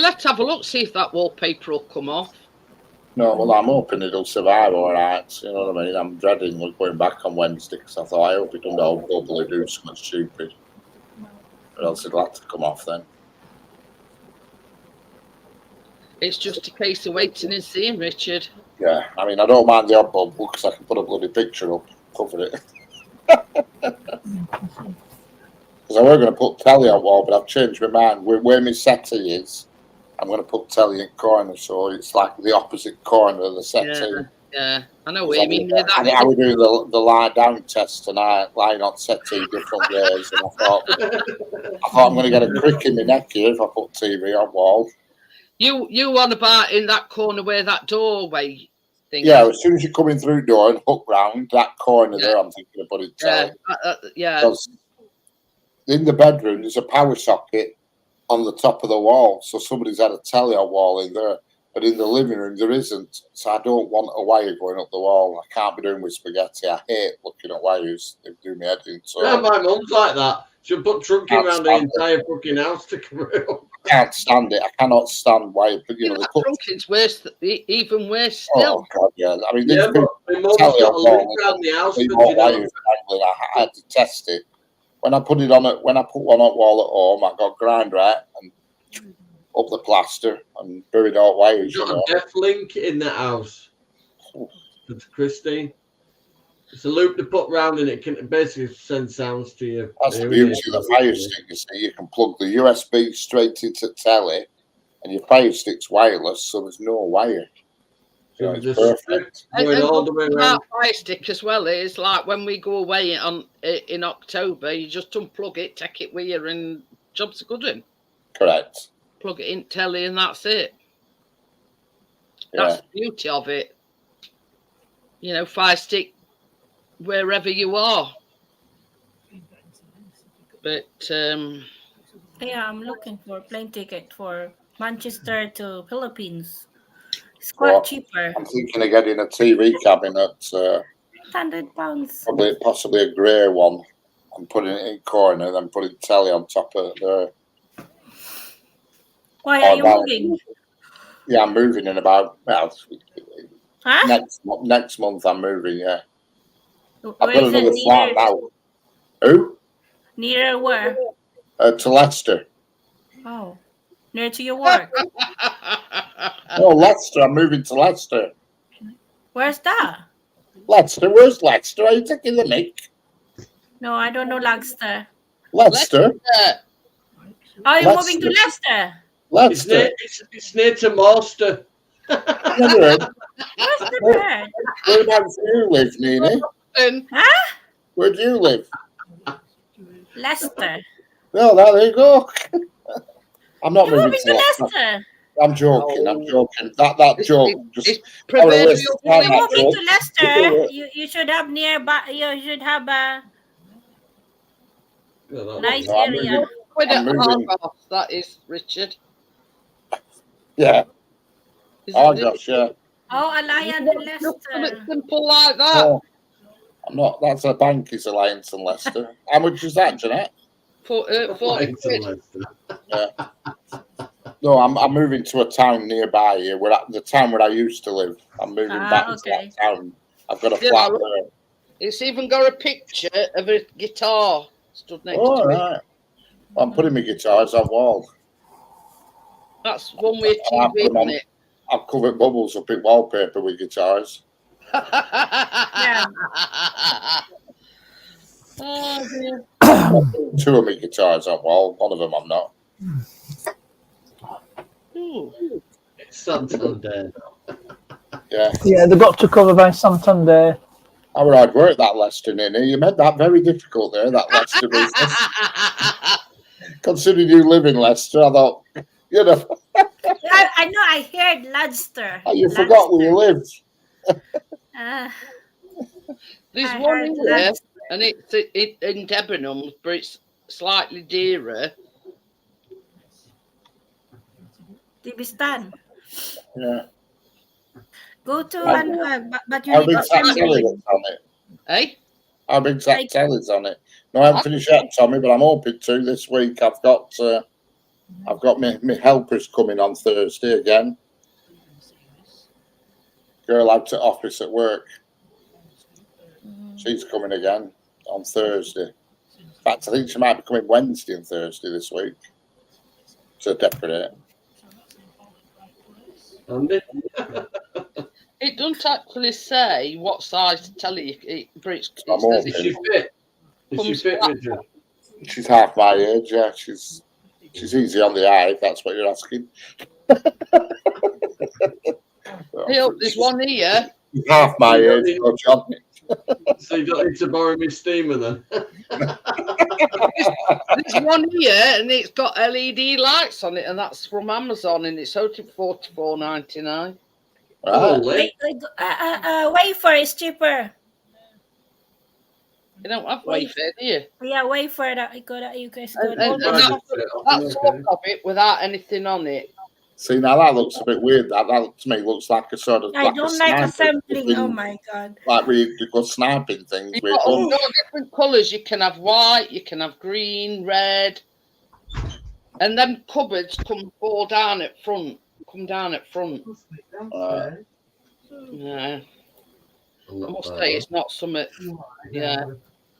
A: let's have a look. See if that wallpaper will come off.
F: No, well, I'm hoping it'll survive all right. You know what I mean? I'm dreading going back on Wednesday because I thought I hope it don't hopefully do something stupid. Or else it'll have to come off then.
A: It's just a case of waiting and seeing, Richard.
F: Yeah, I mean, I don't mind the odd bulb because I can put a bloody picture up, cover it. Because I were going to put telly on wall, but I've changed my mind. Where my settee is, I'm going to put telly in corner, so it's like the opposite corner of the settee.
A: Yeah, I know what you mean.
F: I was doing the lie down test tonight, lying on settee different ways, and I thought I'm going to get a crick in my neck here if I put TV on wall. You
A: on about in that corner where that doorway thing.
F: Yeah, as soon as you're coming through door and hook round that corner there, I'm thinking of putting telly.
A: Yeah.
F: Because in the bedroom there's a power socket on the top of the wall, so somebody's had a telly on wall in there. But in the living room there isn't, so I don't want a wire going up the wall. I can't be doing with spaghetti. I hate looking at wires. They do me head in. So
C: yeah, my mum's like that. She'll put trunking around the entire fucking house to cover it up.
F: I can't stand it. I cannot stand wire. But
A: trunking's worse, even worse still.
F: Oh God, yeah. I mean,
C: yeah, but my mum's got a loop around the house.
F: I detest it. When I put one on wall at home, I got grind right and up the plaster and buried all wires.
C: You've got a death link in the house. It's Christine. It's a loop to put round and it can basically send sounds to you.
F: That's the beauty of the Fire Stick. You see, you can plug the USB straight into telly, and your Fire Stick's wireless, so there's no wire. So it's perfect.
A: And all the way around. Fire Stick as well is like when we go away in October, you just unplug it, take it with you, and job's a good one.
F: Correct.
A: Plug it in telly, and that's it. That's the beauty of it. You know, Fire Stick wherever you are. But
E: yeah, I'm looking for a plane ticket for Manchester to Philippines. It's quite cheaper.
F: I'm thinking of getting a TV cabinet.
E: £100.
F: Possibly a grey one, and putting it in the corner, then putting telly on top of there.
E: Why are you moving?
F: Yeah, I'm moving in about next month. I'm moving. Yeah, I've got another flat now. Who?
E: Near where?
F: To Leicester.
E: Oh, near to your work.
F: No, Leicester. I'm moving to Leicester.
E: Where's that?
F: Leicester. Where's Leicester? Are you taking the mic?
E: No, I don't know Leicester.
F: Leicester.
E: Are you moving to Leicester?
F: Leicester.
C: It's near to Master.
E: Where's the bird?
F: Whereabouts do you live, Nina?
E: Huh?
F: Where do you live?
E: Leicester.
F: No, there you go. I'm not
E: You're
F: moving
E: to Leicester.
F: I'm joking. I'm joking. That joke just.
E: You're moving to Leicester. You should have nearby. You should have a nice area.
A: That is Richard.
F: Yeah. Oh gosh, yeah.
E: Oh, Alliance in Leicester.
A: Simple like that.
F: No, I'm not. That's a Bankies Alliance in Leicester. How much is that, Jeanette?
A: For Leicester.
F: Yeah. No, I'm moving to a town nearby here. The town where I used to live. I'm moving back to that town. I've got a flat there.
A: It's even got a picture of a guitar stood next to it.
F: Right. Well, I'm putting my guitars on wall.
A: That's one way TV, isn't it?
F: I've covered bubbles up in wallpaper with guitars.
E: Yeah.
A: Oh, dear.
F: Two of my guitars on wall. One of them I'm not.
C: It's Santander.
D: Yeah, they got to cover by Santander.
F: How hard work that Leicester, Nina. You made that very difficult there, that Leicester business. Considering you live in Leicester, I thought, you know.
E: I know, I heard Leicester.
F: Oh, you forgot where you lived.
A: There's one here, and it's in Debenhams, but it's slightly dearer.
E: Tibistan.
F: Yeah.
E: Go to but you need to
F: on it.
A: Hey?
F: How big's that telly's on it? No, I haven't finished yet, Tommy, but I'm hoping to this week. I've got my helpers coming on Thursday again. Girl out at office at work. She's coming again on Thursday. In fact, I think she might be coming Wednesday and Thursday this week to decorate.
A: It doesn't actually say what size telly but it's
C: Is she fit? Is she fit, Richard?
F: She's half my age, yeah. She's easy on the eye, if that's what you're asking.
A: There's one here.
F: She's half my age, no John.
C: So you don't need to borrow me steamer then?
A: There's one here and it's got LED lights on it, and that's from Amazon, and it's only $44.99.
E: Wafer is cheaper.
A: You don't have wafer, do you?
E: Yeah, wafer that you guys got.
A: That's all of it without anything on it.
F: See, now that looks a bit weird. That to me looks like a sort of.
E: I don't like assembling. Oh my god!
F: Like we got sniping things.
A: You've got all different colours. You can have white. You can have green, red, and then cupboards come down at front. Yeah. I must say it's not something. Yeah.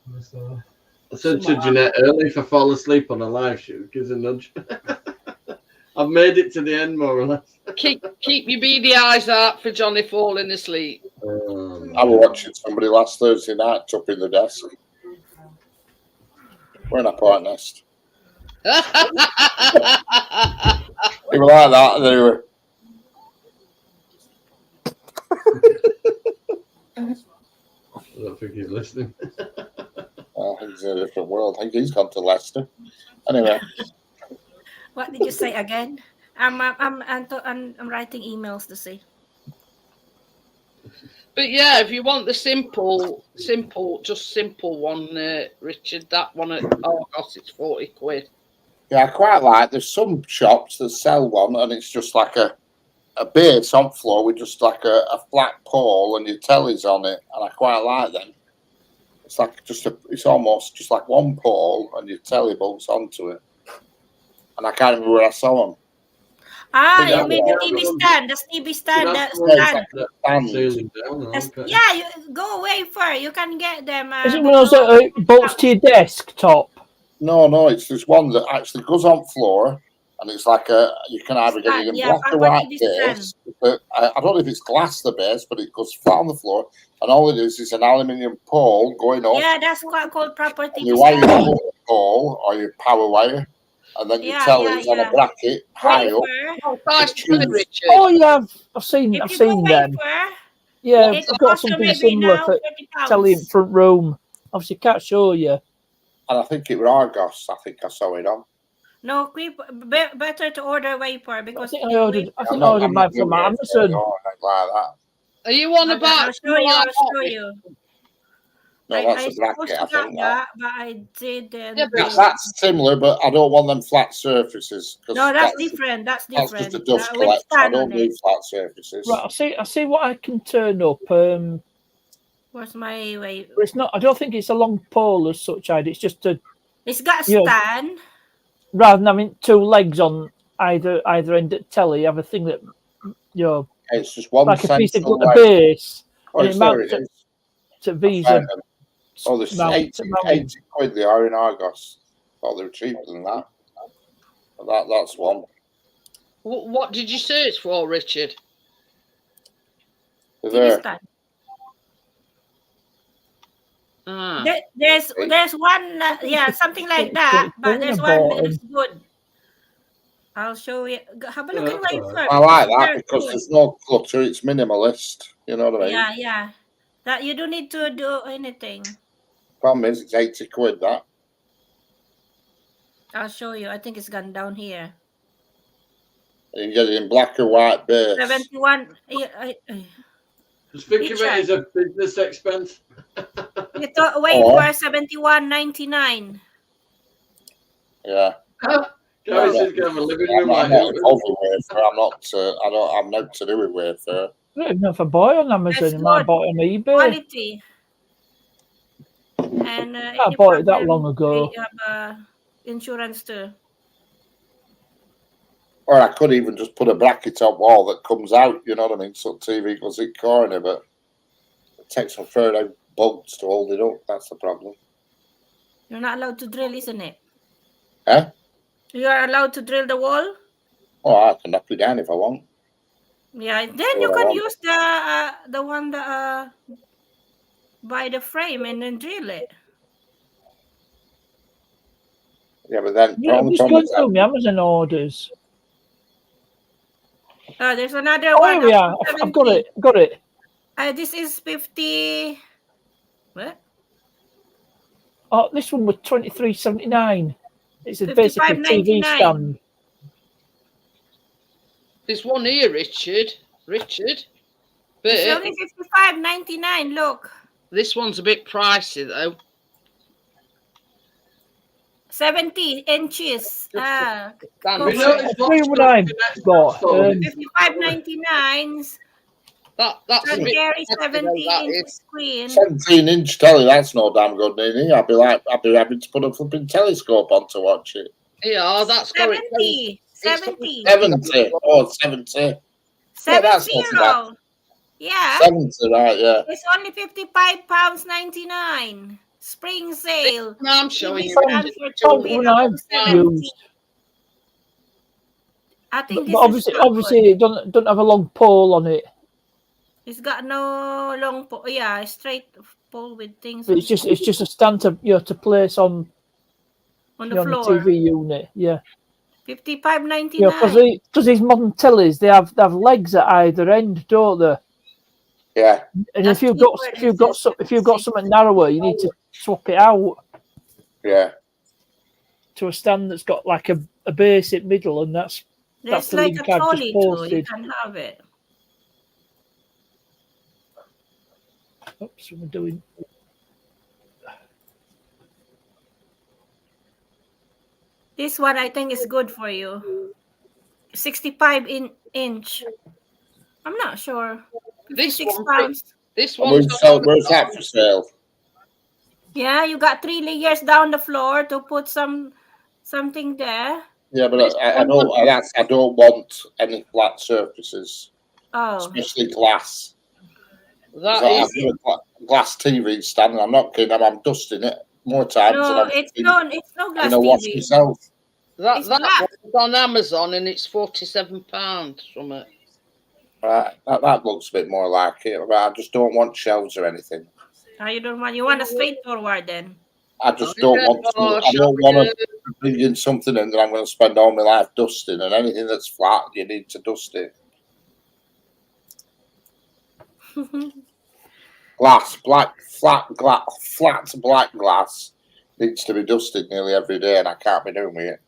C: I said to Jeanette earlier, if I fall asleep on a live shoot, gives a nudge. I've made it to the end, more or less.
A: Keep your beady eyes out for Johnny falling asleep.
C: Oh,
F: I was watching somebody last Thursday night up in the desk. We're in a part nest. They were like that, and they were.
C: I don't think he's listening.
F: I think he's in a different world. I think he's gone to Leicester. Anyway.
E: What did you say again? I'm writing emails to say.
A: But yeah, if you want the simple one, Richard, that one at Argos, it's 40 quid.
F: Yeah, I quite like. There's some shops that sell one, and it's just like a base on floor with just like a flat pole, and your telly's on it, and I quite like them. It's like it's almost just like one pole, and your telly bolts onto it. And I can't remember where I saw them.
E: You mean the TV stand? The TV stand. Yeah, you go away for. You can get them.
D: Is it one of those bolts to your desktop?
F: No, it's this one that actually goes on floor, and it's like you can either get it in black or white base. But I don't know if it's glass the base, but it goes flat on the floor, and all it is an aluminium pole going up.
E: Yeah, that's what called proper TV
F: you wire your pole or your power wire, and then you tell it's on a bracket high up.
D: Oh yeah, I've seen them. Yeah, I've got something similar for telly in front room. Obviously, can't show you.
F: And I think it was Argos. I think I saw it on.
E: No, better to order Vapor because
D: I ordered mine from Amazon.
F: Like that.
A: Are you on about?
E: I'll show you.
F: No, that's a bracket. I think
E: that, but I did.
F: That's similar, but I don't want them flat surfaces.
E: No, that's different. That's different.
F: That's just a dust collector. I don't need flat surfaces.
D: Right, I see what I can turn up.
E: Where's my way?
D: It's not. I don't think it's a long pole as such. It's just a.
E: It's got a stand.
D: Rather than having two legs on either end of telly, you have a thing that
F: it's just one
D: like a piece of base.
F: Oh,
D: and it mounts to Visa.
F: Oh, there's 80 quid they are in Argos. Oh, they're cheaper than that. That's one.
A: What did you search for, Richard?
F: There.
E: There's one, something like that, but there's one that is good. I'll show you. Have a look at Vapor.
F: I like that because there's no clutter. It's minimalist. You know what I mean?
E: Yeah. That you don't need to do anything.
F: Problem is, it's 80 quid. That.
E: I'll show you. I think it's gone down here.
F: You can get it in black or white base.
E: 71.
C: Just think of it as a business expense.
E: You thought Vapor 71.99.
F: Yeah.
C: Gary's just gonna have a living room like
F: I'm not to do with Wayfair.
D: I don't know if I buy on Amazon. I might buy it on eBay.
E: Quality. And
D: I bought it that long ago.
E: You have insurance too.
F: Or I could even just put a bracket on wall that comes out, you know what I mean? So TV goes in corner, but it takes some further bolts to hold it up. That's the problem.
E: You're not allowed to drill, isn't it?
F: Huh?
E: You are allowed to drill the wall?
F: Oh, I can knock it down if I want.
E: Yeah, then you can use the one that by the frame and then drill it.
F: Yeah, but then
D: I'm just going through my Amazon orders.
E: There's another one.
D: Oh, here we are. I've got it.
E: This is 50. What?
D: Oh, this one was $23.79. It's basically a TV stand.
A: There's one here, Richard. But
E: it's only $55.99. Look.
A: This one's a bit pricey though.
E: 70 inches. $55.99.
A: That's a bit
E: Gary 17-inch screen.
F: 17-inch telly. That's no damn good, Nini. I'd be having to put a flipping telescope on to watch it.
A: Yeah, that's
E: 70.
F: 70. Oh, 70.
E: 70. Yeah.
F: 70, right? Yeah.
E: It's only £55.99. Spring sale.
A: I'm showing you.
E: I think
D: but obviously it don't have a long pole on it.
E: It's got no long pole. Yeah, straight pole with things
D: But it's just a stand to to place on
E: on the
D: on the
E: floor.
D: TV unit. Yeah.
E: $55.99.
D: Because these modern tellies they have legs at either end, don't they?
F: Yeah.
D: And
E: That's
D: if
E: cheaper than
D: if you've got something narrower, you need to swap it out
F: Yeah.
D: to a stand that's got like a basic middle, and that's
E: There's
D: the
E: like
D: link
E: a
D: I've just
E: trolley too. You
D: posted.
E: can have it.
D: Oops, we're doing.
E: This one I think is good for you. 65-inch. I'm not sure.
A: This
E: 56
A: one,
E: pounds.
A: this
F: And
A: one's
F: where's that for sale?
E: Yeah, you got 3 layers down the floor to put something there.
F: Yeah, but I don't want any flat surfaces,
E: Oh,
F: especially glass.
A: that
F: I've
A: is
F: got a glass TV stand, and I'm not kidding. I'm dusting it more times than
E: no,
F: I'm
E: it's no glass
F: wash
E: TV.
F: myself.
A: that
E: It's
A: that
E: black.
A: one's on Amazon and it's £47 from it.
F: Right, that looks a bit more like it. But I just don't want shelves or anything.
E: You want a straightforward then.
F: I just don't want to. I don't want to bring in something in that I'm going to spend all my life dusting, and anything that's flat, you need to dust it. Flat black glass needs to be dusted nearly every day, and I can't be doing with it.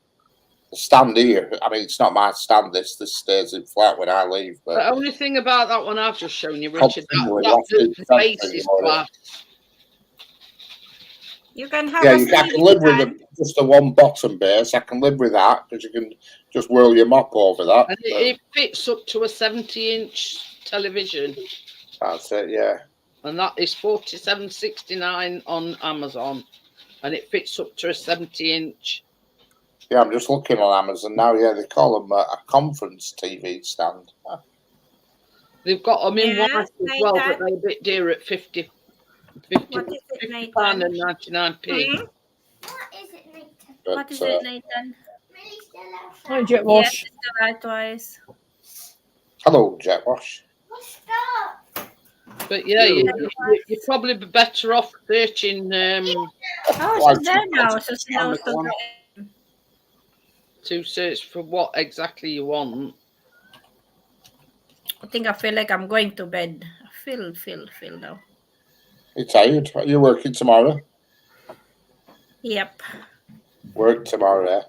F: The stand here, I mean, it's not my stand. This stays in flat when I leave. But
A: The only thing about that one I've just shown you, Richard,
F: the
A: the base is glass.
E: You can have
F: yeah,
E: a
F: I can live with just the one bottom base. I can live with that because you can just whirl your mop over that.
A: And it fits up to a 70-inch television.
F: That's it, yeah.
A: And that is $47.69 on Amazon, and it fits up to a 70-inch.
F: Yeah, I'm just looking on Amazon now. Yeah, they call them a conference TV stand.
A: They've got them in white as
E: like
A: well,
E: that.
A: but they're a bit dear at 50
E: What is it,
A: £50
E: Nathan?
A: and 99p.
E: Hmm? What is it, Nathan?
D: Hi, Jet
E: Yes,
D: Wash.
E: it's the right twice.
F: Hello, Jet Wash.
A: But yeah, you're probably better off searching
E: Oh, she's there now. So she knows
A: to search for what exactly you want.
E: I think I feel like I'm going to bed. I feel now.
F: You tired? Are you working tomorrow?
E: Yep.
F: Work tomorrow,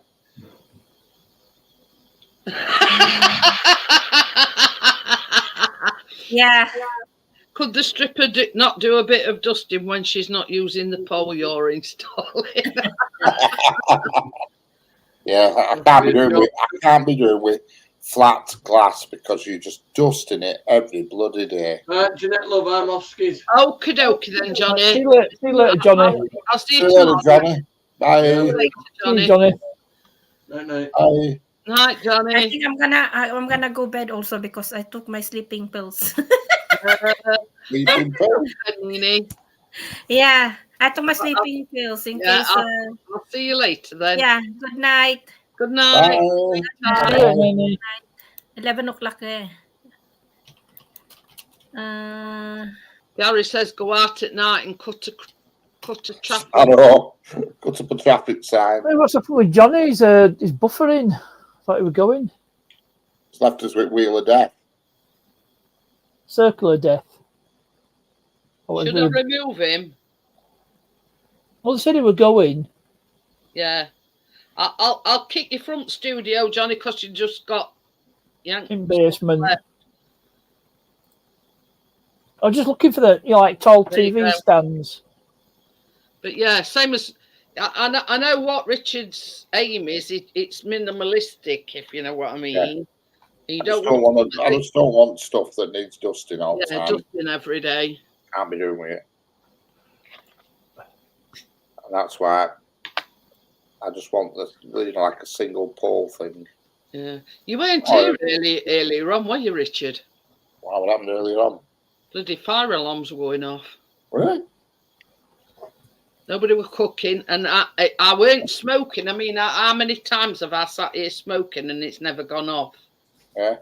E: Yeah.
A: Could the stripper not do a bit of dusting when she's not using the pole you're installing?
F: Yeah, I can't be doing with flat glass because you're just dusting it every bloody day.
C: Jeanette, love, I'm off skis.
A: Okie dokie then, Johnny.
D: See you later, Johnny.
A: I'll see
F: See
A: you
F: you later,
A: tomorrow.
F: Johnny. Bye.
A: See you later,
D: See you,
A: Johnny.
D: Johnny.
C: Night, night.
F: Bye.
A: Night,
E: I
A: Johnny.
E: think I'm gonna go bed also because I took my sleeping pills.
F: Sleeping pill.
E: Yeah, I took my sleeping pills in case.
A: I'll see you later then.
E: Yeah. Good night.
A: Good night.
F: Bye.
D: See you later, Nene.
E: 11 o'clock.
A: Gary says go out at night and cut a traffic.
F: I know. Cut up a traffic sign.
D: Hey, what's up with Johnny? He's buffering. Thought he was going.
F: It's left us with Wheel of Death.
D: Circle of Death.
A: Should I remove him?
D: Well, they said he was going.
A: Yeah. I'll kick your front studio, Johnny, because you just got yanked
D: In basement.
A: left.
D: I was just looking for the like tall
A: There you
D: TV
A: go.
D: stands.
A: But yeah, same as I know what Richard's aim is. It's minimalistic, if you know what I mean.
F: Yeah.
A: You
F: I just
A: don't
F: don't want stuff that needs dusting all the
A: yeah,
F: time.
A: dusting every day.
F: Can't be doing with it. And that's why I just want like a single pole thing.
A: Yeah. You weren't here earlier on, were you, Richard?
F: What happened earlier on?
A: Bloody fire alarms were going off.
F: Really?
A: Nobody was cooking, and I weren't smoking. I mean, how many times have I sat here smoking and it's never gone off?
F: Yeah.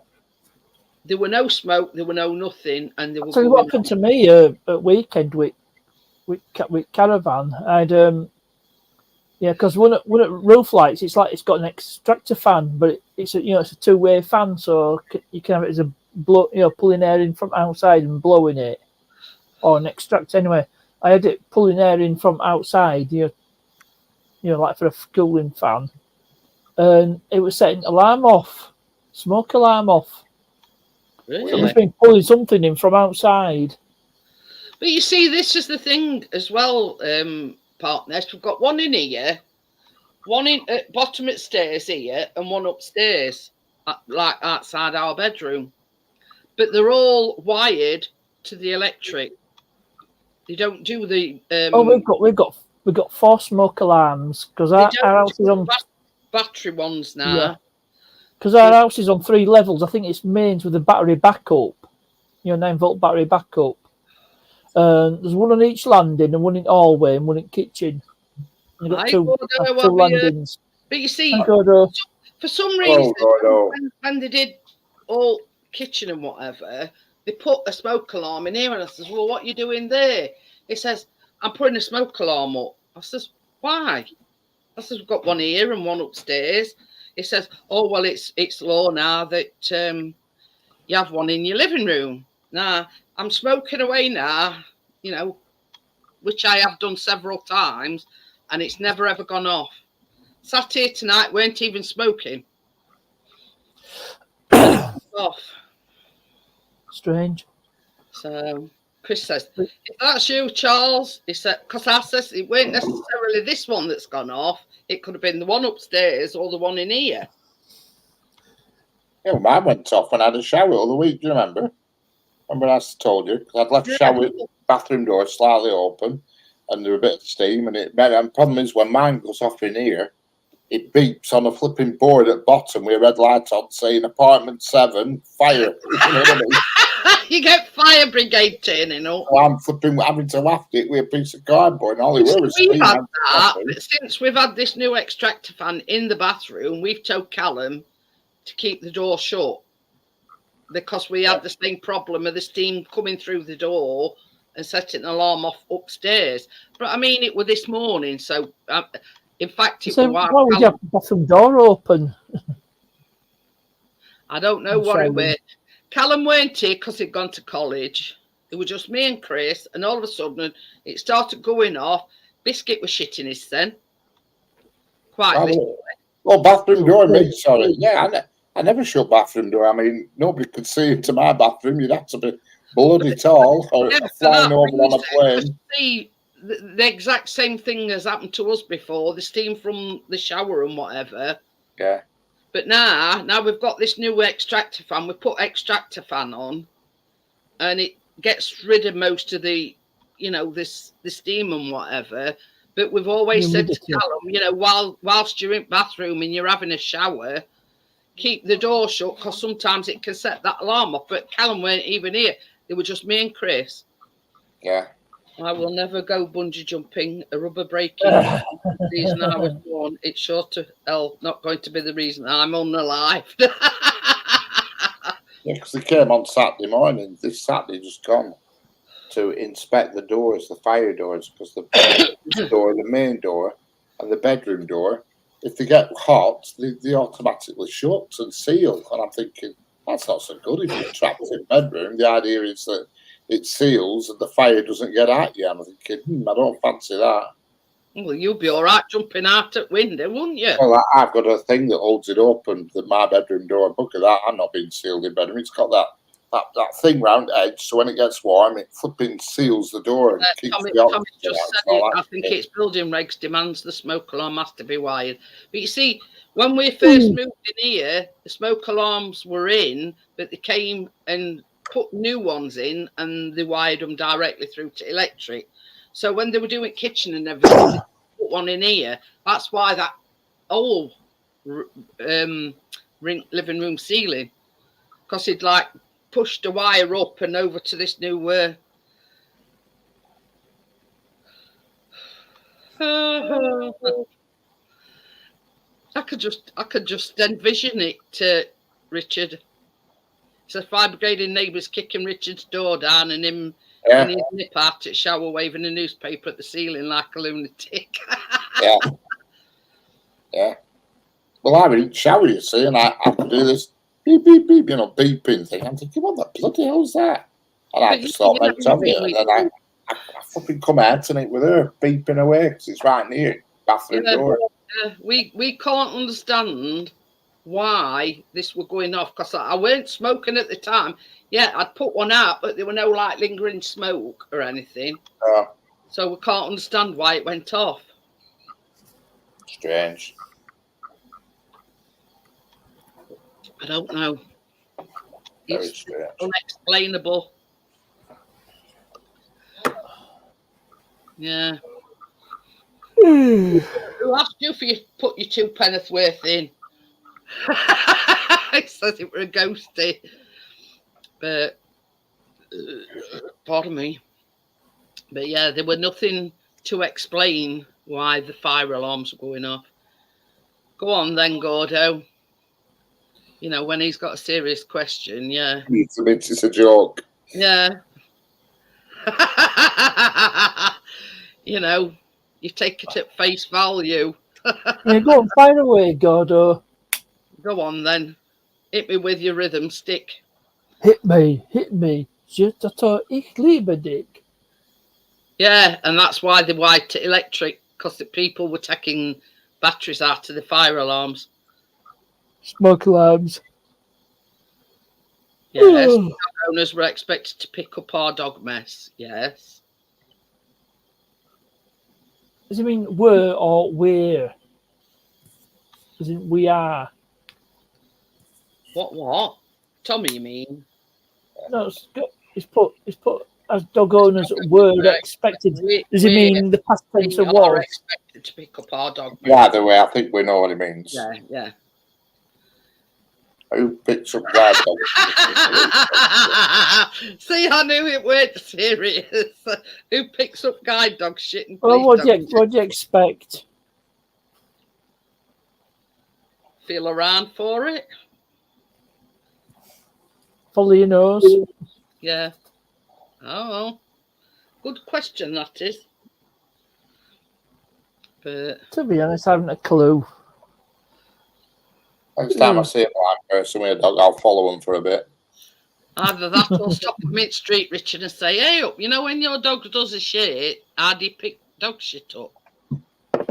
A: there were no smoke, there were no nothing, and they were
D: Tell you what happened to me at weekend with caravan. I'd because one at roof lights, it's like it's got an extractor fan, but it's a it's a two-way fan, so you can have it as a blow, pulling air in from outside and blowing it, or an extractor. Anyway, I had it pulling air in from outside, like for a cooling fan, and it was setting alarm off, smoke alarm off.
A: Really?
D: So it must have been pulling something in from outside.
A: But you see, this is the thing as well, partners. We've got one in here, one in at bottom of stairs here, and one upstairs, like outside our bedroom. But they're all wired to the electric. They don't do the.
D: We've got 4 smoke alarms because our house is on
A: battery ones now. Yeah.
D: Because our house is on 3 levels. I think it's mains with a battery backup. 9-volt battery backup. There's one on each landing, and one in hallway, and one in kitchen. And got two landings.
A: But you see, for some reason, when they did all kitchen and whatever, they put a smoke alarm in here, and I says, "Well, what are you doing there?" He says, "I'm putting a smoke alarm up." I says, "Why?" I says, "We've got one here and one upstairs." He says, "Oh, well, it's law now that you have one in your living room." Now, I'm smoking away now, which I have done several times, and it's never ever gone off. Sat here tonight, weren't even smoking. Off.
D: Strange.
A: So Chris says, "If that's you, Charles," he said, because I says it weren't necessarily this one that's gone off. It could have been the one upstairs or the one in here.
F: Yeah, well, mine went off when I had a shower all the week. Do you remember? Remember I told you? Because I'd left the shower bathroom door slightly open, and there was a bit of steam, and the problem is when mine goes off in here, it beeps on a flipping board at bottom with a red light on saying apartment 7 fire. You know what I mean?
A: You get fire brigade turning up.
F: So I'm flipping having to waft it with a piece of cardboard, and all
A: we've had that, but since we've had this new extractor fan in the bathroom, we've told Callum to keep the door shut because we had the same problem of the steam coming through the door and setting an alarm off upstairs. But I mean, it was this morning, so in fact, it was
D: why would you have the bathroom door open?
A: I don't know what it was. Callum weren't here because he'd gone to college. It was just me and Chris, and all of a sudden it started going off. Biscuit was shitting his then. Quite literally.
F: Well, bathroom door, mate, sorry. Yeah, I never shut bathroom door. I mean, nobody could see into my bathroom. You'd have to be bloody tall or flying over on a plane.
A: See, the exact same thing has happened to us before. The steam from the shower and whatever.
F: Yeah.
A: But now we've got this new extractor fan. We put extractor fan on, and it gets rid of most of the, the steam and whatever. But we've always said to Callum, whilst you're in the bathroom and you're having a shower, keep the door shut because sometimes it can set that alarm off. But Callum weren't even here. It was just me and Chris.
F: Yeah.
A: I will never go bungee jumping, a rubber breaking. The reason I was born, it's sure to hell not going to be the reason I'm unalive.
F: Yeah, because they came on Saturday morning, this Saturday just gone, to inspect the doors, the fire doors, because the door, the main door, and the bedroom door, if they get hot, they automatically shut and seal. And I'm thinking, that's not so good if you're trapped in a bedroom. The idea is that it seals and the fire doesn't get at you. I'm thinking, I don't fancy that.
A: Well, you'd be all right jumping out at window, wouldn't you?
F: Well, I've got a thing that holds it open, my bedroom door. Look at that. I'm not being sealed in bedroom. It's got that thing round the edge, so when it gets warm, it flipping seals the door and keeps the oxygen
A: just
F: out.
A: Said I think it's building regs demands the smoke alarm has to be wired. But you see, when we first moved in here, the smoke alarms were in, but they came and put new ones in and they wired them directly through to electric. So when they were doing kitchen and everything, they put one in here. That's why that old living room ceiling, because he'd pushed the wire up and over to this new I could just envision it, Richard. So fire brigade and neighbours kicking Richard's door down and him in his nip out at shower waving a newspaper at the ceiling like a lunatic.
F: Yeah. Well, I was in shower, you see, and I could do this beep, beep, beep, beeping thing. I'm thinking, what the bloody hell's that? And I just thought, mate, tell me. And then I fucking come out and it with her beeping away because it's right near bathroom door.
A: We can't understand why this were going off because I weren't smoking at the time. Yeah, I'd put one out, but there were no like lingering smoke or anything. So we can't understand why it went off.
F: Strange.
A: I don't know.
F: Very
A: It's
F: strange.
A: Unexplainable. Yeah. Who asked you for you to put your 2 penneth worth in? It says it were a ghosty. But pardon me. But yeah, there were nothing to explain why the fire alarms were going off. Go on then, Gordo. You know, when he's got a serious question, yeah.
F: It's a joke.
A: Yeah. You know, you take it at face value.
D: Yeah, go on, fire away, Gordo.
A: Go on then. Hit me with your rhythm stick.
D: Hit me. Ich liebe dich.
A: Yeah, and that's why they wiped it electric, because the people were taking batteries out of the fire alarms.
D: Smoke alarms.
A: Yes, dog owners were expected to pick up our dog mess. Yes.
D: Does it mean were or we're? Does it we are?
A: What? Tommy, you mean?
D: No, it's put as dog owners were expected. Does it mean the past tense
A: We
D: was?
A: are expected to pick up our dog mess.
F: Either way, I think we know what it means.
A: Yeah.
F: Who picks up guard dogs?
A: See, I knew it weren't serious. Who picks up guide dog shit and
D: Well, what
A: police
D: do you expect?
A: Feel around for it?
D: Follow your nose.
A: Yeah. Oh, good question that is. But
D: To be honest, I haven't a clue.
F: Next time I see a blind person with a dog, I'll follow them for a bit.
A: either that or stop at mid street, Richard, and say, "Hey, up, you know when your dog does a shit, how do you pick dog shit up?"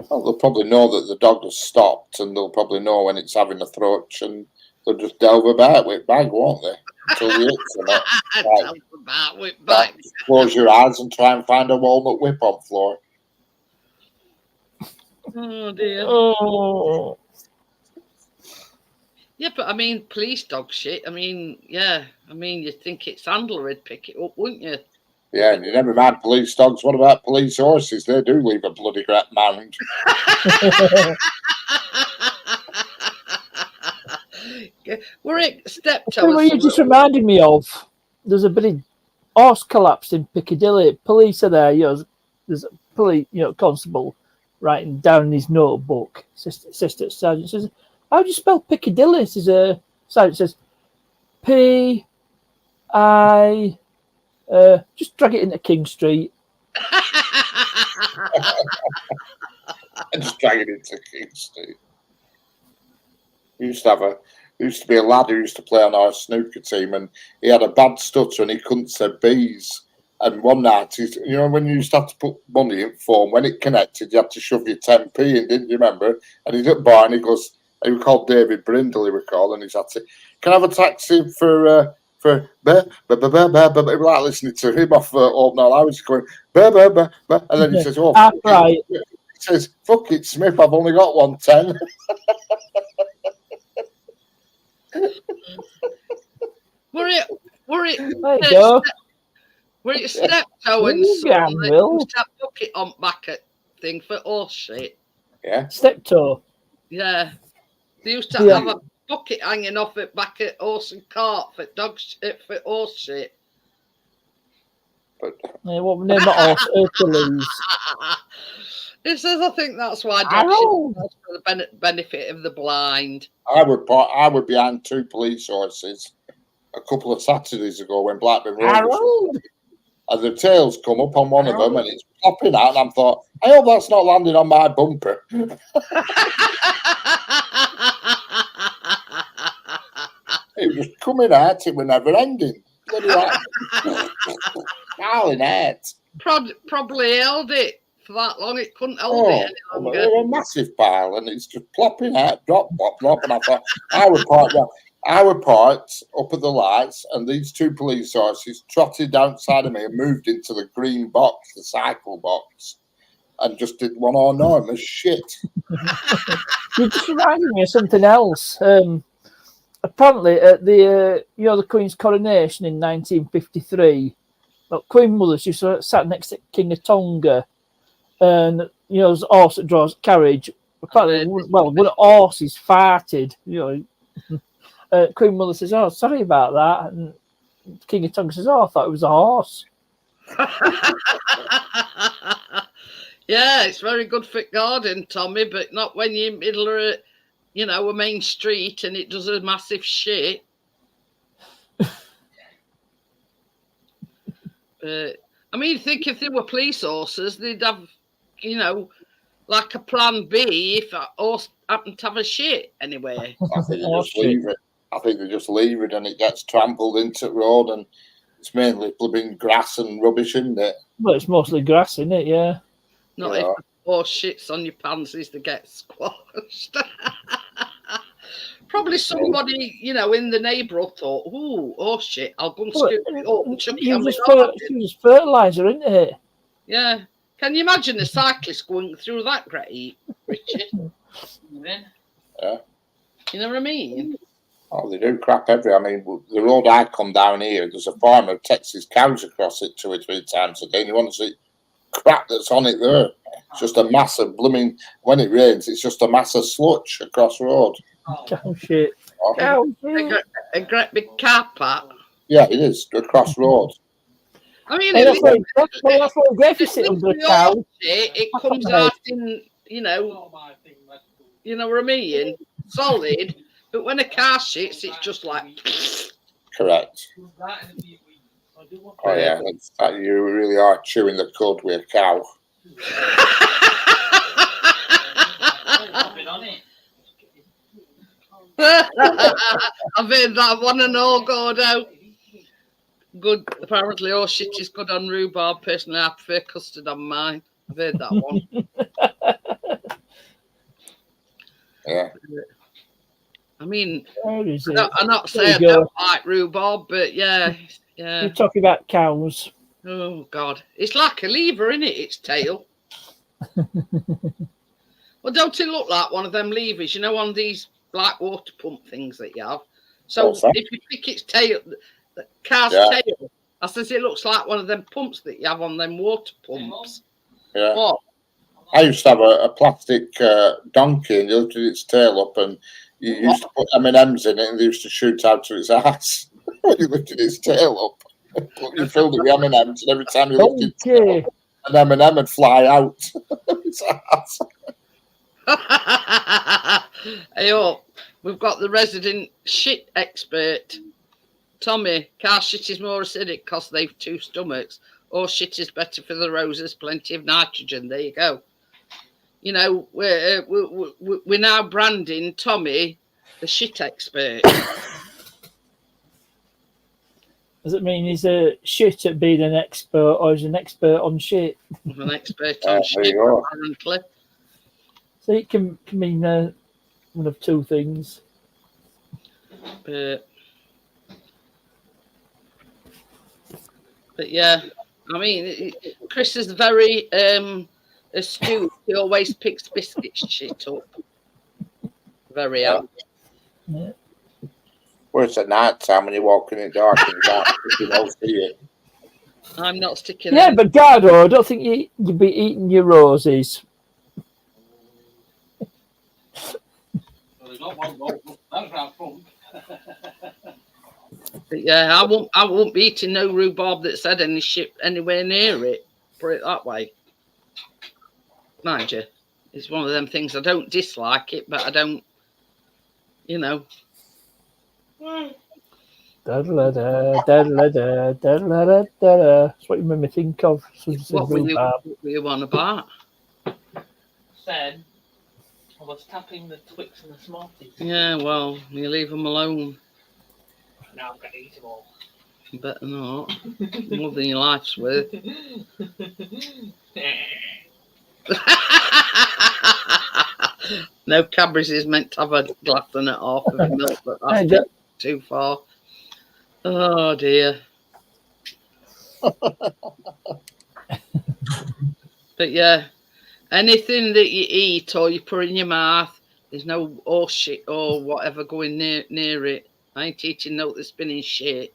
F: Well, they'll probably know that the dog has stopped, and they'll probably know when it's having a throat, and they'll just delve about with bag, won't they? Until the hits on it.
A: Delve about with bag.
F: Close your eyes and try and find a walnut whip on floor.
A: Oh dear.
D: Oh.
A: Yeah, but I mean, police dog shit. I mean, yeah. I mean, you'd think its handler would pick it up, wouldn't you?
F: Yeah, and you never mind police dogs. What about police horses? They do leave a bloody great mound.
A: Were it step
D: Tell you what you just reminded me of. There's a bit of horse collapse in Piccadilly. Police are there. There's a police, constable writing down in his notebook. Assistant sergeant says, "How do you spell Piccadilly?" Says a sergeant says, P-I. Just drag it into King Street.
F: And just drag it into King Street. Used to be a lad who used to play on our snooker team, and he had a bad stutter and he couldn't say bees. And one night, when you used to have to put money in phone, when it connected, you had to shove your 10p in, didn't you remember? And he's at bar and he goes, he was called David Brindle, he was called, and he's had to, "Can I have a taxi for like listening to him off Open All Hours, going, and then he says, "Oh,
D: right."
F: He says, "Fuck it, Smith, I've only got 110.
A: Were it
D: There you go.
A: were it Steptoe and son that used to have bucket on back at thing for horse shit?
F: Yeah.
D: Steptoe.
A: Yeah. They used to have a bucket hanging off it back at horse and cart for dog shit, for horse shit.
F: But
D: What name of horse? Hercules.
A: It says, I think that's why dog shit was for the benefit of the blind.
F: I would behind 2 police horses. a couple of Saturdays ago when Blackburn Rovers,
D: Harold.
F: and the tails come up on one of them, and it's popping out, and I thought, I hope that's not landing on my bumper. It was coming out, it was never ending. Bloody hell. Darling head.
A: Probably held it for that long. It couldn't hold it any longer.
F: It was a massive pile, and it's just plopping out, drop, plop, drop. And I thought, I was parked up at the lights, and these two police horses trotted outside of me and moved into the green box, the cycle box, and just did one enormous shit.
D: You just reminded me of something else. Apparently, at the the Queen's coronation in 1953, Queen Mother, she sat next to King of Tonga, and there's a horse that draws carriage. Apparently, one of the horses farted. Queen Mother says, "Oh, sorry about that," and King of Tonga says, "Oh, I thought it was a horse."
A: Yeah, it's very good for garden, Tommy, but not when you're in the middle of a main street and it does a massive shit. I mean, think if there were police horses, they'd have, like a plan B if a horse happened to have a shit anyway.
F: I think they just leave it. I think they just leave it and it gets trampled into the road, and it's mainly blooming grass and rubbish, isn't it?
D: Well, it's mostly grass, isn't it? Yeah.
A: Not if the horse shits on your pansies to get squashed. Probably somebody, in the neighbourhood thought, "Ooh, oh shit, I'll go and scoop it up and chuck it on my garden."
D: It was fertiliser, isn't it?
A: Yeah. Can you imagine the cyclist going through that grate, Richard?
F: Yeah.
A: You know what I mean?
F: Oh, they do crap everywhere. I mean, the road I come down here, there's a farmer who takes his cows across it 2 or 3 times a day, and you want to see crap that's on it there. It's just a massive blooming, when it rains, it's just a massive sludge across the road.
D: Cow shit.
A: A great big car park.
F: Yeah, it is, across road.
A: I mean,
D: that's what great if you sit under a cow.
A: It comes out in, you know what I mean? Solid. But when a car shits, it's just like.
F: Correct. Oh, yeah. You really are chewing the cud with a cow.
A: I've heard that one and all, Gordo. Good. Apparently, all shit is good on rhubarb. Personally, I prefer custard on mine. I've heard that one.
F: Yeah.
A: I mean,
D: I'm
A: not saying I don't like rhubarb, but yeah.
D: You're talking about cows.
A: Oh, God. It's like a lever, isn't it? Its tail. Well, don't it look like one of them levers? You know, one of these like water pump things that you have. So if you pick its tail, the car's tail, I says it looks like one of them pumps that you have on them water pumps.
F: Yeah.
A: What?
F: I used to have a plastic donkey, and you lifted its tail up, and you used to put M&Ms in it, and they used to shoot out to its ass when you lifted its tail up. You filled it with M&Ms, and every time you lifted its tail up, an M&M would fly out its ass.
A: Hey, we've got the resident shit expert. Tommy, car shit is more acidic because they've 2 stomachs. Or shit is better for the roses, plenty of nitrogen. There you go. You know, we're now branding Tommy the shit expert.
D: Does it mean he's a shit at being an expert, or is an expert on shit?
A: An expert on shit, apparently.
D: So it can mean one of 2 things.
A: But yeah, I mean, Chris is very astute. He always picks biscuit shit up. Very out.
D: Yeah.
F: Well, it's at night time when you're walking in the dark and you don't see it.
A: I'm not sticking.
D: Yeah, but Gardo, I don't think you'd be eating your roses.
A: But yeah, I won't be eating no rhubarb that said any shit anywhere near it. Put it that way. Mind you, it's one of them things. I don't dislike it, but I don't, you know.
D: Da-da-da, da-da-da, da-da-da-da. That's what you made me think of. So you said
A: What were
D: rhubarb.
A: you on about?
B: Said I was tapping the Twix and the Smarties.
A: Yeah, well, you leave them alone.
B: Now I'm going to eat them all.
A: You better not. More than your life's worth. No, Cadbury's is meant to have a glass and a half of milk, but that's too far. Oh dear. But yeah, anything that you eat or you put in your mouth, there's no horse shit or whatever going near it. I ain't eating no that's been in shit.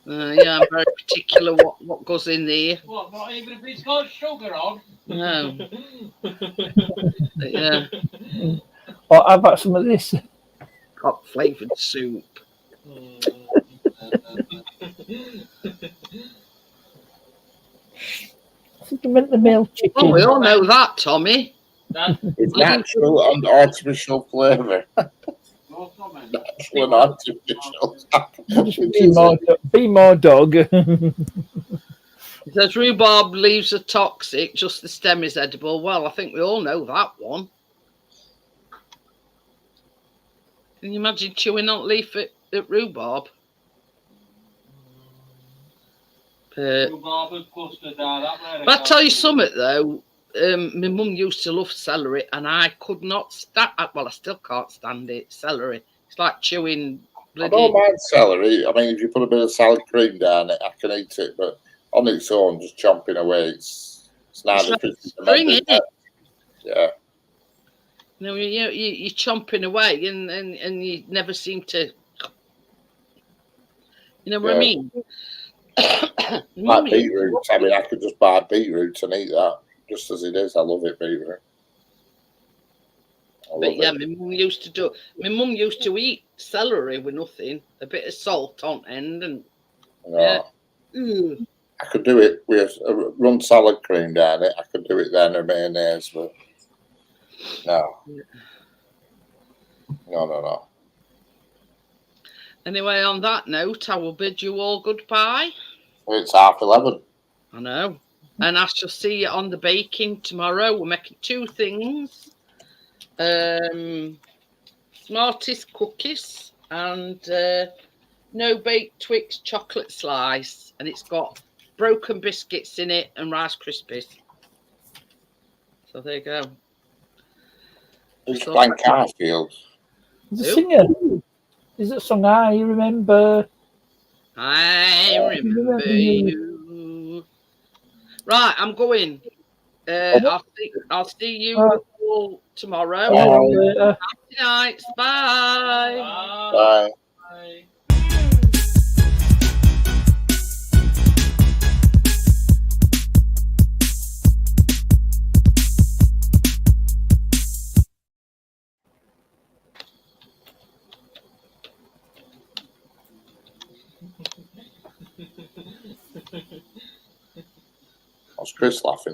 A: Yeah, I'm very particular what goes in there.
B: What, not even if it's got sugar on?
A: No. But yeah.
D: Or how about some of this?
A: Hot flavoured soup.
D: I think you meant the male chicken.
A: Oh, we all know that, Tommy.
F: It's natural and artificial flavour. Natural and artificial.
D: Be more dog.
A: It says rhubarb leaves are toxic, just the stem is edible. Well, I think we all know that one. Can you imagine chewing on leaf at rhubarb? But I tell you something though, my mum used to love celery, and I could not stand. Well, I still can't stand it. Celery, it's like chewing.
F: I don't mind celery. I mean, if you put a bit of salad cream down it, I can eat it. But on its own, just chomping away, it's neither
A: string, isn't it?
F: Yeah.
A: You know, you're chomping away, and you never seem to. You know what I mean?
F: Like beetroots. I mean, I could just buy beetroots and eat that just as it is. I love it, beetroot.
A: But yeah, my mum used to do. My mum used to eat celery with nothing, a bit of salt on end, and
F: yeah. I could do it with run salad cream down it. I could do it then or mayonnaise, but no.
A: Anyway, on that note, I will bid you all goodbye.
F: It's 11:30.
A: I know. And I shall see you on the baking tomorrow. We're making two things. Smarties cookies and no-bake Twix chocolate slice. And it's got broken biscuits in it and Rice Krispies. So there you go.
F: It's Frank Harfield.
D: The singer. Is it a song I remember?
A: I remember you. Right, I'm going. I'll see you all tomorrow. Happy nights. Bye.
F: Bye.
B: Bye.
F: What's Chris laughing